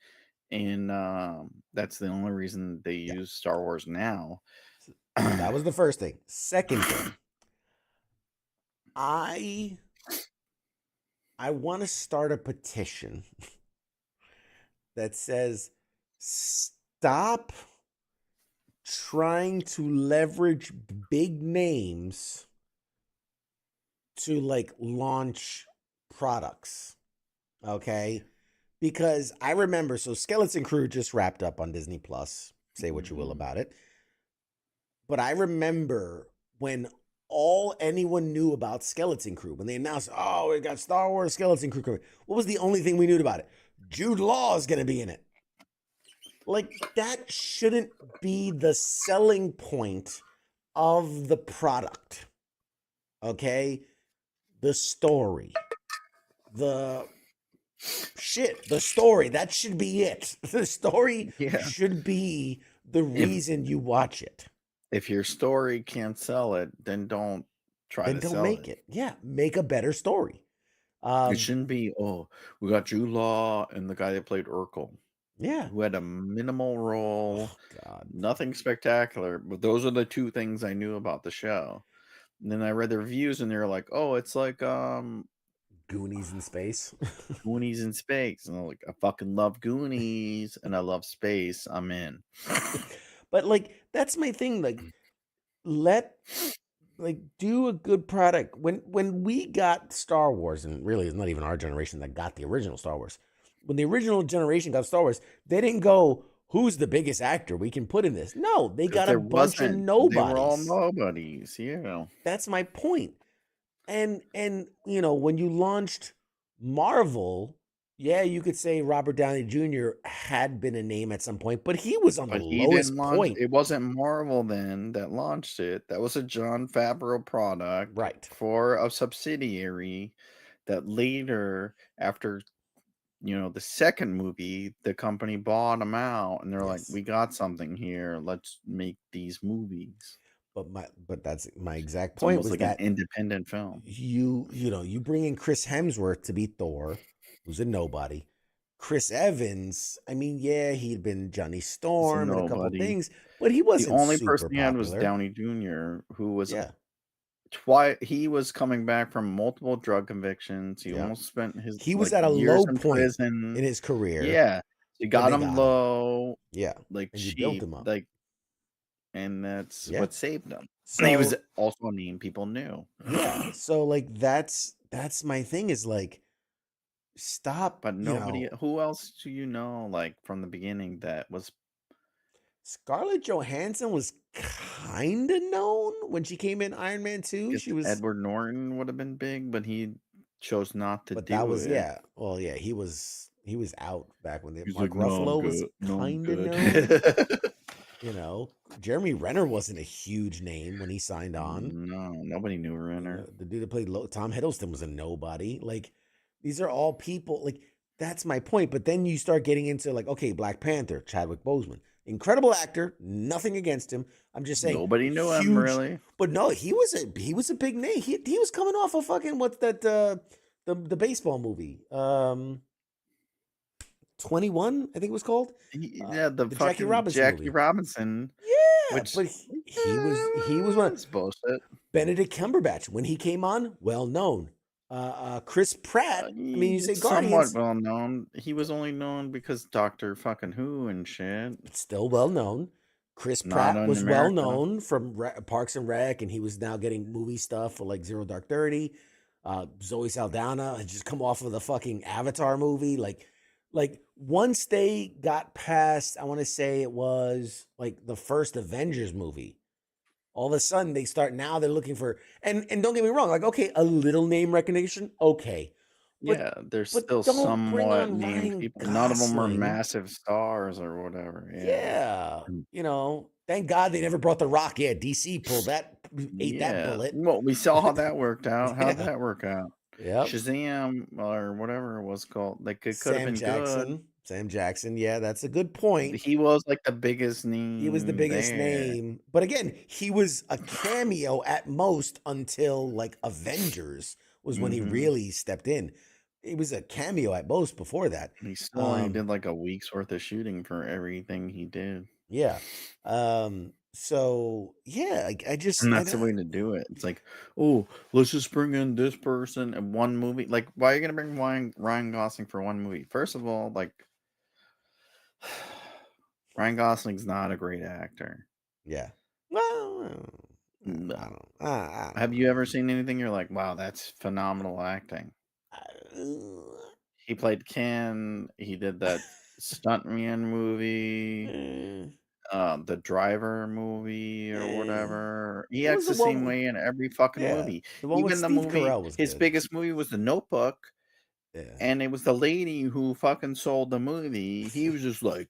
and that's the only reason they use Star Wars now. That was the first thing. Second thing, I want to start a petition that says stop trying to leverage big names to like launch products. Okay? because I remember, so Skeleton Crew just wrapped up on Disney Plus. Say what you will Mhm. about it. But I remember when all anyone knew about Skeleton Crew, when they announced, oh, we got Star Wars Skeleton Crew coming. What was the only thing we knew about it? Jude Law is going to be in it. Like, that shouldn't be the selling point of the product. Okay? The story. The the story. That should be it. The story Yeah. should be the reason you watch it. If your story can't sell it, then don't try Then to don't sell make it. Yeah, make a better story. It shouldn't be, oh, we got Jude Law and the guy that played Urkel, Yeah. who had a minimal role, Oh God. nothing spectacular, but those are the two things I knew about the show. And then I read the reviews and they're like, oh, it's like Goonies in space. Goonies in space. And I'm like, I fucking love Goonies and I love space. I'm in. But like, that's my thing. Like, let do a good product. When we got Star Wars, and really it's not even our generation that got the original Star Wars. When the original generation got Star Wars, they didn't go, who's the biggest actor we can put in this? No, they 'Cause got a there bunch of wasn't, they were all nobodies. nobodies. Yeah. That's my point. And you know, when you launched Marvel, yeah, you could say Robert Downey Jr. had been a name at some point, but he was on the But he didn't lowest launch, point. it wasn't Marvel then that launched it. That was a Jon Favreau product Right. for a subsidiary that later, after, the second movie, the company bought them out and they're like, Yes. we got something here. Let's make these movies. But that's my exact It's point almost was like an that independent film. you bring in Chris Hemsworth to be Thor, who's a nobody. Chris Evans, I mean, yeah, he'd been Johnny It's a Storm and a couple nobody. things, but he The wasn't only super person he had was popular. Downey Jr., who was Yeah. he was coming back from multiple drug convictions. He Yeah. almost spent his He was like at a years low in point prison. in his career Yeah. You when got they him got him. low, Yeah. like And you built cheap, him up. like, and that's Yeah. what saved him. And he was So also a name people knew. yeah. So like that's my thing is like stop, But nobody, who else do you know, like from the beginning, that was Scarlett Johansson was kind of known when she came in Iron Man 2. guess She was, Edward Norton would have been big, but he chose not to but that do was, it. yeah. Well, yeah, he was out back when He's Mark like, no, I'm Ruffalo was good. No, I'm kind of good. known. You know, Jeremy Renner wasn't a huge name when he signed on. No, nobody knew Renner. The dude that played Tom Hiddleston was a nobody. Like, these are all people. Like, that's my point. But then you start getting into like, okay, Black Panther, Chadwick Boseman, incredible actor, nothing against him. I'm just saying, Nobody knew him huge. really. But no, he was a big name. He was coming off of fucking what's that the baseball movie 21, I think it was called. Yeah, the The Jackie fucking Robinson Jackie movie. Robinson, Yeah, which but he was one. It's bullshit. Benedict Cumberbatch when he came on, well known. Chris Pratt. I mean, you say It's somewhat Guardians, well known. He was only known because Doctor fucking Who and shit. but still well known. Chris Not Pratt in was well America. known from Parks and Rec, and he was now getting movie stuff for like Zero Dark 30. Zoe Saldana had just come off of the fucking Avatar movie. Like once they got past, I want to say it was like the first Avengers movie. All of a sudden they start now they're looking for and don't get me wrong, like okay, a little name recognition, okay. But Yeah, they're but still don't bring somewhat on named Ryan people. None of them are Gosling. massive stars or whatever. Yeah. Yeah. Mm. You know, thank God they never brought The Rock. Yeah, DC pulled that, ate that Yeah. bullet. Well, we saw how that worked out. How'd Yeah. that work out? Yep. Shazam or whatever it was called. Like it could have been good. Sam Jackson. Yeah, that's a good point. He was like the biggest name. He was the biggest there. name. But again, he was a cameo at most until like Avengers was when he really stepped in. It was a cameo at most before that. He still only did like a week's worth of shooting for everything he did. Yeah. So yeah, I just And that's the way to do it. It's like, oh, let's just bring in this person in one movie. Like, why are you gonna bring Ryan Gosling for one movie? First of all, like Ryan Gosling's not a great actor. yeah. Well, No. I don't Have you ever seen anything you're like, wow, that's phenomenal acting? He played Ken. He did that Stuntman movie, Eh, the Driver movie or eh. whatever. He What was acts the the one same with, way in every fucking yeah, movie. the one with Even the Steve movie, Carell was his good. biggest movie was The Notebook, Yeah. and it was the lady who fucking sold the movie. He was just like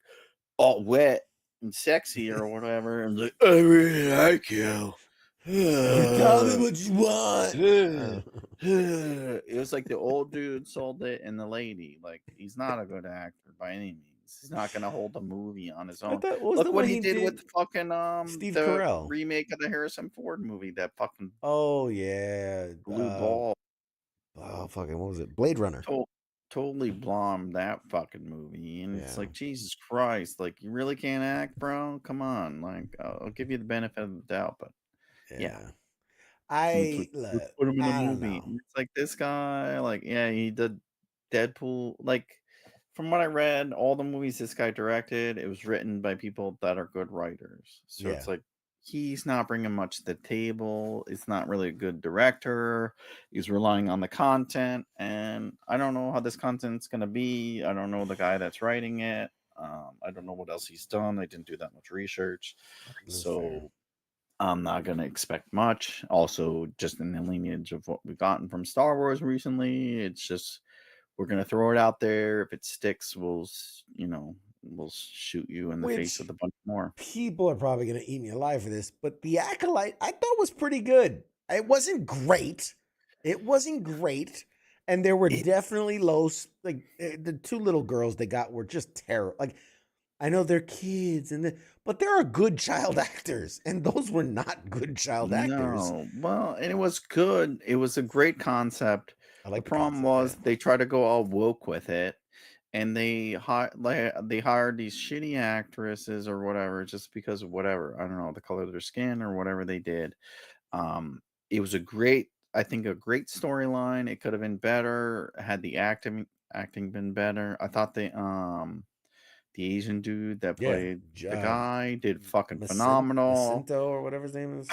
all wet and sexy or whatever, and was like, I really like you. Tell me what you want. It was like the old dude sold it and the lady. Like, he's not a good actor by any means. He's not gonna hold a movie on his I own. thought, what was the Look what one he he did with did? fucking Steve the Carell. remake of the Harrison Ford movie, that fucking Oh yeah. blue ball. Oh fucking, what was it? Blade Runner. To- totally bombed that fucking movie. And it's Yeah. like, Jesus Christ, like, you really can't act, bro? Come on. Like, I'll give you the benefit of the doubt, but yeah. Yeah. It's like, let's put him in a I don't movie. know. And it's like, this guy, like, yeah, he did Deadpool. Like, from what I read, all the movies this guy directed, it was written by people that are good writers. So Yeah. it's like, he's not bringing much to the table. It's not really a good director. He's relying on the content, and I don't know how this content's going to be. I don't know the guy that's writing it. I don't know what else he's done. I didn't do that much research. That's fair. So I'm not going to expect much. Also, just in the lineage of what we've gotten from Star Wars recently, it's just, we're going to throw it out there. If it sticks, we'll shoot you in the face Which with a bunch more. people are probably gonna eat me alive for this, but The Acolyte I thought was pretty good. It wasn't great. It wasn't great. And there were It, definitely the two little girls they got were just terrible. Like, I know they're kids but there are good child actors, and those were not good child actors. no, well, and it was good. It was a great concept. I The like the problem concept, was yeah. they tried to go all woke with it, and they hired these shitty actresses or whatever just because of whatever, I don't know, the color of their skin or whatever they did. Um, it was I think a great storyline. It could have been better had the acting been better. I thought the Asian dude that Yeah. played the guy did fucking phenomenal. Macinto or whatever his name is.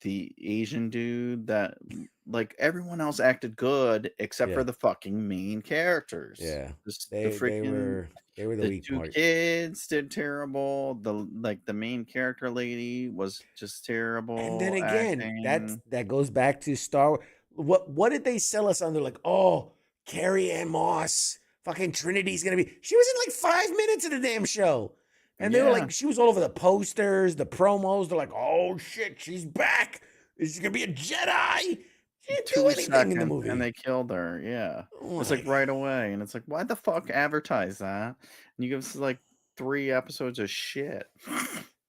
The Asian dude that, like, everyone else acted good except for Yeah. the fucking main characters. Yeah. The freaking They were the the weak two part. kids did terrible. The main character lady was just terrible And then again, acting. that goes back to Star Wars. What did they sell us on? They're like, oh, Carrie Ann Moss, fucking Trinity's gonna be. She was in like 5 minutes of the damn show, and they were Yeah, like, she was all over the posters, the promos. They're like, oh shit, she's back. She's gonna be a Jedi. She didn't do 2 anything in the seconds movie. and they killed her. Yeah, it's like Like, right away, and it's like, why the fuck advertise that? And you give us like 3 episodes of shit.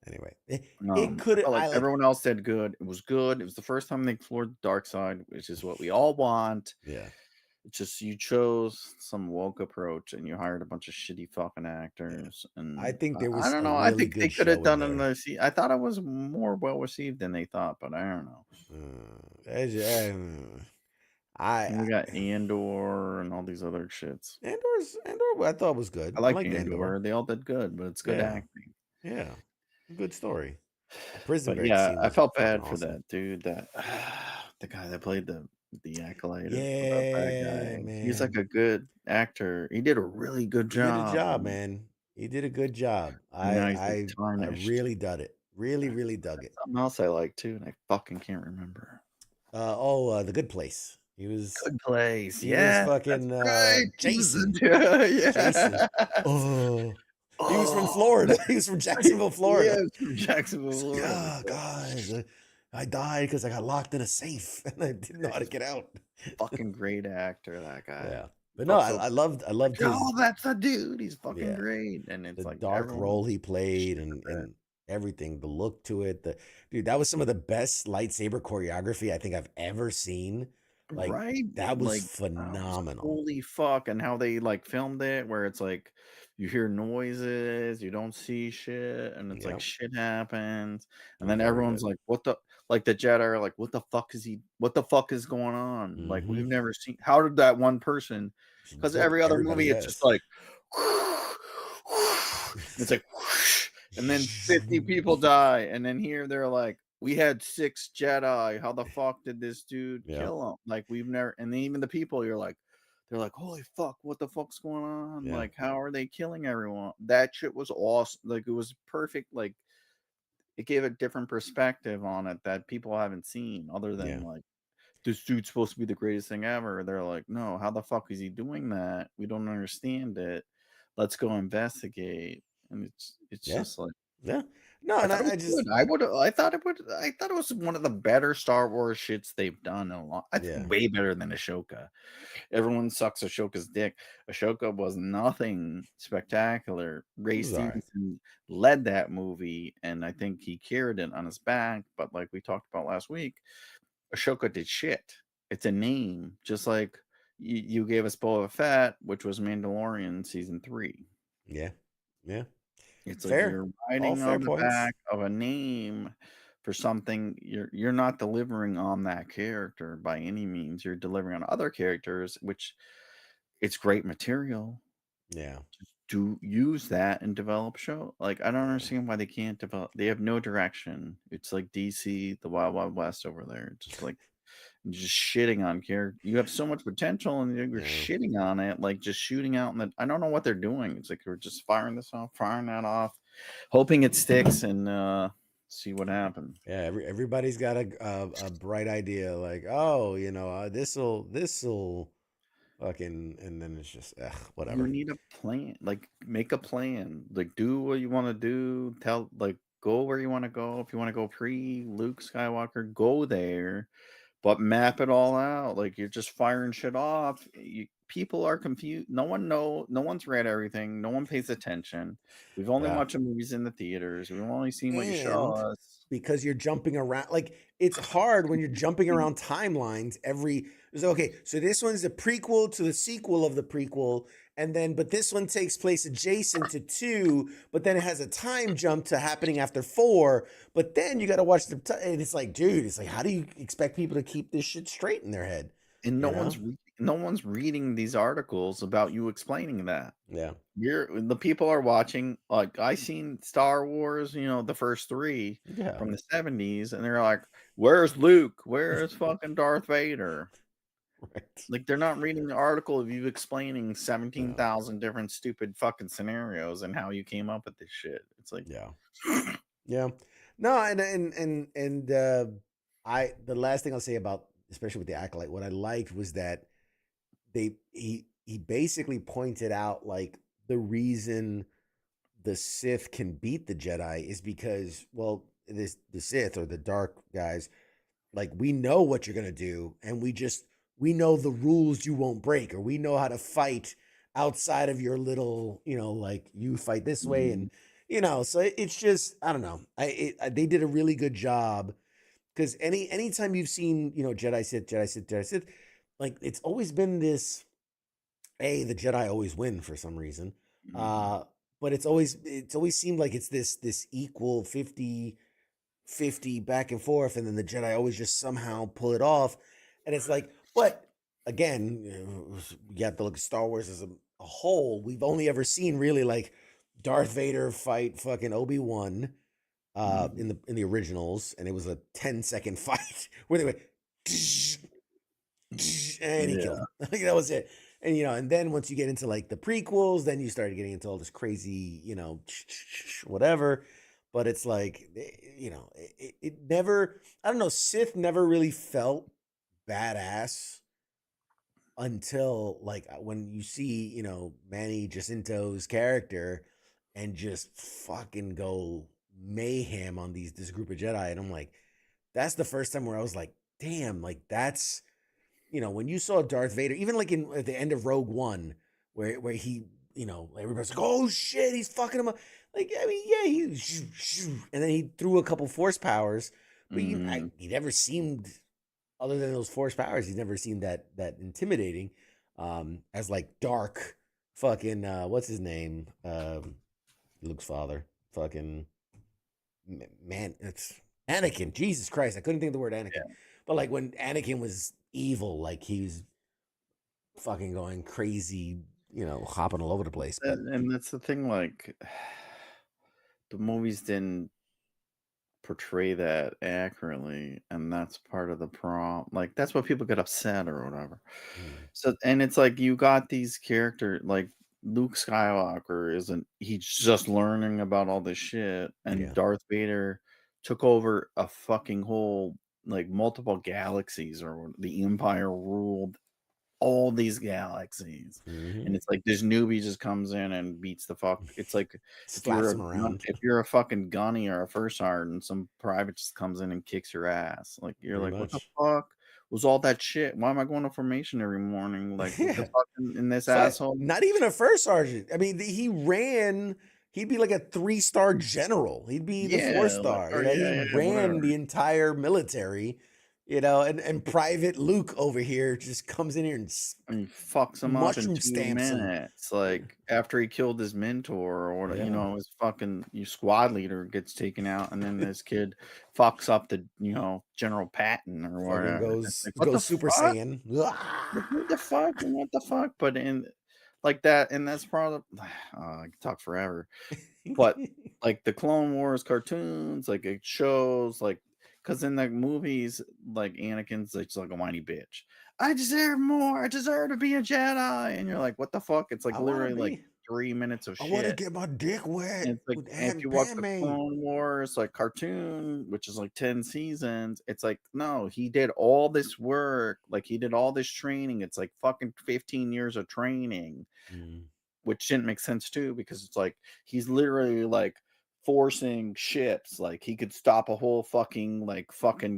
anyway, it could I have. felt like I like. everyone else did good. It was good. It was the first time they explored the dark side, which is what we all want. Yeah. It's just you chose some woke approach and you hired a bunch of shitty fucking actors. And I think there I was don't a know. I really think they good could have show in done there. another I thought it was more well received than they thought, but I don't know. And we I got Andor and all these other shits. Andor I thought was good. I I like liked Andor. Andor. They all did good, but it's good Yeah. acting. Yeah. Good story. The prison But break yeah, scene I was felt fucking bad for awesome. that dude, that the guy that played the acolyte, or the bad Yeah, guy. He's like man. a good actor. He did a really good He did a job. job, man. He did a good job. Now he's like I tarnished. really dug it. Really dug it. Something else I like too, and I fucking can't remember. The Good Place. He was Good place. he was Yeah, that's fucking right. Jason. Yeah. Jason. Oh. He was from Oh, Florida. He was from Jacksonville, yeah, Florida. it's from Jacksonville, Florida. Yeah, guys, I died because I got locked in a safe and I didn't know how to get out. Fucking great actor, that guy. Yeah, but no, Also, I loved his oh, that's the dude. He's fucking yeah great, and it's the like dark everyone. role he played shit for that. and everything, the look to it. Dude, that was some of the best lightsaber choreography I think I've ever seen. Like, Right? that was Like, that was phenomenal. holy fuck, and how they like filmed it, where it's like you hear noises, you don't see shit, and it's like Yep, shit happens, and it was then very everyone's good. like, "What the?" Like the Jedi are like, "What the fuck is he? What the fuck is going on?" Like, Mm-hmm. we've never seen. How did that one person? Because Whoop every other everybody's movie, it's just ass. like, it's like, and then 50 people die, and then here they're like, we had 6 Jedi. How the fuck did this dude Yeah. kill him? Like, we've never, and then even the people, you're like, they're like, holy fuck, what the fuck's going on? Yeah. Like, how are they killing everyone? That shit was awesome. Like, it was perfect. Like, it gave a different perspective on it that people haven't seen, other than Yeah. like, this dude's supposed to be the greatest thing ever. They're like, no, how the fuck is he doing that? We don't understand it. Let's go investigate. And it's Yeah. just like, Yeah. No, I and thought it was I just good. I thought it was one of the better Star Wars shits they've done in a long. I think yeah. way better than Ashoka. Everyone sucks Ashoka's dick. Ashoka was nothing spectacular. It Ray was all right. Stevenson led that movie, and I think he carried it on his back. But like we talked about last week, Ashoka did shit. It's a name, just like you gave us Boba Fett, which was Mandalorian season 3. Yeah. Yeah. It's like Fair. you're All riding fair on the points. back of a name for something you're not delivering on that character by any means. You're delivering on other characters, which it's great material. Yeah. To use that and develop show. Like I don't understand why they can't develop. They have no direction. It's like DC, the Wild Wild West over there. Just like just shitting on character. You have so much potential, and you're Yeah. shitting on it, like just shooting out. And I don't know what they're doing. It's like we're just firing this off, firing that off, hoping it sticks, and see what happens. Yeah, everybody's got a bright idea, like, oh, this'll fucking, and then it's just You whatever. need a plan. Like make a plan. Like do what you want to do. Tell like go where you want to go. If you want to go pre Luke Skywalker, go there. But map it all out. Like you're just firing shit off. People are confused. No one's read everything. No one pays attention. We've only Yeah. watched the movies in the theaters. We've only seen what you show And us. because you're jumping around, like it's hard when you're jumping around timelines okay, so this one's a prequel to the sequel of the prequel, and then but this one takes place adjacent to 2, but then it has a time jump to happening after 4, but then you got to watch and it's like, dude, it's like, how do you expect people to keep this shit straight in their head, And you know? no one's reading these articles about you explaining that. Yeah. The people are watching, like I seen Star Wars, the first 3 Yeah. from the 70s, and they're like, where's Luke? Where's fucking Darth Vader? Right. Like they're not reading the article of you explaining Yeah. 17,000 different stupid fucking scenarios and how you came up with this shit. It's like, Yeah. Yeah. No, I the last thing I'll say about, especially with the Acolyte, what I liked was that he basically pointed out, like, the reason the Sith can beat the Jedi is because, well, the Sith, or the dark guys, like, we know what you're gonna do, and we know the rules you won't break, or we know how to fight outside of your little, like, you fight this way, and so it's just, I don't know. They did a really good job, because anytime you've seen, Jedi Sith, Jedi Sith, Jedi Sith, like, it's always been this, the Jedi always win for some reason. But it's always seemed like it's this equal 50-50 back and forth, and then the Jedi always just somehow pull it off. And it's like, but again, you have to look at Star Wars as a whole. We've only ever seen really, like, Darth Vader fight fucking Obi-Wan in the originals, and it was a 10-second fight where they went and he killed him. Like, that was it. And and then once you get into, like, the prequels, then you started getting into all this crazy, whatever. But it's like, it never, I don't know, Sith never really felt badass until, like, when you see, Manny Jacinto's character and just fucking go mayhem on this group of Jedi. And I'm like, that's the first time where I was like, damn, like, that's, when you saw Darth Vader, even like at the end of Rogue One, where he, everybody's like, oh shit, he's fucking him up. Like, I mean, yeah, and then he threw a couple force powers, but he never seemed, other than those force powers, he never seemed that intimidating, as, like, dark fucking what's his name, Luke's father, fucking man, it's Anakin. Jesus Christ, I couldn't think of the word Anakin. Yeah. But, like, when Anakin was evil, like, he was fucking going crazy, hopping all over the place. But and that's the thing, like, the movies didn't portray that accurately, and that's part of the problem. Like that's what people get upset or whatever. Mm. So and it's like you got these character like Luke Skywalker isn't he's just learning about all this shit, and Yeah. Darth Vader took over a fucking whole like multiple galaxies, or the Empire ruled all these galaxies. Hmm. And it's like this newbie just comes in and beats the fuck. It's like Slaps him around. if you're a fucking gunny or a first sergeant, some private just comes in and kicks your ass. Like you're Pretty like, what the much. fuck was all that shit? Why am I going to formation every morning? Like what the Yeah. fuck in this But asshole? not even a first sergeant. I mean, he ran. He'd be like a 3-star general. He'd be the four Yeah, like star. or He yeah, yeah, ran whatever. the entire military. And Private Luke over here just comes in here and And he fucks him up in mushroom 2 stamps him. minutes, Yeah. like, after he killed his mentor or what, Yeah. his fucking squad leader gets taken out, and then this kid fucks up the, General Patton or Fucking whatever. It's like, "What the goes Super fuck? Saiyan. Like, what the fuck and what the fuck?" But in like that and that's part of I could talk forever. But, like, the Clone Wars cartoons, like, it shows, like, cause in the movies, like, Anakin's, like, just like a whiny bitch. "I deserve more. I deserve to be a Jedi." And you're like, "What the fuck?" It's, like, I want to literally, like, be. 3 minutes of I want to shit. get my dick wet And it's, like with and if Aunt you watch the Padme. Clone Wars, like, cartoon, which is, like, 10 seasons, it's like, no, he did all this work, like, he did all this training. It's, like, fucking 15 years of training. Mm, Which didn't make sense too, because it's like he's literally like forcing ships. Like he could stop a whole fucking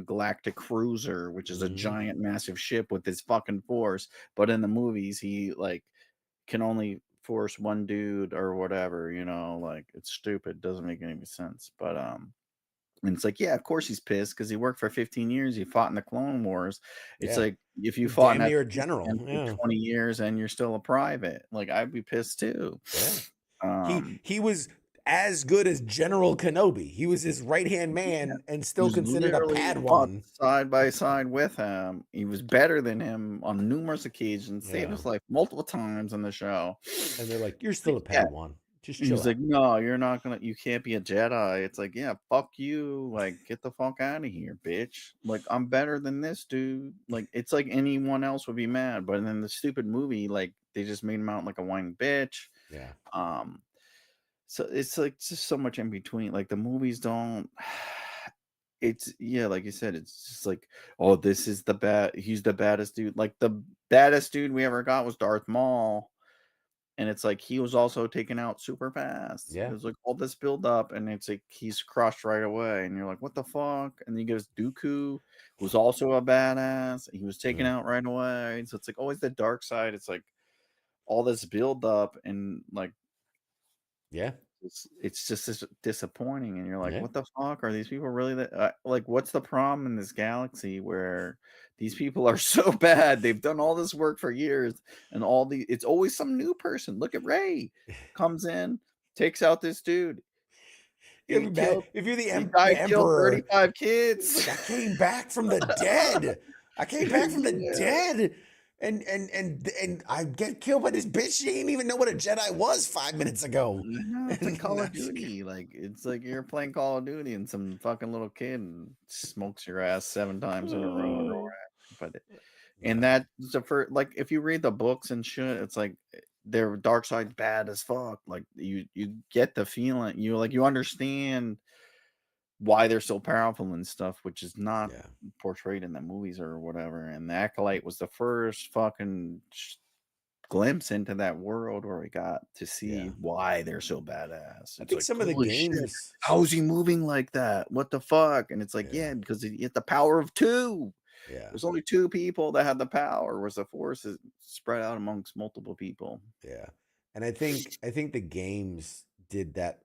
galactic cruiser, which is a mm. giant massive ship with his fucking force. But in the movies, he like can only force one dude or whatever, like it's stupid, doesn't make any sense. But and it's like, yeah, of course he's pissed because he worked for 15 years. He fought in the Clone Wars. It's Yeah. like if you He's fought in damn near a general. Afghanistan for Yeah. 20 years and you're still a private, like I'd be pissed too. Yeah. Um, He was as good as General Kenobi. He was his right-hand yeah, man and he still was considered a literally fought Padawan. side by side with him. He was better than him on numerous occasions, saved Yeah. his life multiple times on the show. And they're like, "You're It's like, still a yeah, Padawan. Just chill he's like, out." "No, you can't be a Jedi." It's like, "Yeah, fuck you. Like, get the fuck out of here, bitch. Like, I'm better than this dude." Like, it's like anyone else would be mad, but then the stupid movie, like, they just made him out like a whining bitch. Yeah. Um, so it's like just so much in between. Like the movies don't it's yeah, like you said, it's just like, oh, he's the baddest dude. Like the baddest dude we ever got was Darth Maul. And it's like he was also taken out super fast. Yeah. There's like all this build up, and it's like he's crushed right away, and you're like, what the fuck? And then he goes Dooku, who's also a badass. He was taken Mm. out right away. So it's like always the dark side. It's like all this build up, and like Yeah. it's just disappointing. And you're like, Yeah. what the fuck? Are these people really that like what's the problem in this galaxy where these people are so bad? They've done all this work for years, and it's always some new person. Look at Ray comes in, takes out this dude. You He ever mad killed if you're the guy the killed emperor? 35 He's kids. like, I came back from the dead. I came back from the Yeah. dead. And I get killed by this bitch. She didn't even know what a Jedi was 5 minutes ago. No, it's like And Call now of Duty. Like it's like you're playing Call of Duty and some fucking little kid smokes your ass 7 times in a row or whatever. But and yeah. that's the first, like if you read the books and shit, it's like their dark side's bad as fuck. Like you get the feeling, you understand why they're so powerful and stuff, which is not Yeah. portrayed in the movies or whatever. And the Acolyte was the first fucking glimpse into that world where we got to see Yeah. why they're so badass. I It's think like, some of the holy shit, games. how is he moving like that? What the fuck? And it's like, Yeah. yeah, because he had the power of two. Yeah. There's only two people that had the power, whereas the force is spread out amongst multiple people. Yeah. And I think the games did that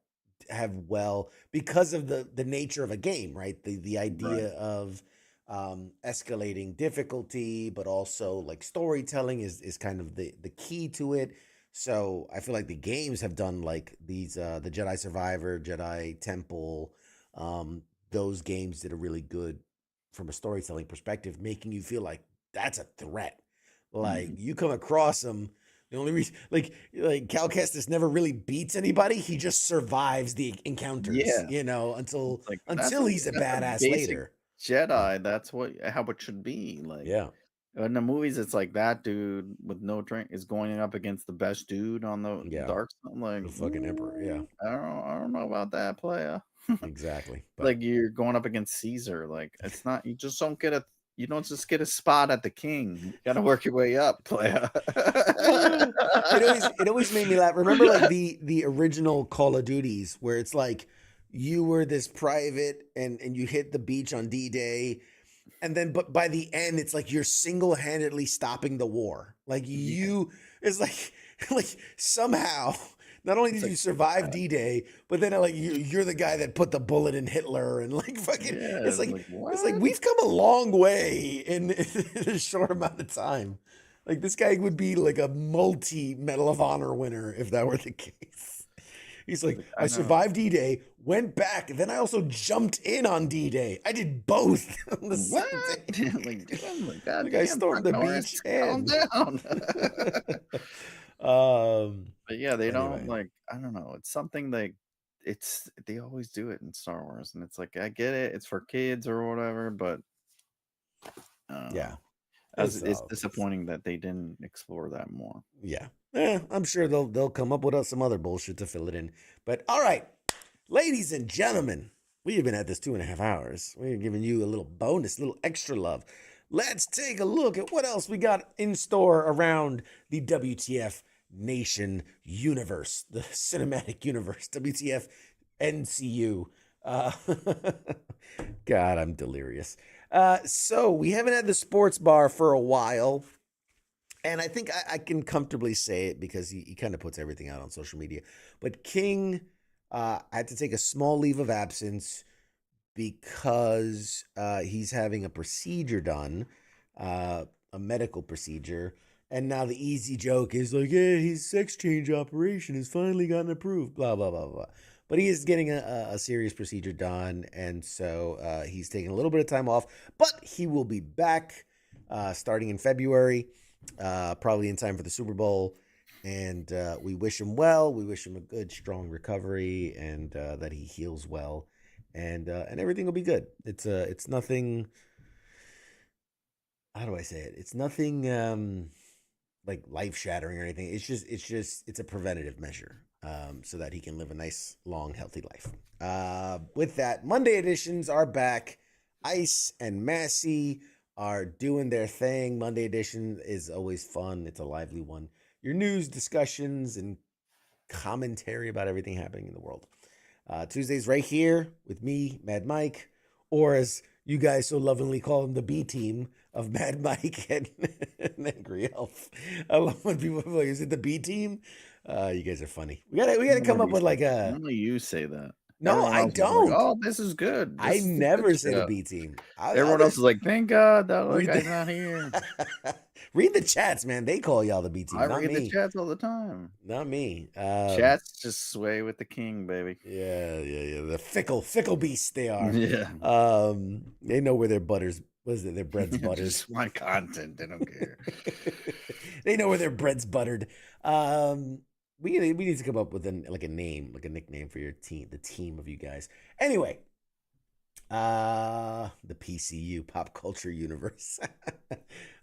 have well because of the nature of a game, right? The Right. idea of escalating difficulty, but also like storytelling is kind of the key to it. So I feel like the games have done like these the Jedi Survivor, Jedi Temple, those games did a really good from a storytelling perspective, making you feel like that's a threat. Like Mhm. you come across them The only reason, like Cal Kestis never really beats anybody. He just survives the encounters, Yeah. until It's like he's a that's a badass basic later. Jedi. That's how it should be. Like Yeah. in the movies, it's like that dude with no drink is going up against the best dude on the Yeah. dark side. I'm like, The fucking emperor. Yeah. I don't know about that player. Exactly. But Like you're going up against Caesar. Like it's not. You just don't get You don't just get a spot at the king. You got to work your way up, player. it always made me laugh. Remember, like the original Call of Duties, where it's like you were this private and you hit the beach on D-Day, and then but by the end, it's like you're single-handedly stopping the war. Like it's like like somehow. Not only did you survive D-Day, but then like you're the guy that put the bullet in Hitler and like fucking. Yeah, it's like what? we've come a long way in a short amount of time. Like this guy would be like a multi Medal of Honor winner if that were the case. He's like, I survived D-Day, went back, and then I also jumped in on D-Day. I did both on the same day. Like, dude, I'm like, God Like I damn, stormed the Chuck Norris, beach calm and down. But yeah, they don't anyway. like. I don't know. It's something like they always do it in Star Wars, and it's like I get it. It's for kids or whatever, but Yeah. it's disappointing that they didn't explore that more. Yeah. I'm sure they'll come up with some other bullshit to fill it in. But all right, ladies and gentlemen, we have been at this 2.5 hours. We're giving you a little bonus, a little extra love. Let's take a look at what else we got in store around the WTF Nation universe, the cinematic universe, WTF NCU. God, I'm delirious. So we haven't had the sports bar for a while. And I think I can comfortably say it because he kind of puts everything out on social media. But King had to take a small leave of absence because he's having a procedure done, a medical procedure. And now the easy joke is like, yeah, his sex change operation has finally gotten approved, blah, blah, blah, blah. But he is getting a serious procedure done. And so he's taking a little bit of time off. But he will be back starting in February. Probably in time for the Super Bowl, and we wish him well. We wish him a good, strong recovery, and that he heals well, and everything will be good. It's nothing. How do I say it? It's nothing like life shattering or anything. It's a preventative measure, so that he can live a nice, long, healthy life. With that, Monday editions are back. Ice and Massey are doing their thing. Monday edition is always fun. It's a lively one. Your news, discussions, and commentary about everything happening in the world. Tuesdays right here with me, Mad Mike, or as you guys so lovingly call him, the B team of Mad Mike and Angry Elf. I love when people are like, is it the B team? You guys are funny. We gotta come up with like a. Only you say that. No, I Like, don't. oh, this is good. I never say the B team. Everyone else is like, thank God that other guy's not here. Read the chats, man. They call y'all the B team. I not read me. the chats all the time. Not me. Chats just sway with the king, baby. Yeah. The fickle beasts they are. Yeah. They know where their butters. What is it? Their bread's buttered. Just my content. They don't care. They know where their bread's buttered. We need to come up with a name, like a nickname for your team, the team of you guys. Anyway, the PCU, Pop Culture Universe.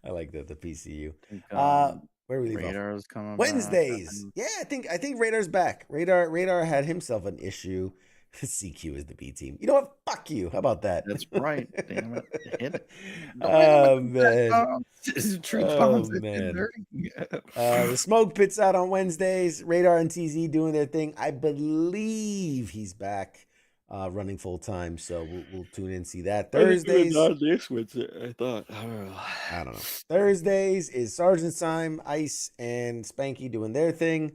I like that, the PCU. Where are we leave Radar's coming Wednesdays. back. Yeah, I think Radar's back. Radar had himself an issue. CQ is the B team. You know what? Fuck you. How about that? That's right. Damn it. Hit it. Oh, man. Truth Oh, bombs. man. The Smoke Pit's out on Wednesdays. Radar and TZ doing their thing. I believe he's back running full time, so we'll tune in and see that. Thursdays. I thought. I don't know. Thursdays is Sergeant's Time. Ice and Spanky doing their thing.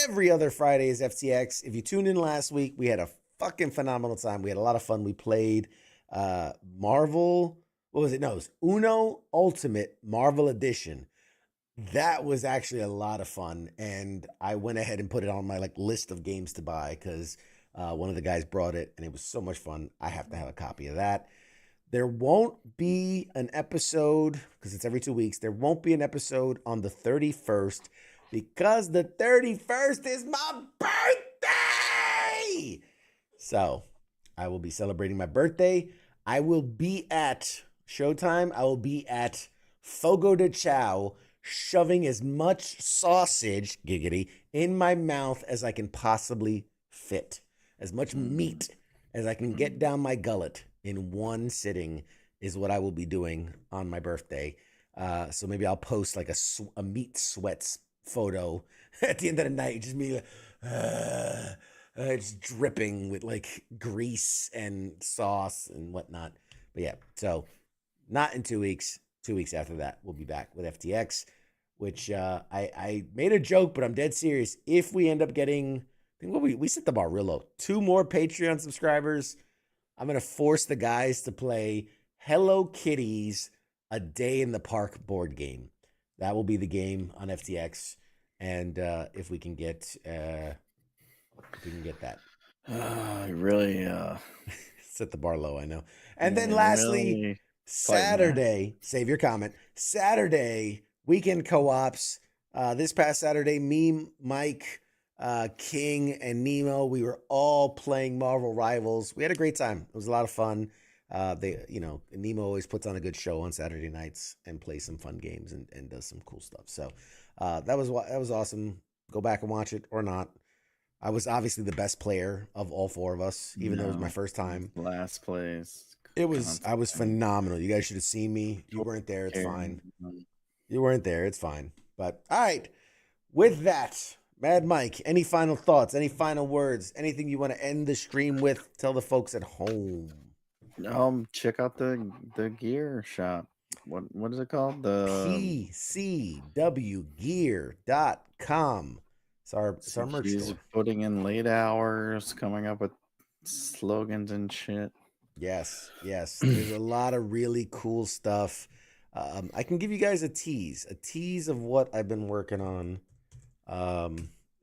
Every other Friday is FTX. If you tuned in last week, we had a fucking phenomenal time. We had a lot of fun. We played Marvel. What was it? No, it was Uno Ultimate Marvel Edition. That was actually a lot of fun. And I went ahead and put it on my list of games to buy because one of the guys brought it and it was so much fun. I have to have a copy of that. There won't be an episode because it's every 2 weeks. There won't be an episode on the 31st because the 31st is my birthday. So I will be celebrating my birthday. I will be at Showtime. I will be at Fogo de Chao, shoving as much sausage, giggity, in my mouth as I can possibly fit. As much meat as I can get down my gullet in one sitting is what I will be doing on my birthday. So maybe I'll post like a meat sweats photo at the end of the night. Just me like, it's dripping with like grease and sauce and whatnot. But yeah, so not in 2 weeks. 2 weeks after that, we'll be back with FTX, which I made a joke, but I'm dead serious. If we end up getting, I think we set the bar real low. 2 more Patreon subscribers, I'm going to force the guys to play Hello Kitty's A Day in the Park board game. That will be the game on FTX. And if we can get that. Really Set the bar low, I know. And then Yeah, lastly, really Saturday, save your comment. Saturday, weekend co-ops. This past Saturday, me, Mike, King, and Nemo, we were all playing Marvel Rivals. We had a great time. It was a lot of fun. Nemo always puts on a good show on Saturday nights and plays some fun games and does some cool stuff. So that was awesome. Go back and watch it or not. I was obviously the best player of all 4 of us, even though it was my first time. last place. I was phenomenal. You guys should have seen me. You weren't there. It's fine. You weren't there. It's fine. But all right. With that, Mad Mike, any final thoughts? Any final words? Anything you want to end the stream with? Tell the folks at home. Check out the gear shop. What is it called? The PCWgear.com. It's our merch He's store. putting in late hours, coming up with slogans and shit. Yes. There's a lot of really cool stuff. I can give you guys a tease of what I've been working on.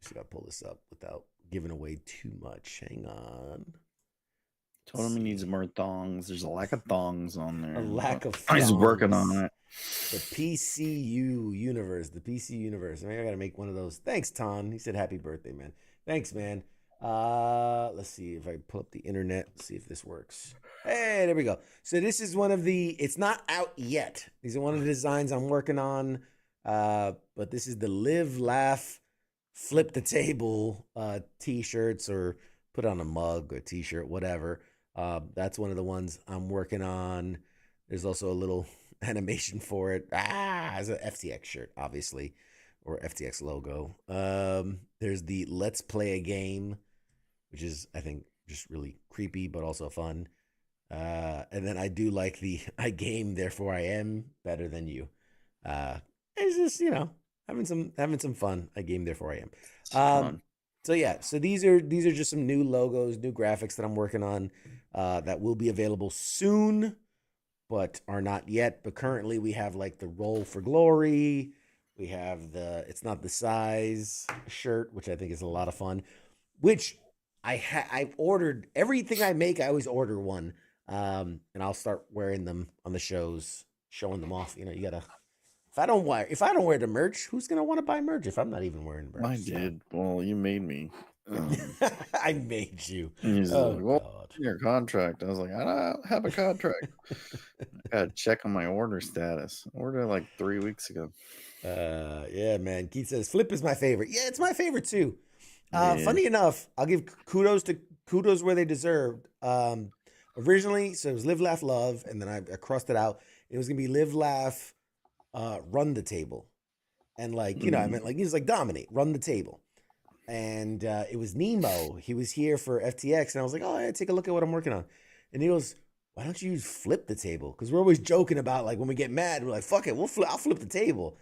See if I pull this up without giving away too much. Hang on. Told him he needs more thongs. There's a lack of thongs on there. A lack of He's working on it. The PCU universe. Maybe I gotta make one of those. Thanks, Ton. He said happy birthday, man. Thanks, man. Let's see if I pull up the internet, see if this works. Hey, there we go. So this is one of the, it's not out yet. These are one of the designs I'm working on. But this is the Live, Laugh, Flip the Table t-shirts, or put on a mug or t-shirt, whatever. That's one of the ones I'm working on. There's also a little animation for it. It's an FTX shirt, obviously, or FTX logo. There's the Let's Play a Game, which is, I think, just really creepy, but also fun. And then I do like the I game, therefore I am better than you. It's just, having some fun. I game, therefore I am. So yeah, so these are just some new logos, new graphics that I'm working on that will be available soon, but are not yet. But currently we have like the Roll for Glory. We have the It's Not the Size shirt, which I think is a lot of fun, which I've ordered. Everything I make, I always order one. And I'll start wearing them on the shows, showing them off. You gotta, if I don't wear the merch, who's gonna want to buy merch if I'm not even wearing merch? I did. Well, you made me. I made you. He's Oh, like, well, God. your contract. I was like, I don't have a contract. I gotta check on my order status. I ordered like 3 weeks ago. Yeah, man. Keith says Flip is my favorite. Yeah, it's my favorite too. Yeah. Funny enough, I'll give kudos where they deserved. Originally, so it was Live, Laugh, Love, and then I crossed it out. It was gonna be Live, Laugh, Run the Table, and I meant like he was like dominate, run the table, and it was Nemo. He was here for FTX, and I was like, oh, yeah, take a look at what I'm working on, and he goes, why don't you use Flip the Table? Because we're always joking about like when we get mad, we're like, fuck it, I'll flip the table,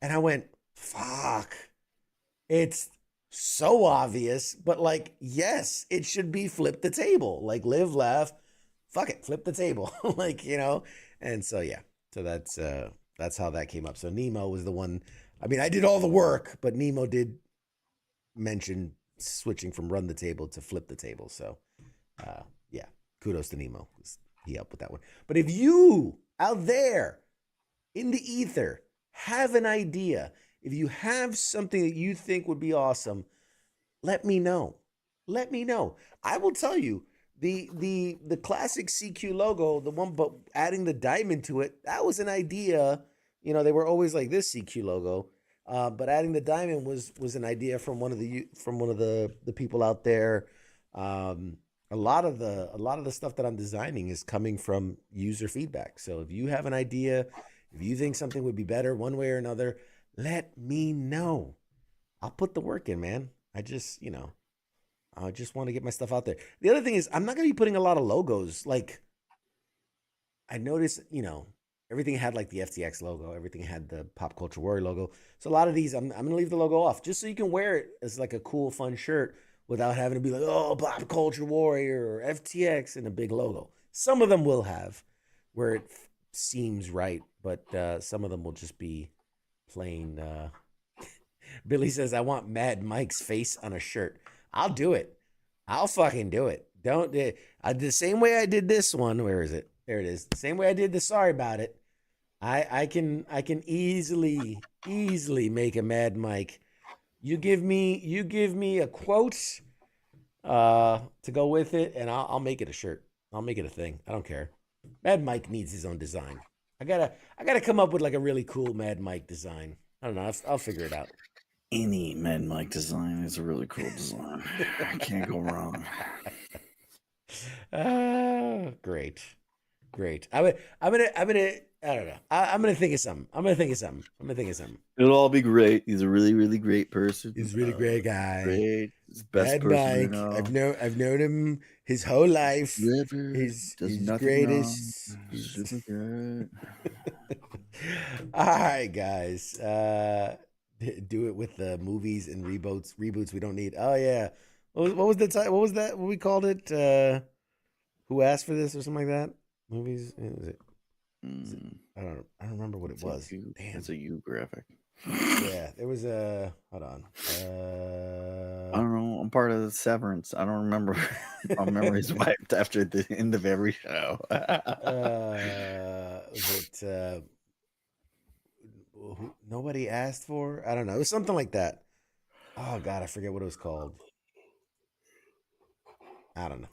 and I went, fuck, it's so obvious, but like, yes, it should be Flip the Table, like Live, Laugh. Fuck it, flip the table, and so yeah, so that's how that came up. So Nemo was the one. I mean, I did all the work, but Nemo did mention switching from run the table to flip the table. So yeah, kudos to Nemo, he helped with that one. But if you out there in the ether have an idea, If you have something that you think would be awesome, let me know. Let me know. I will tell you the classic CQ logo, the one but adding the diamond to it, that was an idea. You know, they were always like this CQ logo, but adding the diamond was an idea from one of the people out there. A lot of the stuff that I'm designing is coming from user feedback. So if you have an idea, if you think something would be better one way or another, let me know. I'll put the work in, man. I just want to get my stuff out there. The other thing is I'm not going to be putting a lot of logos. Like I noticed, everything had like the FTX logo, everything had the Pop Culture Warrior logo. So a lot of these I'm going to leave the logo off just so you can wear it as like a cool fun shirt without having to be like, oh, Pop Culture Warrior or FTX and a big logo. Some of them will have where it seems right, but some of them will just be plain. Billy says, I want Mad Mike's face on a shirt. I'll do it. I'll fucking do it. Don't the same way I did this one. Where is it? There it is. The same way I did the sorry about it. I can easily make a Mad Mike. You give me a quote to go with it, and I'll make it a shirt. I'll make it a thing. I don't care. Mad Mike needs his own design. I gotta come up with like a really cool Mad Mike design. I don't know. I'll figure it out. Any Mad Mike design is a really cool design. I can't go wrong. Great. I'm gonna. I don't know. I'm gonna think of something. It'll all be great. He's a really, really great person. He's a really great guy. Great. He's the best Mad person I Mike. know. I've known him his whole life. River He's does nothing greatest. wrong. Super good. All right, guys. Do it with the movies and reboots. We don't need. Oh yeah. What was the title? What was that? What we called it? Who asked for this or something like that? Movies. Is it? I don't remember what it was. Damn. It's a U graphic. Yeah, there was a. Hold on. I don't know. I'm part of the Severance. I don't remember. My memory's wiped after the end of every show. Was it? Nobody asked for. I don't know. It was something like that. Oh God, I forget what it was called. I don't know.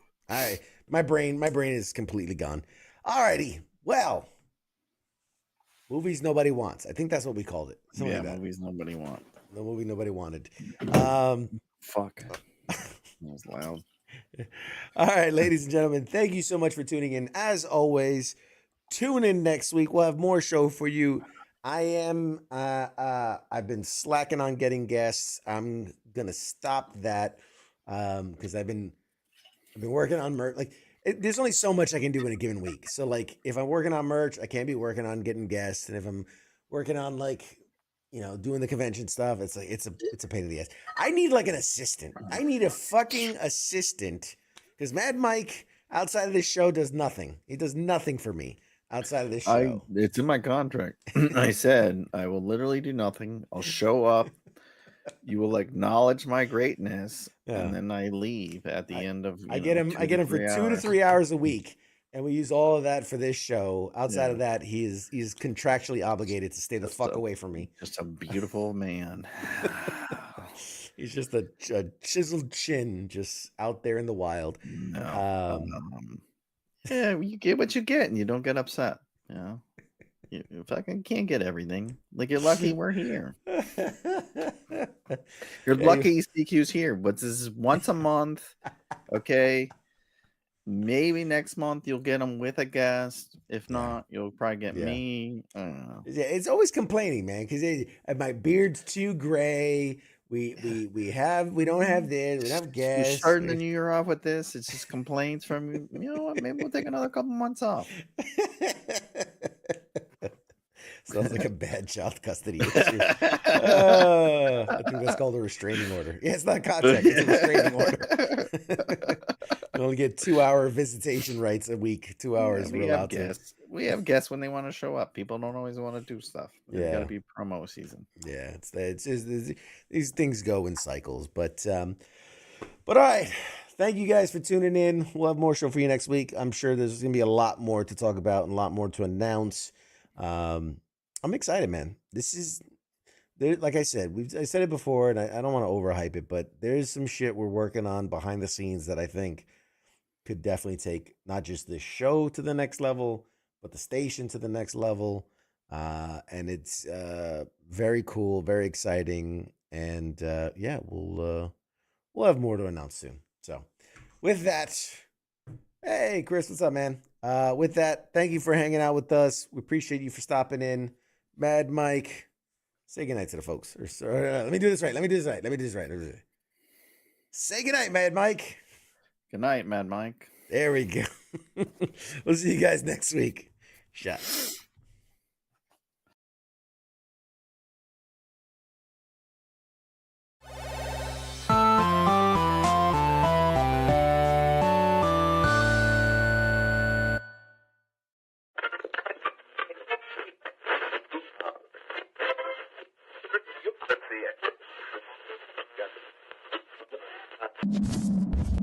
My brain is completely gone. Alrighty. Well, movies nobody wants. I think that's what we called it. Something like that. Movies nobody wants. The movie nobody wanted. Fuck. That was loud. All right, ladies and gentlemen, thank you so much for tuning in. As always, tune in next week. We'll have more show for you. I've been slacking on getting guests. I'm gonna stop that because I've been working on merch. Like there's only so much I can do in a given week. So like if I'm working on merch, I can't be working on getting guests. And if I'm working on like doing the convention stuff, it's like it's a pain in the ass. I need like an assistant. I need a fucking assistant because Mad Mike outside of this show does nothing. He does nothing for me. Outside of this show. It's in my contract. I said I will literally do nothing. I'll show up. You will acknowledge my greatness, and then I leave at the end of. I get him for 2 to 3 hours a week, and we use all of that for this show. Outside of that, he's contractually obligated to stay the fuck away from me. Just a beautiful man. He's just a chiseled chin, just out there in the wild. No. Yeah, you get what you get, and you don't get upset. You fucking can't get everything. Like you're lucky we're here. You're lucky CQ's here, but this is once a month. Okay, maybe next month you'll get them with a guest. If not, you'll probably get me. I don't know. Yeah, it's always complaining, man, because my beard's too gray. We don't have this. We don't have guests. We're starting the new year off with this. It's just complaints from you know what? Maybe we'll take another couple months off. Sounds like a bad child custody issue. I think that's called a restraining order. Yeah, it's not a contract. It's a restraining order. You only get 2-hour visitation rights a week. 2 hours. We have guests. We have guests when they want to show up. People don't always want to do stuff. It's got to be promo season. Yeah, it's these things go in cycles. But all right. Thank you guys for tuning in. We'll have more show for you next week. I'm sure there's going to be a lot more to talk about and a lot more to announce. I'm excited, man. This there, like I said, I said it before, and I don't want to overhype it, but there's some shit we're working on behind the scenes that I think could definitely take not just the show to the next level, but the station to the next level. And it's very cool, very exciting, and yeah, we'll have more to announce soon. So, with that, hey Chris, what's up, man? With that, thank you for hanging out with us. We appreciate you for stopping in. Mad Mike, say goodnight to the folks. Let me do this right. Let me do this right. Say goodnight, Mad Mike. Good night, Mad Mike. There we go. We'll see you guys next week. Shot. That's the end.